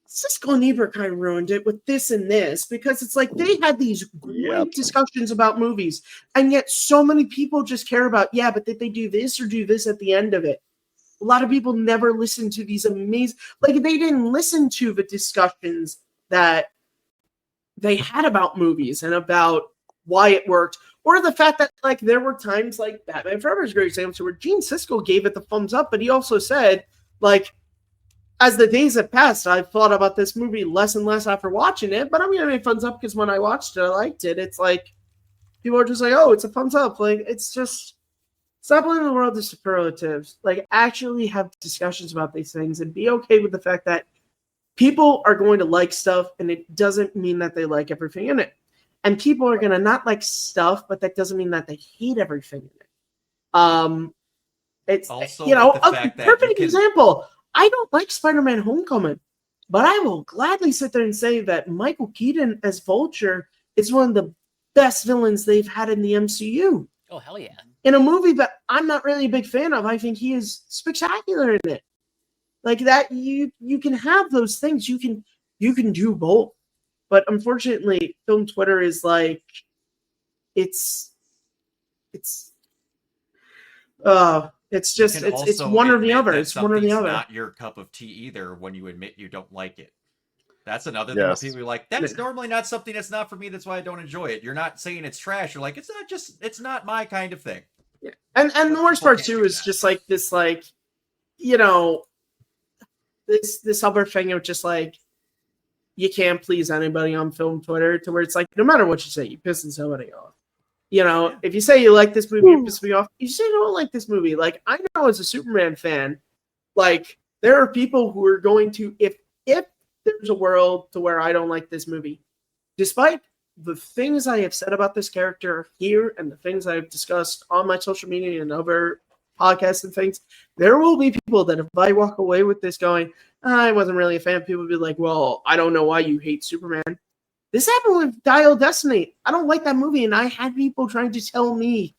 Siskel and Ebert kind of ruined it with this and this, because it's like they had these great discussions about movies, and yet so many people just care about, yeah, but did they do this or do this at the end of it? A lot of people never listen to these amazing, like, they didn't listen to the discussions that they had about movies and about why it worked, or the fact that, like, there were times, like Batman Forever is a great example, where Gene Siskel gave it the thumbs up, but he also said, like, as the days have passed, I've thought about this movie less and less after watching it, but I'm gonna make thumbs up because when I watched it, I liked it. It's like, people are just like, oh, it's a thumbs up. Like, it's just, stop living in the world of superlatives. Like, actually have discussions about these things and be okay with the fact that people are going to like stuff, and it doesn't mean that they like everything in it. And people are going to not like stuff, but that doesn't mean that they hate everything in it. It's also, you know, a perfect example. I don't like Spider-Man Homecoming, but I will gladly sit there and say that Michael Keaton as Vulture is one of the best villains they've had in the MCU. Oh, hell yeah. In a movie that I'm not really a big fan of, I think he is spectacular in it. Like that, you can have those things. You can do both. But unfortunately, film Twitter is like, it's just, it's one or the other. It's one or the other. Not your cup of tea either when you admit you don't like it. That's another thing. People are like, that's normally not something that's not for me. That's why I don't enjoy it. You're not saying it's trash. You're like, it's not my kind of thing. Yeah. And the worst part too is just like this, like, you know, this other thing of just like, you can't please anybody on film Twitter, to where it's like, no matter what you say, you're pissing somebody off. You know, if you say you like this movie, you piss me off. You say you don't like this movie. Like, I know as a Superman fan, like, there are people who are going to, if there's a world to where I don't like this movie, despite the things I have said about this character here and the things I've discussed on my social media and other podcasts and things, there will be people that if I walk away with this going, I wasn't really a fan, people will be like, well, I don't know why you hate Superman. This happened with Dial Destiny. I don't like that movie, and I had people trying to tell me,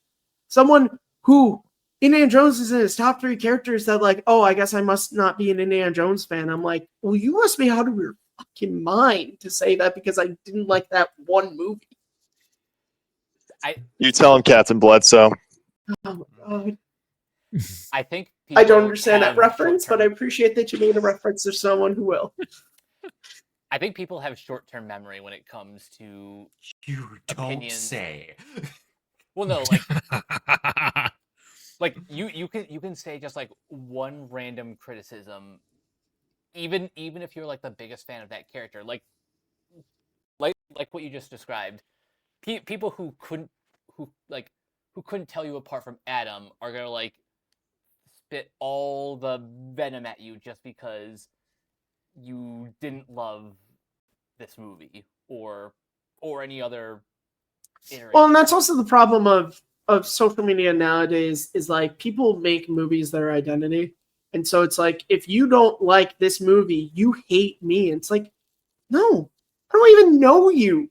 someone who Indiana Jones is in his top 3 characters that like, oh, I guess I must not be an Indiana Jones fan. I'm like, well, you must be out of your fucking mind to say that because I didn't like that one movie. You tell him Captain Bledsoe. Oh my God. I think I don't people understand that have reference, but I short-term- appreciate that you made a reference to someone who will. I think people have short-term memory when it comes to You don't opinions. say. Well, no, like you can say just like one random criticism, even if you're like the biggest fan of that character, like what you just described. People who couldn't tell you apart from Adam are gonna like spit all the venom at you just because you didn't love this movie or any other iteration. Well, and that's also the problem of social media nowadays is like people make movies their identity. And so it's like, if you don't like this movie, you hate me. And it's like, no, I don't even know you.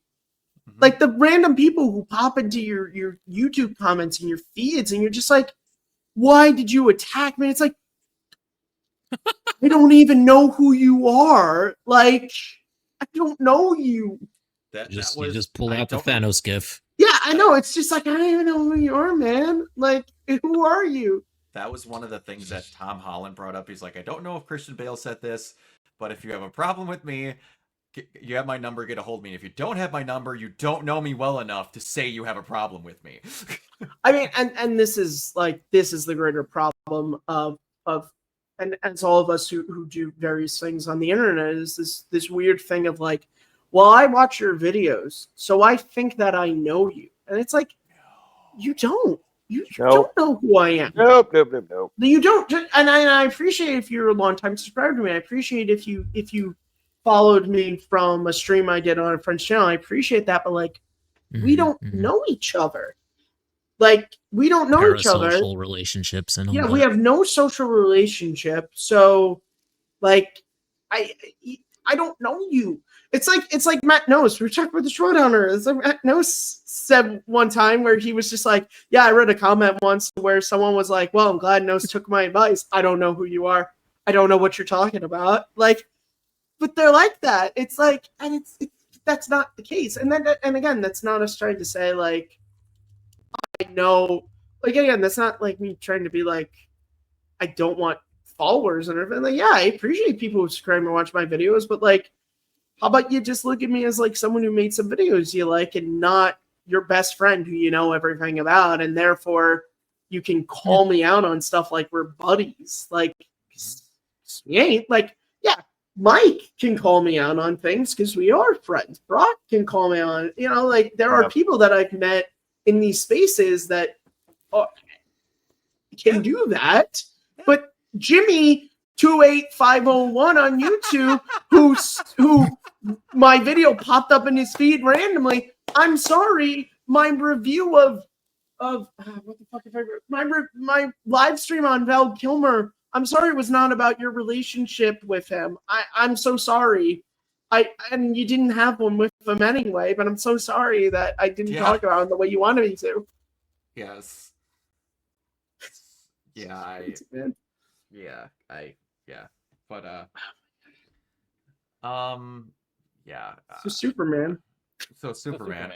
Like the random people who pop into your YouTube comments and your feeds, and you're just like, why did you attack me? It's like, I don't even know who you are. Like, I don't know you. You just pull out the Thanos gif. Yeah, I know. It's just like, I don't even know who you are, man. Like, who are you? That was one of the things that Tom Holland brought up. He's like, I don't know if Christian Bale said this, but if you have a problem with me, you have my number, get a hold of me. If you don't have my number, you don't know me well enough to say you have a problem with me. I mean, and this is the greater problem of and as all of us who do various things on the internet is this weird thing of like, well, I watch your videos, so I think that I know you. And it's like, you don't. You don't know who I am. Nope. You don't. And I appreciate if you're a long-time subscriber to me. I appreciate if you followed me from a stream I did on a friend's channel. I appreciate that, but like, we don't know each other. Like, we don't know each other. Parasocial relationships and all yeah, that. we have no social relationship. So, like, I don't know you. It's like Matt Nose. We were talking about the Showdowner. It's like Matt Nose said one time where he was just like, yeah, I read a comment once where someone was like, well, I'm glad Nose took my advice. I don't know who you are. I don't know what you're talking about. Like, but they're like that. It's like, and it's that's not the case. And then, and again, that's not us trying to say like, I know, like, again, that's not like me trying to be like, I don't want followers and everything. Like, yeah, I appreciate people who subscribe and watch my videos, but like, how about you just look at me as like someone who made some videos you like and not your best friend who you know everything about, and therefore you can call me out on stuff like we're buddies. Like, we ain't. Like, yeah, Mike can call me out on things because we are friends. Brock can call me on, you know, like there are people that I've met in these spaces that can do that. But Jimmy 28501 on YouTube, who my video popped up in his feed randomly. I'm sorry, my review of what the fuck if my live stream on Val Kilmer. I'm sorry it was not about your relationship with him. I'm so sorry. And you didn't have one with him anyway, but I'm so sorry that I didn't talk about him the way you wanted me to. Yes. But So Superman.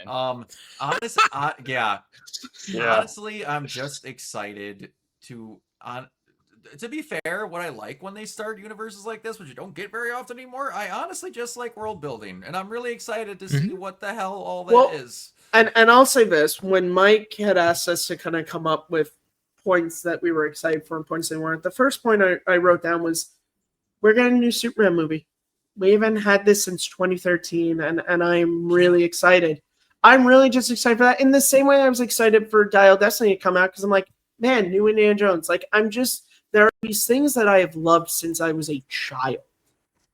Honestly, I'm just excited to be fair, what I like when they start universes like this, which you don't get very often anymore, I honestly just like world building, and I'm really excited to see what the hell all that is. And I'll say this, when Mike had asked us to kind of come up with points that we were excited for and points they weren't, the first point I wrote down was, we're getting a new Superman movie. We haven't had this since 2013, and I'm really excited. I'm really just excited for that. In the same way I was excited for Dial Destiny to come out, because I'm like, man, new Indiana Jones. Like, there are these things that I have loved since I was a child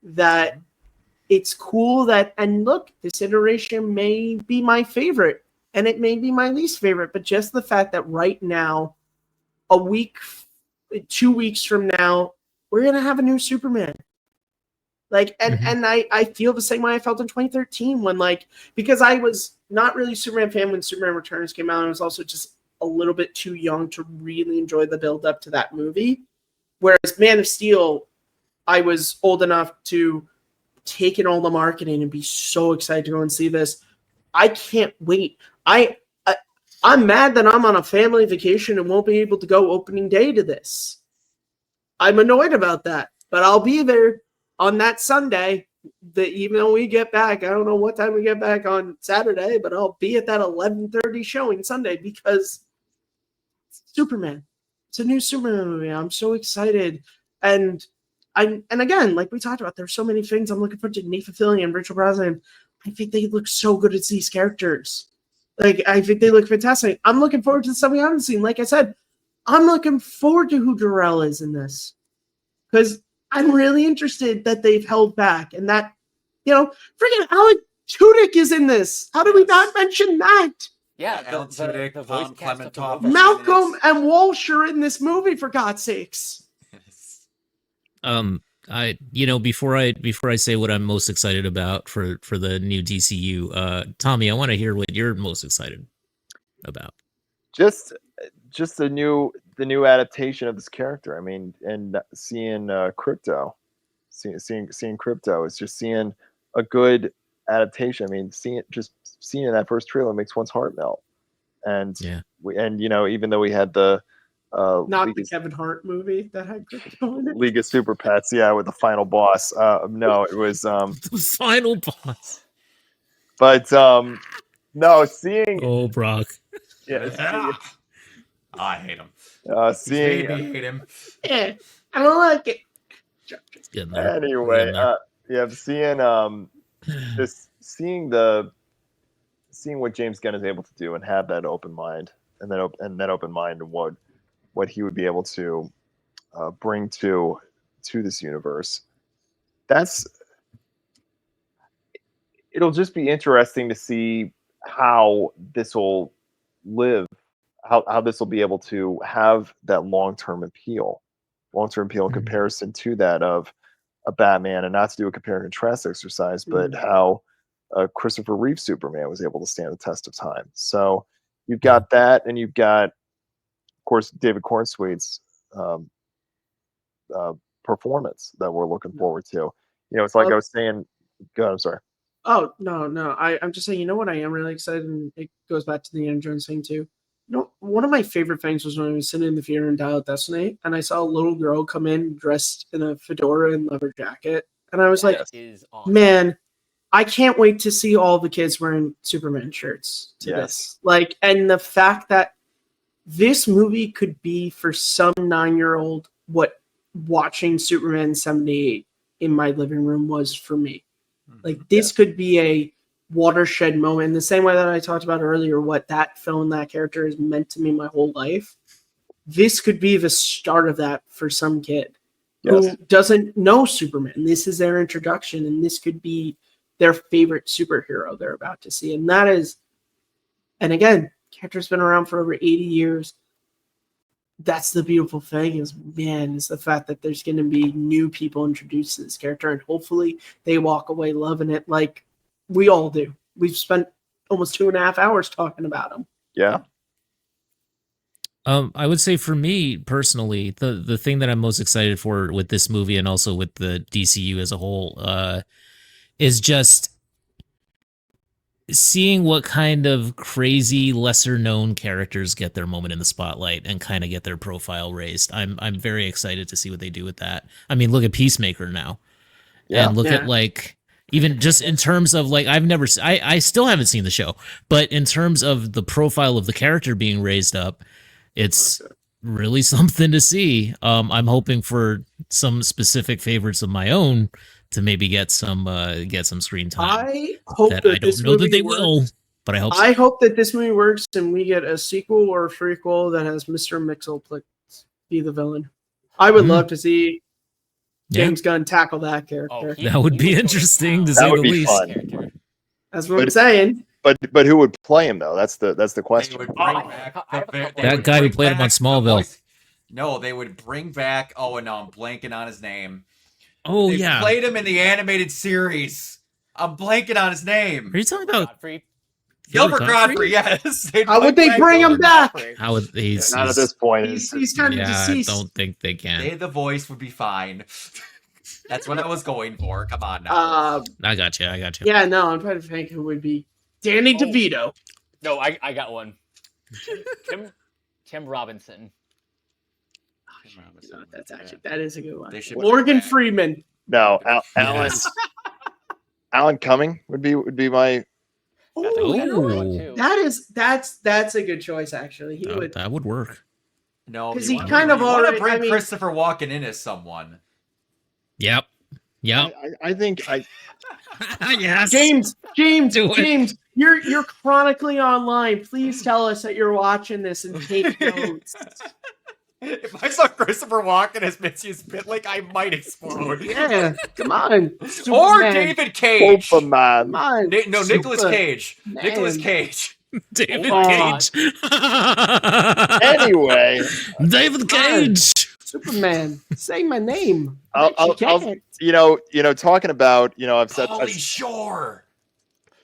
that it's cool that, and look, this iteration may be my favorite and it may be my least favorite, but just the fact that right now, a week, 2 weeks from now, we're going to have a new Superman. Like, and I feel the same way I felt in 2013 when, like, because I was not really a Superman fan when Superman Returns came out. I was also just a little bit too young to really enjoy the build up to that movie. Whereas Man of Steel, I was old enough to take in all the marketing and be so excited to go and see this. I can't wait. I'm mad that I'm on a family vacation and won't be able to go opening day to this. I'm annoyed about that, but I'll be there on that Sunday. Even though we get back, I don't know what time we get back on Saturday, but I'll be at that 11:30 showing Sunday because Superman. It's a new Superman movie. I'm so excited, and again, like we talked about, there's so many things I'm looking forward to. Nathan Fillion and Rachel Brosnahan. I think they look so good as these characters. Like, I think they look fantastic. I'm looking forward to stuff we haven't seen. Like I said, I'm looking forward to who Jor-El is in this because I'm really interested that they've held back and that, freaking Alan Tudyk is in this. How did we not mention that? Yeah, Alan Tudyk, the voice Tom cast of the Clementoff. movie. Malcolm and Walsh are in this movie, for God's sakes. Before I say what I'm most excited about for the new DCU, Tommy, I want to hear what you're most excited about. Just the new adaptation of this character. I mean, and seeing Crypto, seeing Crypto is just seeing a good adaptation. I mean, seeing in that first trailer makes one's heart melt. And even though we had the not the Kevin Hart movie that had Crypto in it. League of Super Pets, with the final boss. No, it was the final boss. But no, seeing Brock. I hate him. Seeing Made me hate him. Yeah, I don't like it. Anyway, seeing what James Gunn is able to do and have that open mind and that open mind and what he would be able to bring to this universe. It'll just be interesting to see how this will live, how this will be able to have that long-term appeal in comparison to that of a Batman, and not to do a compare and contrast exercise, but how Christopher Reeve Superman was able to stand the test of time. So you've got that, and you've got, of course, David Cornsweet's performance that we're looking forward to. It's like I was saying. Go ahead, I'm sorry. Oh, no. I'm just saying, what I am really excited, and it goes back to the Indiana Jones thing too. One of my favorite things was when I was sitting in the theater in Dial of Destiny, and I saw a little girl come in dressed in a fedora and leather jacket, and I was like, awesome. Man, I can't wait to see all the kids wearing Superman shirts to this. Like, and the fact that this movie could be for some 9-year-old what watching Superman 78 in my living room was for me. Like, this could be a watershed moment in the same way that I talked about earlier, what that film, that character has meant to me my whole life. This could be the start of that for some kid who doesn't know Superman. This is their introduction, and this could be their favorite superhero they're about to see. And that is, and again, character's been around for over 80 years. That's the beautiful thing is the fact that there's going to be new people introduced to this character, and hopefully they walk away loving it like we all do. We've spent almost 2.5 hours talking about him. Yeah. I would say for me personally, the thing that I'm most excited for with this movie and also with the DCU as a whole is just seeing what kind of crazy lesser known characters get their moment in the spotlight and kind of get their profile raised. I'm very excited to see what they do with that. I mean, look at Peacemaker now. And look at like, even just in terms of like, I still haven't seen the show, but in terms of the profile of the character being raised up, it's really something to see. I'm hoping for some specific favorites of my own to maybe get some screen time. I hope that I don't know that they will, but I hope so. I hope that this movie works and we get a sequel or a prequel that has Mr. Mxyzptlk be the villain. I would love to see James Gunn tackle that character. That would be interesting to say the least. Fun. That's what I'm saying. But who would play him though? That's the question. That guy who played him on Smallville. No, they would bring back. Oh, no, I'm blanking on his name. Oh, they played him in the animated series. I'm blanking on his name. Are you talking about Gilbert Godfrey, yes. How would they bring him back? How would he's Not at this point. He's kind of yeah, deceased. I don't think they can. The voice would be fine. That's what I was going for. Come on now. I got you. Yeah, no, I'm trying to think who would be Danny DeVito. No, I got one. Tim Robinson. No, that is a good one. Morgan Freeman. No, Yes. Alan Cumming would be my. That's a good one, too. That's a good choice actually. He would. That would work. No, 'Cause you he wanna- kind of you wanna already- bring I mean- Christopher Walken in as someone. Yep. I think Yes. James, Do it. you're chronically online. Please tell us that you're watching this and take notes. If I saw Christopher Walken as Mitzi Spitlick, I might explode. Yeah, come on. Or Superman. David Cage. Superman. Come on. Nicolas Super- Cage. Man. Nicolas Cage. David Oh my Cage. Anyway, David Cage. Superman. Say my name. I'll talking about I've said Pauly Shore.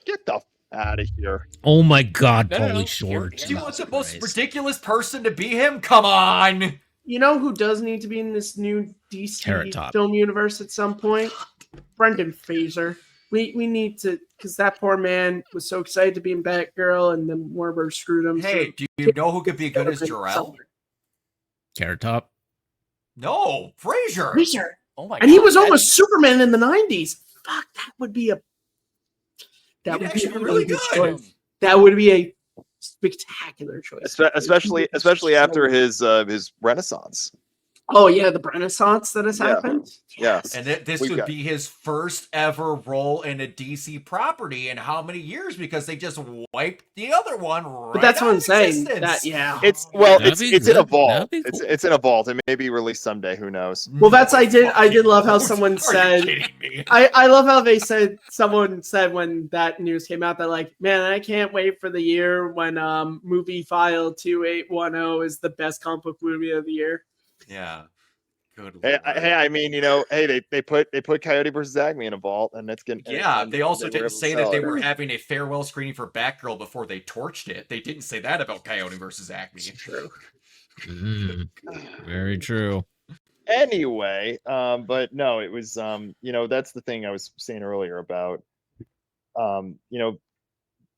get the out of here. Oh my God, No, no, no. Pauly Shore. Do you want the most Christ. ridiculous person to be him? Come on. You know who does need to be in this new Carrot DC Top. film universe at some point? Brendan Fraser. We need to, because that poor man was so excited to be in Batgirl, and then Warner screwed him. Hey, do you know who could be good as Jor-El? Carrot Top. No, Fraser. Fraser. Oh my And he was God, almost Superman in the 90s. Fuck, that would be a Actually really good. choice. That would be a spectacular choice. Especially after his Renaissance. Oh yeah, the Renaissance that has Yeah. happened. Yes. And this We've would got- be his first ever role in a DC property in how many years? Because they just wiped the other one right But that's out what I'm of saying. existence. That yeah. It's That'd be it's in a good. vault. That'd be cool. It's in a vault. It may be released someday. Who knows? Well, that's I did love how Are someone you said. kidding me? I love how someone said when that news came out that like, man, I can't wait for the year when movie file 2810 is the best comic book movie of the year. Yeah. Good. Hey, Lord. I mean, they put Coyote versus Acme in a vault, and it's getting. Yeah, and they also were didn't able to say sell that they it. were having a farewell screening for Batgirl before they torched it. They didn't say that about Coyote versus Acme. True. Very true. Anyway, but no, it was that's the thing I was saying earlier about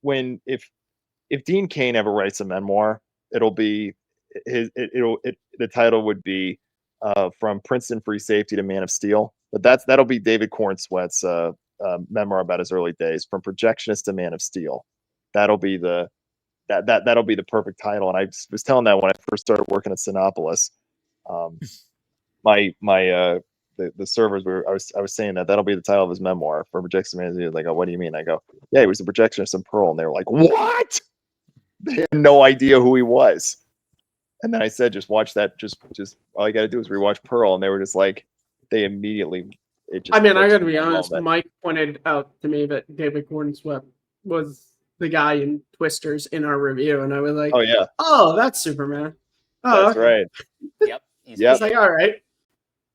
when if Dean Cain ever writes a memoir, it'll be the title would be from Princeton Free Safety to Man of Steel, but that'll be David Corn Sweat's memoir about his early days, From Projectionist to Man of Steel. That'll be that'll be the perfect title. And I was telling that when I first started working at Sinopolis, the servers I was saying that'll be the title of his memoir, From Projectionist to Man of Steel. They go, what do you mean? I go, yeah, he was the projectionist in Pearl, and they were like, what? They had no idea who he was. And then I said, just watch that. Just all you got to do is rewatch Pearl. And they were just like, they immediately. I mean, I got to be honest. Mike pointed out to me that David Gordon Swept was the guy in Twisters in our review, and I was like, Oh yeah, "Oh, that's Superman." Oh, that's okay. right. Yep. Yep. It's like, all right.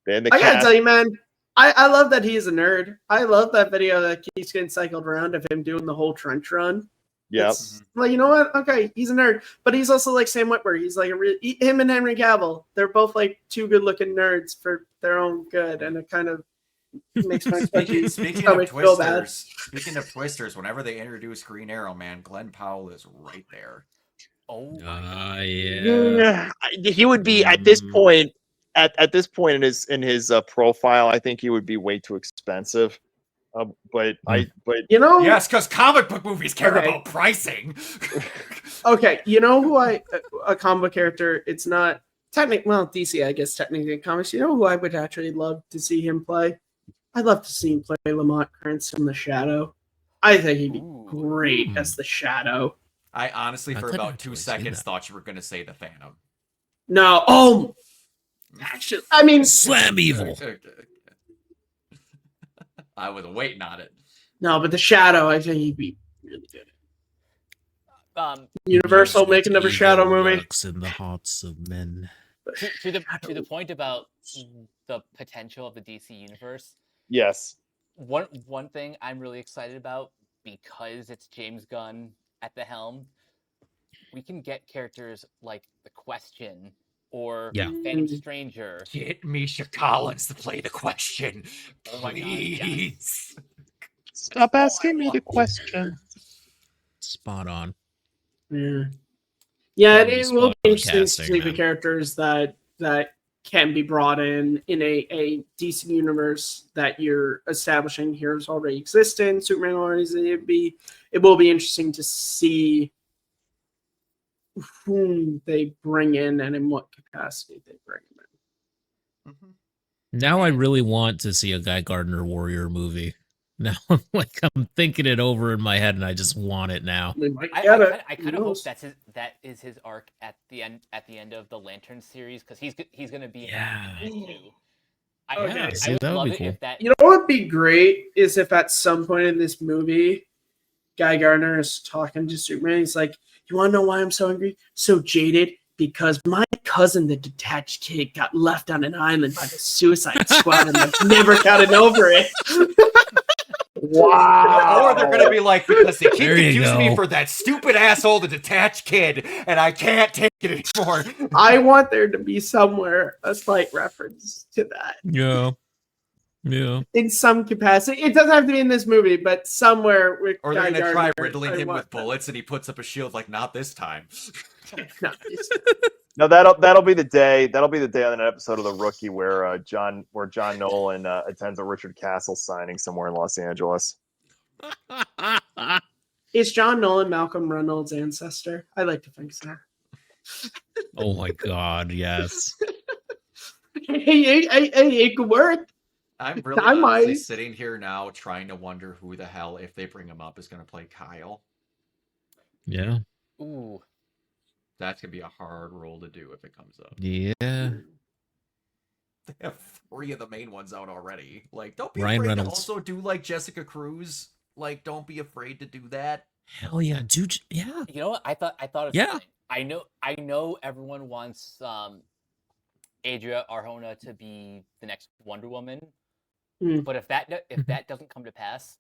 And the I gotta cast, tell you, man. I love that he's a nerd. I love that video that keeps getting cycled around of him doing the whole trench run. Yep. It's like, you know what? Okay, he's a nerd, but he's also like Sam Witwer. He's like him and Henry Cavill. They're both like two good-looking nerds for their own good, and it kind of makes my Speaking stomach of feel bad. Twisters, whenever they introduce Green Arrow, man, Glenn Powell is right there. Oh my Yeah. He would be at this point. At this point in his profile, I think he would be way too expensive. But You know, Yes, because comic book movies care Okay. about pricing. okay, you know who a comic book character, it's not technically, well, DC, I guess, technically in comics. You know who I would actually love to see him play? I'd love to see him play Lamont Krantz from The Shadow. I think he'd be Ooh. great as The Shadow. I honestly, I for could about actually 2 see seconds, that. thought you were going to say the Phantom. No, oh, actually, I mean, Slam Evil. I was waiting on it. no, but The Shadow, I think he'd be really good. God. Universal make another Evil Shadow movie. lurks in the hearts of men. To the point about the potential of the DC universe. yes, One thing I'm really excited about, because it's James Gunn at the helm, we can get characters like the Question or Yeah. Phantom Stranger. Get Misha Collins to play the Question, Oh my God, please. Stop asking me the question. Spot on. Yeah, yeah. That'd be It will spot be on interesting to casting, see the man. characters that can be brought in a DC universe that you're establishing. Heroes already exist in. Superman already exists. It will be interesting to see whom they bring in and in what capacity they bring them in. Mhm. Now I really want to see a Guy Gardner Warrior movie. Now, like I'm thinking it over in my head, and I just want it now. They might I get it. kind Who of hope knows? that is his arc at the end of the Lantern series, because he's going to be Yeah. in that too. Okay. I See, would that would love be it cool. if that. You know what would be great is if at some point in this movie, Guy Gardner is talking to Superman. He's like, "You want to know why I'm so angry, so jaded? Because my cousin, the detached kid, got left on an island by the Suicide Squad, and I've never gotten over it." Wow. Or they're gonna be like, because the kid There you confused me go. for that stupid asshole, the detached kid, and I can't take it anymore. I want there to be somewhere a slight reference to that Yeah. Yeah. in some capacity. It doesn't have to be in this movie, but somewhere with Or they're Guy gonna try Gardner, riddling I him want with that. bullets, and he puts up a shield like, not this time. Nice. No, that'll be the day. That'll be the day on an episode of The Rookie where John Nolan attends a Richard Castle signing somewhere in Los Angeles. Is John Nolan Malcolm Reynolds' ancestor? I like to think so. Oh my God! Yes. Hey, it could work. I'm really I honestly might. sitting here now trying to wonder who the hell, if they bring him up, is gonna play Kyle. Yeah. Ooh, That's gonna be a hard role to do if it comes up. Yeah. They have 3 of the main ones out already. Like, don't be Ryan afraid Reynolds. to also do like Jessica Cruz. Like, don't be afraid to do that. Hell yeah, dude. Yeah. you know what? I thought of Yeah. something. I know everyone wants Adria Arjona to be the next Wonder Woman, Mm. but if that doesn't come to pass,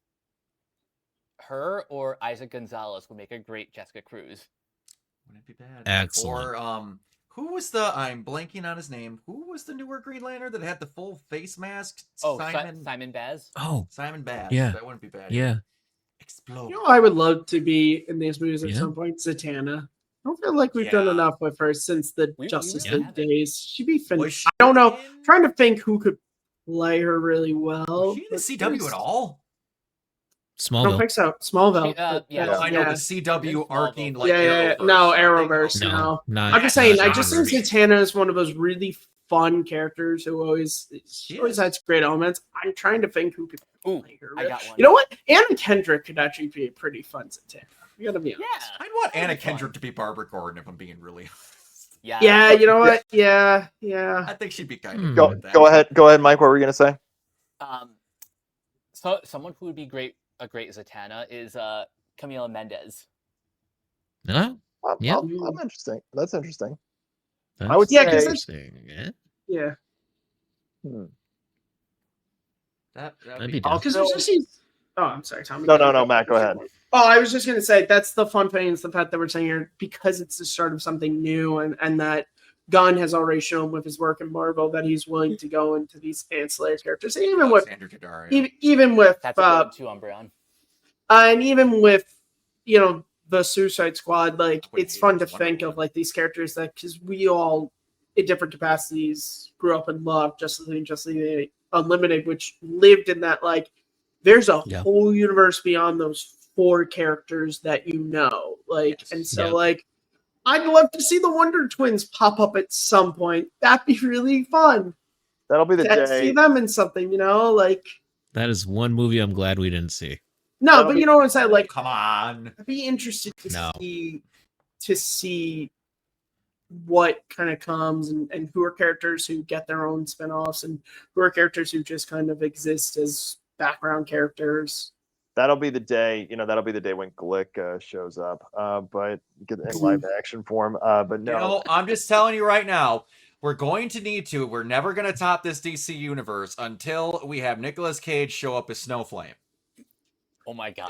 her or Isaac Gonzalez would make a great Jessica Cruz. Wouldn't be bad. Excellent. Or who was the, I'm blanking on his name. Who was the newer Green Lantern that had the full face mask? Oh, Simon Baz. Oh, Simon Bass. Yeah. That wouldn't be bad. yeah. Explode. You know, I would love to be in these movies at Yeah. some point. Zatanna. I don't feel like we've done Yeah. enough with her since the We Justice really League haven't. days. She'd be Was fantastic. she I don't know. in- Trying to think who could play her really well. Was she in the but CW there's- at all? I don't Smallville. think so. Smallville. She- but yeah, that's- I know yeah. the CW Smallville. arcing like Yeah. Arrowverse. No, I think. Arrowverse. Okay. No. Not. I'm just saying, I not just think genre. Zatanna is one of those really fun characters who always is. has great elements. I'm trying to think who could Ooh, play her. I got one. You know what? Anna Kendrick could actually be a pretty fun Zatanna. You gotta be honest. Yeah. I'd want That'd Anna be fun. Kendrick to be Barbara Gordon if I'm being really honest. Yeah. Yeah, you know what? Yeah. I think she'd be kind of Hmm. good at that. Go ahead, Mike. What were you gonna say? So someone who would be a great Zatanna is Camila Mendez. Huh? Yeah. I'm interesting. That's interesting. That's I would Yeah, 'cause say interesting. Yeah. Yeah. That'd That'd be be dope. Because there's just these. Oh, I'm sorry, Tommy. no, Matt. Go ahead. Oh, I was just gonna say that's the fun thing is the fact that we're saying here because it's the start of something new and that Gunn has already shown with his work in Marvel that he's willing to go into these ancillary characters, even with Alexander Daddario. even with That's a good too, Umbreon. and even with the Suicide Squad, like Would it's hate fun it to as Wonder think of Woman. like these characters that because we all in different capacities grew up and loved Justice League Unlimited, which lived in that like there's a Yeah. whole universe beyond those 4 characters that like Yes. and so Yeah. like I'd love to see the Wonder Twins pop up at some point. That'd be really fun. That'll be the To see day. them in something, like That is one movie I'm glad we didn't see. no, That'll but be- you know what I'm saying? Like Come on. I'd be interested to No. see what kind of comes and who are characters who get their own spin-offs and who are characters who just kind of exist as background characters. That'll be the day. That'll be the day when Glick shows up. But get in live action form. But no. You know, I'm just telling you right now, we're going to need to. We're never going to top this DC universe until we have Nicolas Cage show up as Snowflame. Oh my god.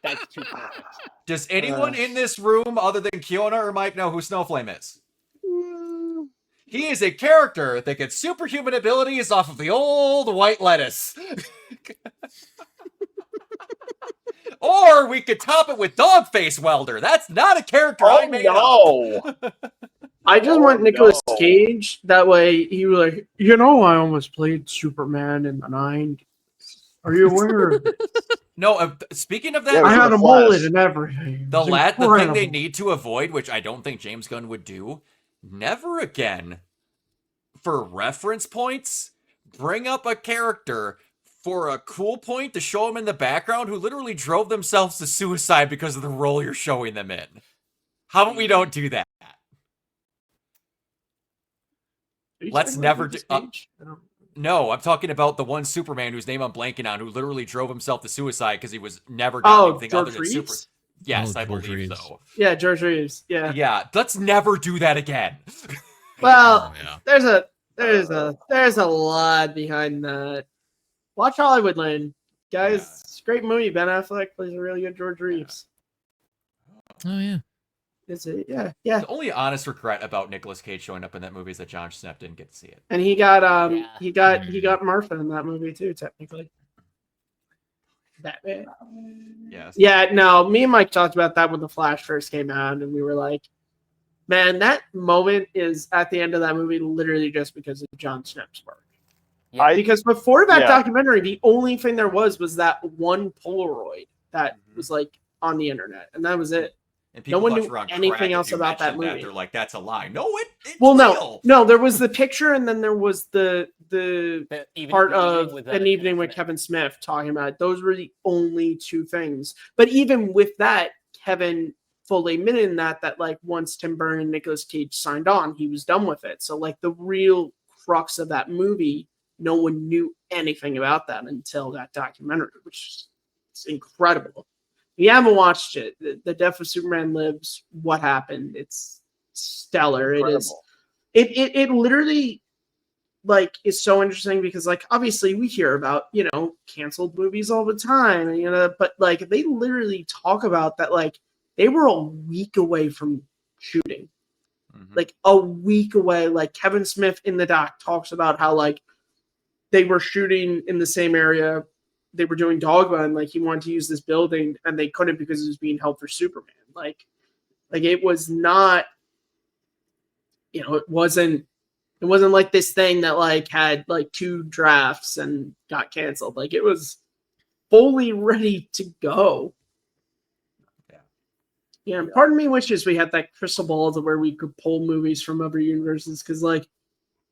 That's too perfect. Does anyone in this room other than Kiona or Mike know who Snowflame is? He is a character that gets superhuman abilities off of the old white lettuce. Or we could top it with Dogface Welder. That's not a character I made up. I just want Nicolas Cage. That way he was like, I almost played Superman in the 90s. Are you aware of it? No, speaking of that, Yeah, I had the a Flash. mullet and everything. the thing they Incredible. need to avoid, which I don't think James Gunn would do, never again, for reference points, bring up a character for a cool point to show them in the background who literally drove themselves to suicide because of the role you're showing them in. How about we don't do that? Are you Let's talking never about do. Nicolas Cage? I don't- No, I'm talking about the one Superman whose name I'm blanking on, who literally drove himself to suicide because he was never got anything George other than Reeves? super. Yes, Oh, I George believe Reeves. so. Yeah, George Reeves. Yeah. Yeah, let's never do that again. Well, Oh, yeah. there's a lot behind that. Watch Hollywoodland, guys. Yeah. It's a great movie. Ben Affleck plays a really good George Reeves. Oh yeah. It's a, yeah. The only honest regret about Nicolas Cage showing up in that movie is that John Schnepp didn't get to see it. And he got Yeah. he got Martha in that movie too, technically. Batman. Yes. Yeah, no, me and Mike talked about that when The Flash first came out, and we were like, man, that moment is at the end of that movie literally just because of John Schnepp's work. Yeah. Because before that Yeah. documentary, the only thing there was that one Polaroid that was like on the internet, and that was it. And No one thought knew you were on anything crack if else you about that mentioned movie. They're like, that's a lie. No, it's Well, real. no, there was the picture, and then there was the part The of with, an evening with Kevin Smith talking about it. Those were the only two things. But even with that, Kevin fully admitted in that like once Tim Burton and Nicolas Cage signed on, he was done with it. So like the real crux of that movie, no one knew anything about that until that documentary, which is incredible. If you haven't watched it, The Death of Superman Lives, What Happened, it's stellar. Incredible. It literally like is so interesting because like obviously we hear about canceled movies all the time, and but like they literally talk about that like they were a week away from shooting. Like a week away. Like Kevin Smith in the doc talks about how like they were shooting in the same area. They were doing Dogma, and like he wanted to use this building, and they couldn't because it was being held for Superman. Like it was not, it wasn't like this thing that like had like 2 drafts and got canceled. Like it was fully ready to go. Yeah, part of me wishes we had that crystal ball to where we could pull movies from other universes, because like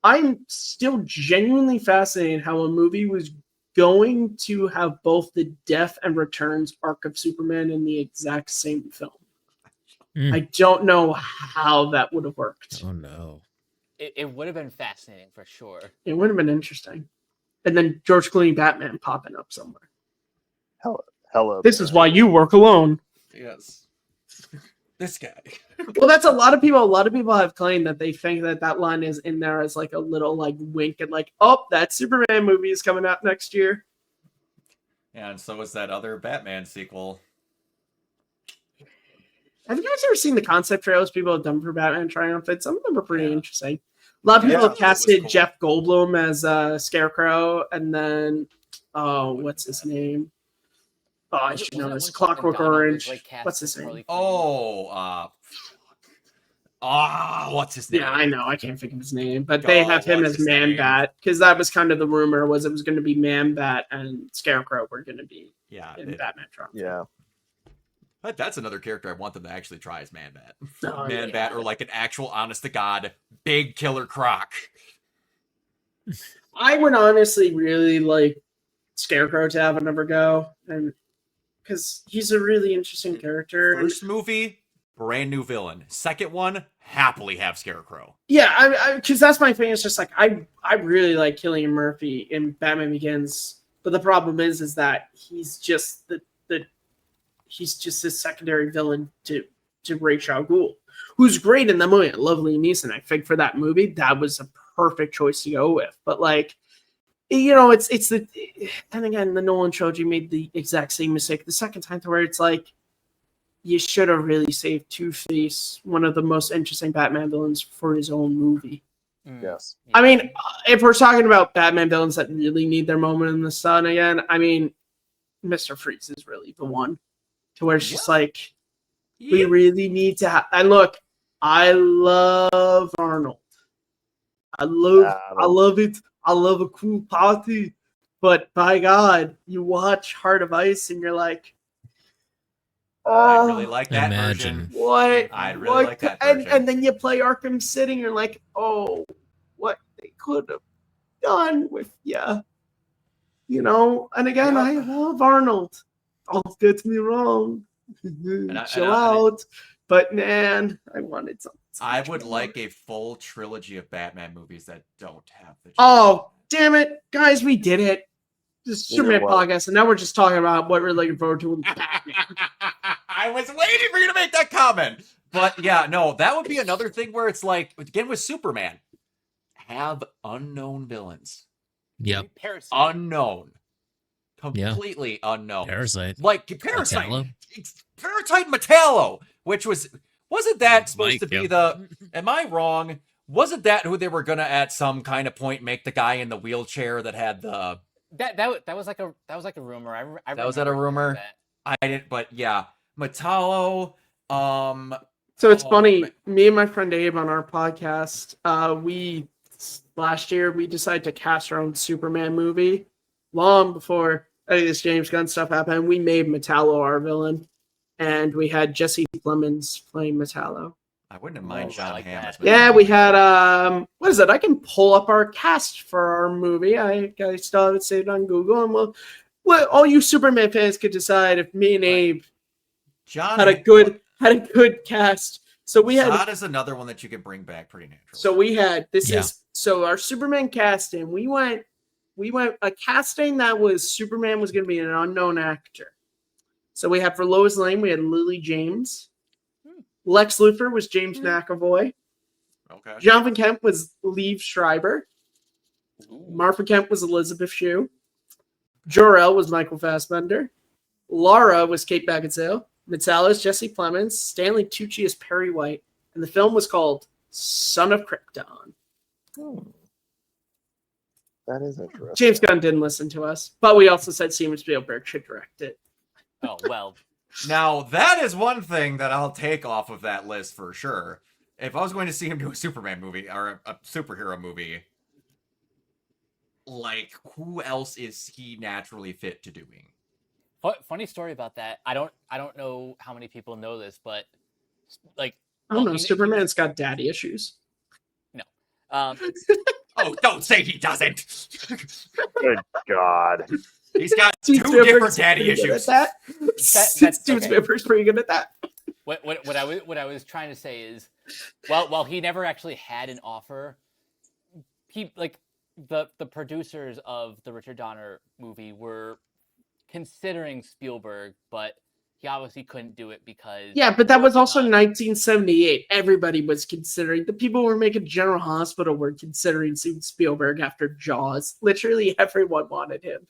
I'm still genuinely fascinated how a movie was going to have both the death and returns arc of Superman in the exact same film. I don't know how that would have worked. Oh no. It would have been fascinating for sure. It would have been interesting. And then George Clooney Batman popping up somewhere. Hello. This is why you work alone. Yes. This guy. Well, that's a lot of people. A lot of people have claimed that they think that line is in there as like a little like wink and like, oh, that Superman movie is coming out next year. And so is that other Batman sequel. Have you guys ever seen the concept trailers people have done for Batman Triumphant? Some of them are pretty interesting. A lot of people Yeah, have casted cool. Jeff Goldblum as Scarecrow, and then what's his name? Oh, I should know this. Clockwork Orange. What's his name? What's his name? Yeah, I know. I can't think of his name, but Oh, they have him what's as his Man name? Bat, because that was kind of the rumor was it was going to be Man Bat and Scarecrow were going to be Yeah, in Batman Triumphant. Yeah. But that's another character I want them to actually try as Man Bat. Oh, Man yeah. Bat, or like an actual honest to God big killer croc. I would honestly really like Scarecrow to have another go, and because he's a really interesting character. First movie, brand new villain. Second one, happily have Scarecrow. Yeah, because that's my thing. It's just like I really like Cillian Murphy in Batman Begins, but the problem is that he's just he's just a secondary villain to Ra's al Ghul, who's great in the movie. I love Liam Neeson. I think for that movie, that was a perfect choice to go with. But like, you know, it's the, and again, the Nolan trilogy made the exact same mistake the second time, to where it's like, you should have really saved Two-Face, one of the most interesting Batman villains, for his own movie. Yes. I mean, if we're talking about Batman villains that really need their moment in the sun again, I mean, Mr. Freeze is really the one, to where it's just like, we really need to have. And look, I love Arnold. I love it. I love a cool party. But by God, you watch Heart of Ice and you're like, I really like that Imagine. version. what? I really like that version. And then you play Arkham City and you're like, oh, what they could have done with you. You know? And again, I love Arnold. Don't get me wrong. Chill out. But man, I wanted something. I would like a full trilogy of Batman movies that don't have the. Oh, damn it. Guys, we did it. This is Superman what? podcast, and now we're just talking about what we're looking forward to. I was waiting for you to make that comment. But yeah, no, that would be another thing where it's like, again with Superman, have unknown villains. Yep. Unknown. Completely unknown. Parasite. Like Parasite. Parasite Metallo, which wasn't that supposed to be the, am I wrong? Wasn't that who they were gonna at some kind of point make the guy in the wheelchair that had the that was like a rumor. I that was that a rumor? That. I didn't, but yeah, Metallo. So it's funny. Me and my friend Abe on our podcast, last year we decided to cast our own Superman movie. Long before any of this James Gunn stuff happened, we made Metallo our villain, and we had Jesse Plemons playing Metallo. I wouldn't have mind John Hamm. Yeah, we had what is it? I can pull up our cast for our movie. I still have it saved on Google, and all you Superman fans could decide if me and Abe had a good cast. So we had. That is another one that you could bring back pretty naturally. So we had our Superman casting. We went a casting that was Superman was going to be an unknown actor. So we had for Lois Lane, we had Lily James. Lex Luthor was James McAvoy. Okay. Jonathan Kent was Liev Schreiber. Martha Kent was Elizabeth Shue. Jor-El was Michael Fassbender. Lara was Kate Beckinsale. Metallo is Jesse Plemons. Stanley Tucci is Perry White. And the film was called Son of Krypton. That is interesting. James Gunn didn't listen to us, but we also said Steven Spielberg should direct it. Oh, well. Now, that is one thing that I'll take off of that list for sure. If I was going to see him do a Superman movie or a superhero movie, like, who else is he naturally fit to doing? Funny story about that. I don't know how many people know this, but like I don't know. Superman's got daddy issues. No. Oh, don't say he doesn't. Good God. He's got two different daddy issues. Steven Spielberg's pretty good at that. What I was trying to say is, while he never actually had an offer, he the producers of the Richard Donner movie were considering Spielberg, but he obviously couldn't do it because... Yeah, but that was also 1978. Everybody was considering. The people who were making General Hospital were considering Steven Spielberg after Jaws. Literally everyone wanted him.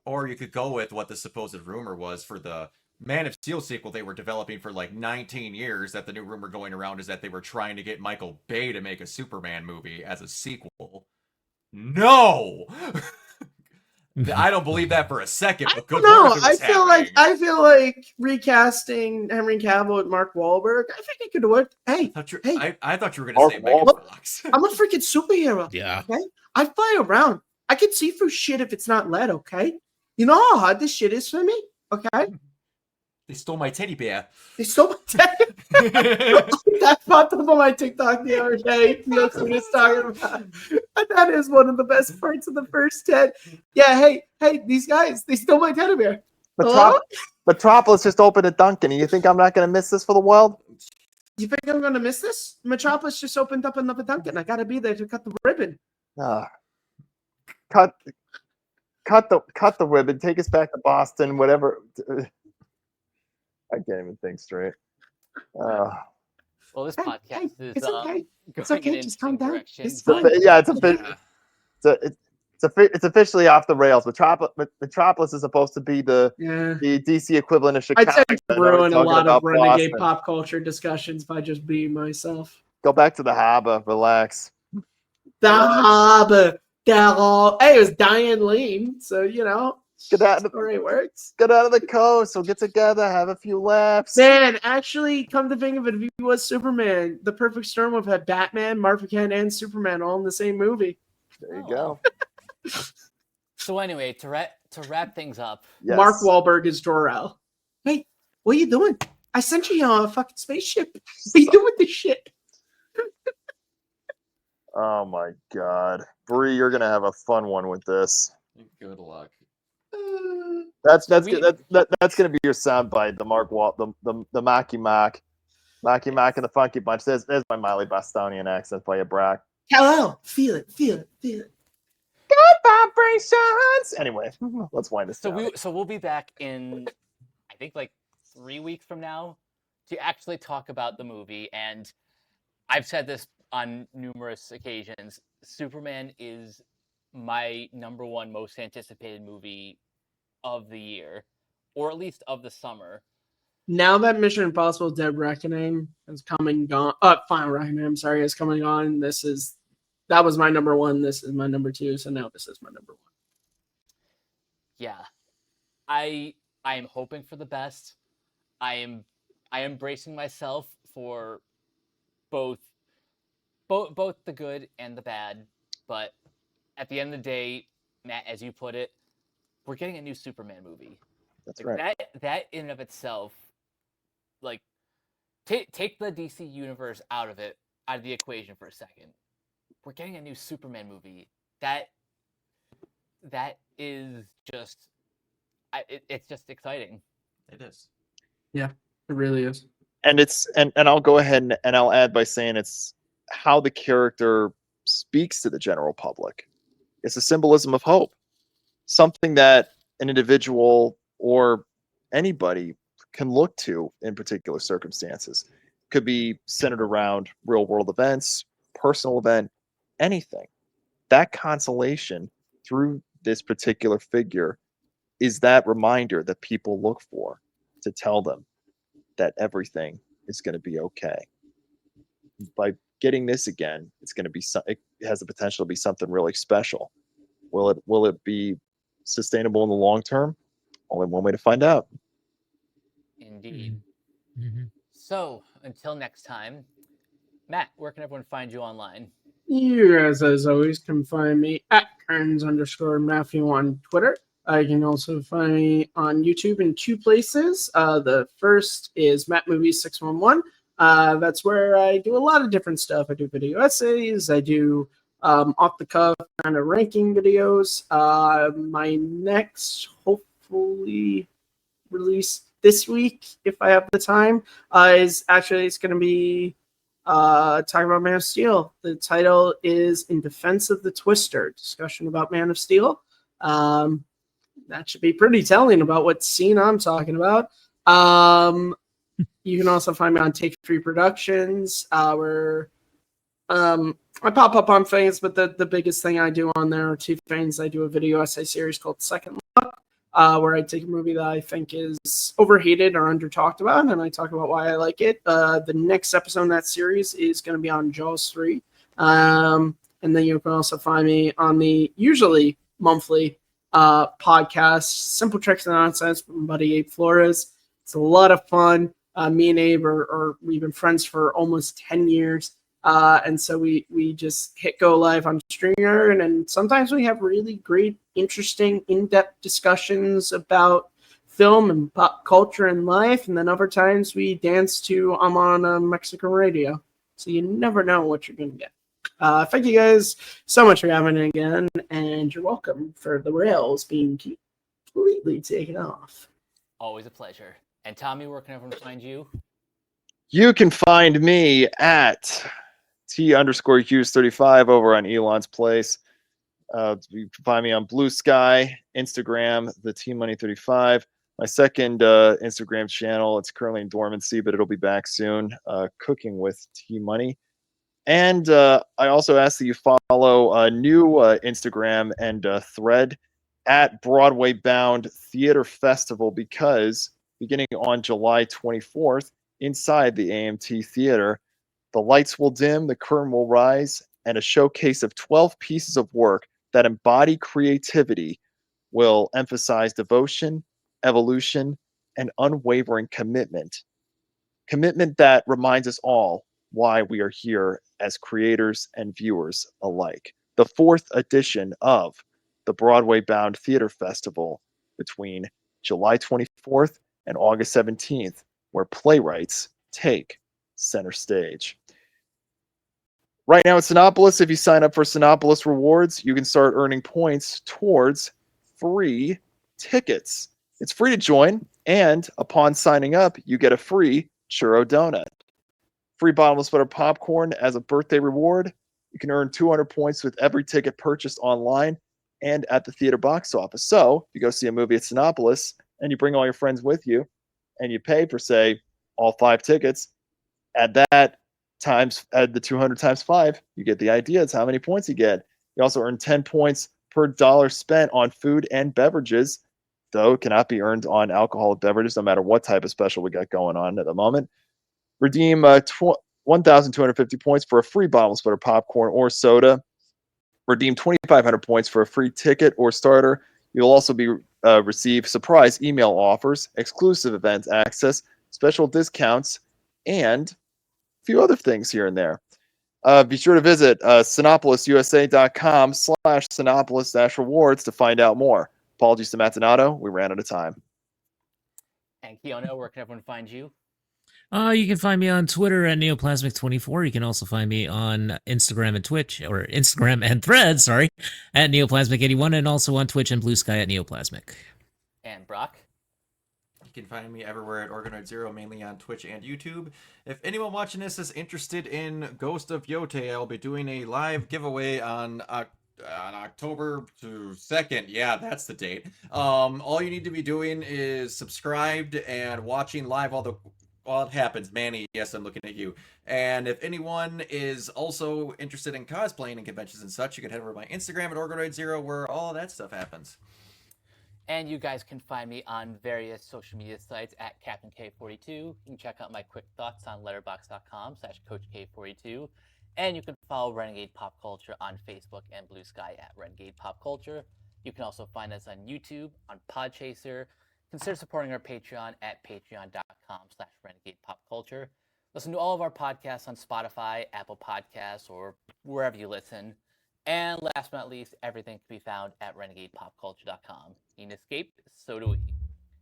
Or you could go with what the supposed rumor was for the Man of Steel sequel they were developing for like 19 years, that the new rumor going around is that they were trying to get Michael Bay to make a Superman movie as a sequel. No! I don't believe that for a second. But good Lord, I feel like recasting Henry Cavill with Mark Wahlberg. I think it could work. Hey, I thought you were going to say Megan Fox. I'm a freaking superhero. Yeah. Okay, I fly around. I can see through shit if it's not lead. Okay, you know how hard this shit is for me. Okay. They stole my teddy bear. They stole my teddy bear. That popped up on my TikTok the other day. That's what it's talking about. And that is one of the best parts of the first 10. Yeah, hey, these guys, they stole my teddy bear. Metropolis just opened a Dunkin'. You think I'm not going to miss this for the world? You think I'm going to miss this? Metropolis just opened up another Dunkin'. I got to be there to cut the ribbon. Cut the ribbon. Take us back to Boston, whatever. I can't even think straight. Well, this podcast is it's okay. It's going okay. in Just calm down. direction, It's but- fine. Yeah, it's a bit. It's officially off the rails. Metropolis is supposed to be the DC equivalent of Chicago. I'd say ruin a lot of Renegade Boston. pop culture discussions by just being myself. Go back to the harbor. Relax. The harbor. Hey, it was Diane Lane, so you know. Get out of the story works. Get out of the coast. We'll get together, have a few laughs. Man, actually, come to think of it, if he was Superman, the perfect storm would have had Batman, Martha Kent, and Superman all in the same movie. There you go. So anyway, to wrap things up, yes. Mark Wahlberg is Jor-El. Hey, what are you doing? I sent you on a fucking spaceship. What are you doing with this shit? Oh my god, Bree, you're gonna have a fun one with this. Good luck. That's gonna be your soundbite. The Marky Mark and the Funky Bunch. There's my Miley Bostonian accent by a Brack. Hello, feel it. Good vibrations. Anyway, let's wind this down. So we'll be back in, I think, like 3 weeks from now to actually talk about the movie. And I've said this on numerous occasions. Superman is my #1 most anticipated movie of the year, or at least of the summer. Now that Mission Impossible: Dead Reckoning has come and gone, Final Reckoning, I'm sorry, has come and gone. That was my #1. This is my #2. So now this is my #1. Yeah, I am hoping for the best. I am bracing myself for both the good and the bad. But at the end of the day, Matt, as you put it, we're getting a new Superman movie. That's right. That in and of itself, like, take the DC universe out of the equation for a second. We're getting a new Superman movie. That is just, it's just exciting. It is. Yeah, it really is. And I'll go ahead and I'll add by saying it's how the character speaks to the general public. It's a symbolism of hope, something that an individual or anybody can look to in particular circumstances. Could be centered around real world events, personal event, anything. That consolation through this particular figure is that reminder that people look for to tell them that everything is going to be okay. By getting this again, it's going to be it has the potential to be something really special. Will it be sustainable in the long term? Only one way to find out. Indeed. Mm-hmm. So until next time, Matt, where can everyone find you online? You guys, as always, can find me at Kearns_Matthew on Twitter. You can also find me on YouTube in 2 places. The first is Matt Movies 611. That's where I do a lot of different stuff. I do video essays. I do off the cuff kind of ranking videos. My next, hopefully, release this week, if I have the time, it's going to be talking about Man of Steel. The title is In Defense of the Twister, discussion about Man of Steel. That should be pretty telling about what scene I'm talking about. You can also find me on Take 3 Productions, where I pop up on things, but the biggest thing I do on there are 2 things. I do a video essay series called Second Look, where I take a movie that I think is overhated or under talked about, and I talk about why I like it. The next episode in that series is going to be on Jaws 3. And then you can also find me on the usually monthly podcast, Simple Tricks and Nonsense, with my buddy Abe Flores. It's a lot of fun. Me and Abe we've been friends for almost 10 years. And so we just hit go live on Stringer, and then sometimes we have really great, interesting, in-depth discussions about film and pop culture and life. And then other times we dance to I'm on Mexican radio. So you never know what you're going to get. Thank you guys so much for having me again, and you're welcome for the rails being completely taken off. Always a pleasure. And Tommy, where can everyone find you? You can find me at T_Hughes35 over on Elon's Place. You can find me on Blue Sky, Instagram, the T-Money35. My second Instagram channel, it's currently in dormancy, but it'll be back soon. Cooking with T-Money. And I also ask that you follow a new Instagram and thread at Broadway Bound Theater Festival, because beginning on July 24th, inside the AMT Theater, the lights will dim, the curtain will rise, and a showcase of 12 pieces of work that embody creativity will emphasize devotion, evolution, and unwavering commitment. Commitment that reminds us all why we are here as creators and viewers alike. The fourth edition of the Broadway Bound Theater Festival between July 24th and August 17th, where playwrights take center stage. Right now at Sinopolis, if you sign up for Sinopolis Rewards, you can start earning points towards free tickets. It's free to join, and upon signing up, you get a free churro donut. Free bottomless butter popcorn as a birthday reward. You can earn 200 points with every ticket purchased online and at the theater box office. So if you go see a movie at Sinopolis and you bring all your friends with you and you pay for, say, all 5 tickets, add the 200 times 5, you get the idea. It's how many points you get. You also earn 10 points per dollar spent on food and beverages, though it cannot be earned on alcoholic beverages, no matter what type of special we got going on at the moment. Redeem 1,250 points for a free bottomless butter popcorn or soda. Redeem 2,500 points for a free ticket or starter. You'll also receive surprise email offers, exclusive event access, special discounts, and a few other things here and there. Be sure to visit sinopolisusa.com/Sinopolis-rewards to find out more. Apologies to Matanato. We ran out of time. And Keanu, where can everyone find you? You can find me on Twitter at Neoplasmic24. You can also find me on Instagram and Twitch, or Instagram and Threads, sorry, at Neoplasmic81, and also on Twitch and Blue Sky at Neoplasmic. And Brock? You can find me everywhere at Organoid Zero, mainly on Twitch and YouTube. If anyone watching this is interested in Ghost of Yotei, I'll be doing a live giveaway on October 2nd. Yeah, that's the date. All you need to be doing is subscribed and watching live while it happens. Manny, yes, I'm looking at you. And if anyone is also interested in cosplaying and conventions and such, you can head over to my Instagram at Organoid Zero, where all that stuff happens. And you guys can find me on various social media sites at Captain K42. You can check out my quick thoughts on letterboxd.com/CoachK42. And you can follow Renegade Pop Culture on Facebook and Blue Sky at Renegade Pop Culture. You can also find us on YouTube, on Podchaser. Consider supporting our Patreon at patreon.com/Renegade Pop Culture. Listen to all of our podcasts on Spotify, Apple Podcasts, or wherever you listen. And last but not least, everything can be found at renegadepopculture.com. You can escape, so do we.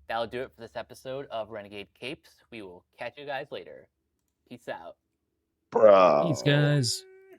That'll do it for this episode of Renegade Capes. We will catch you guys later. Peace out. Bro. Thanks, guys.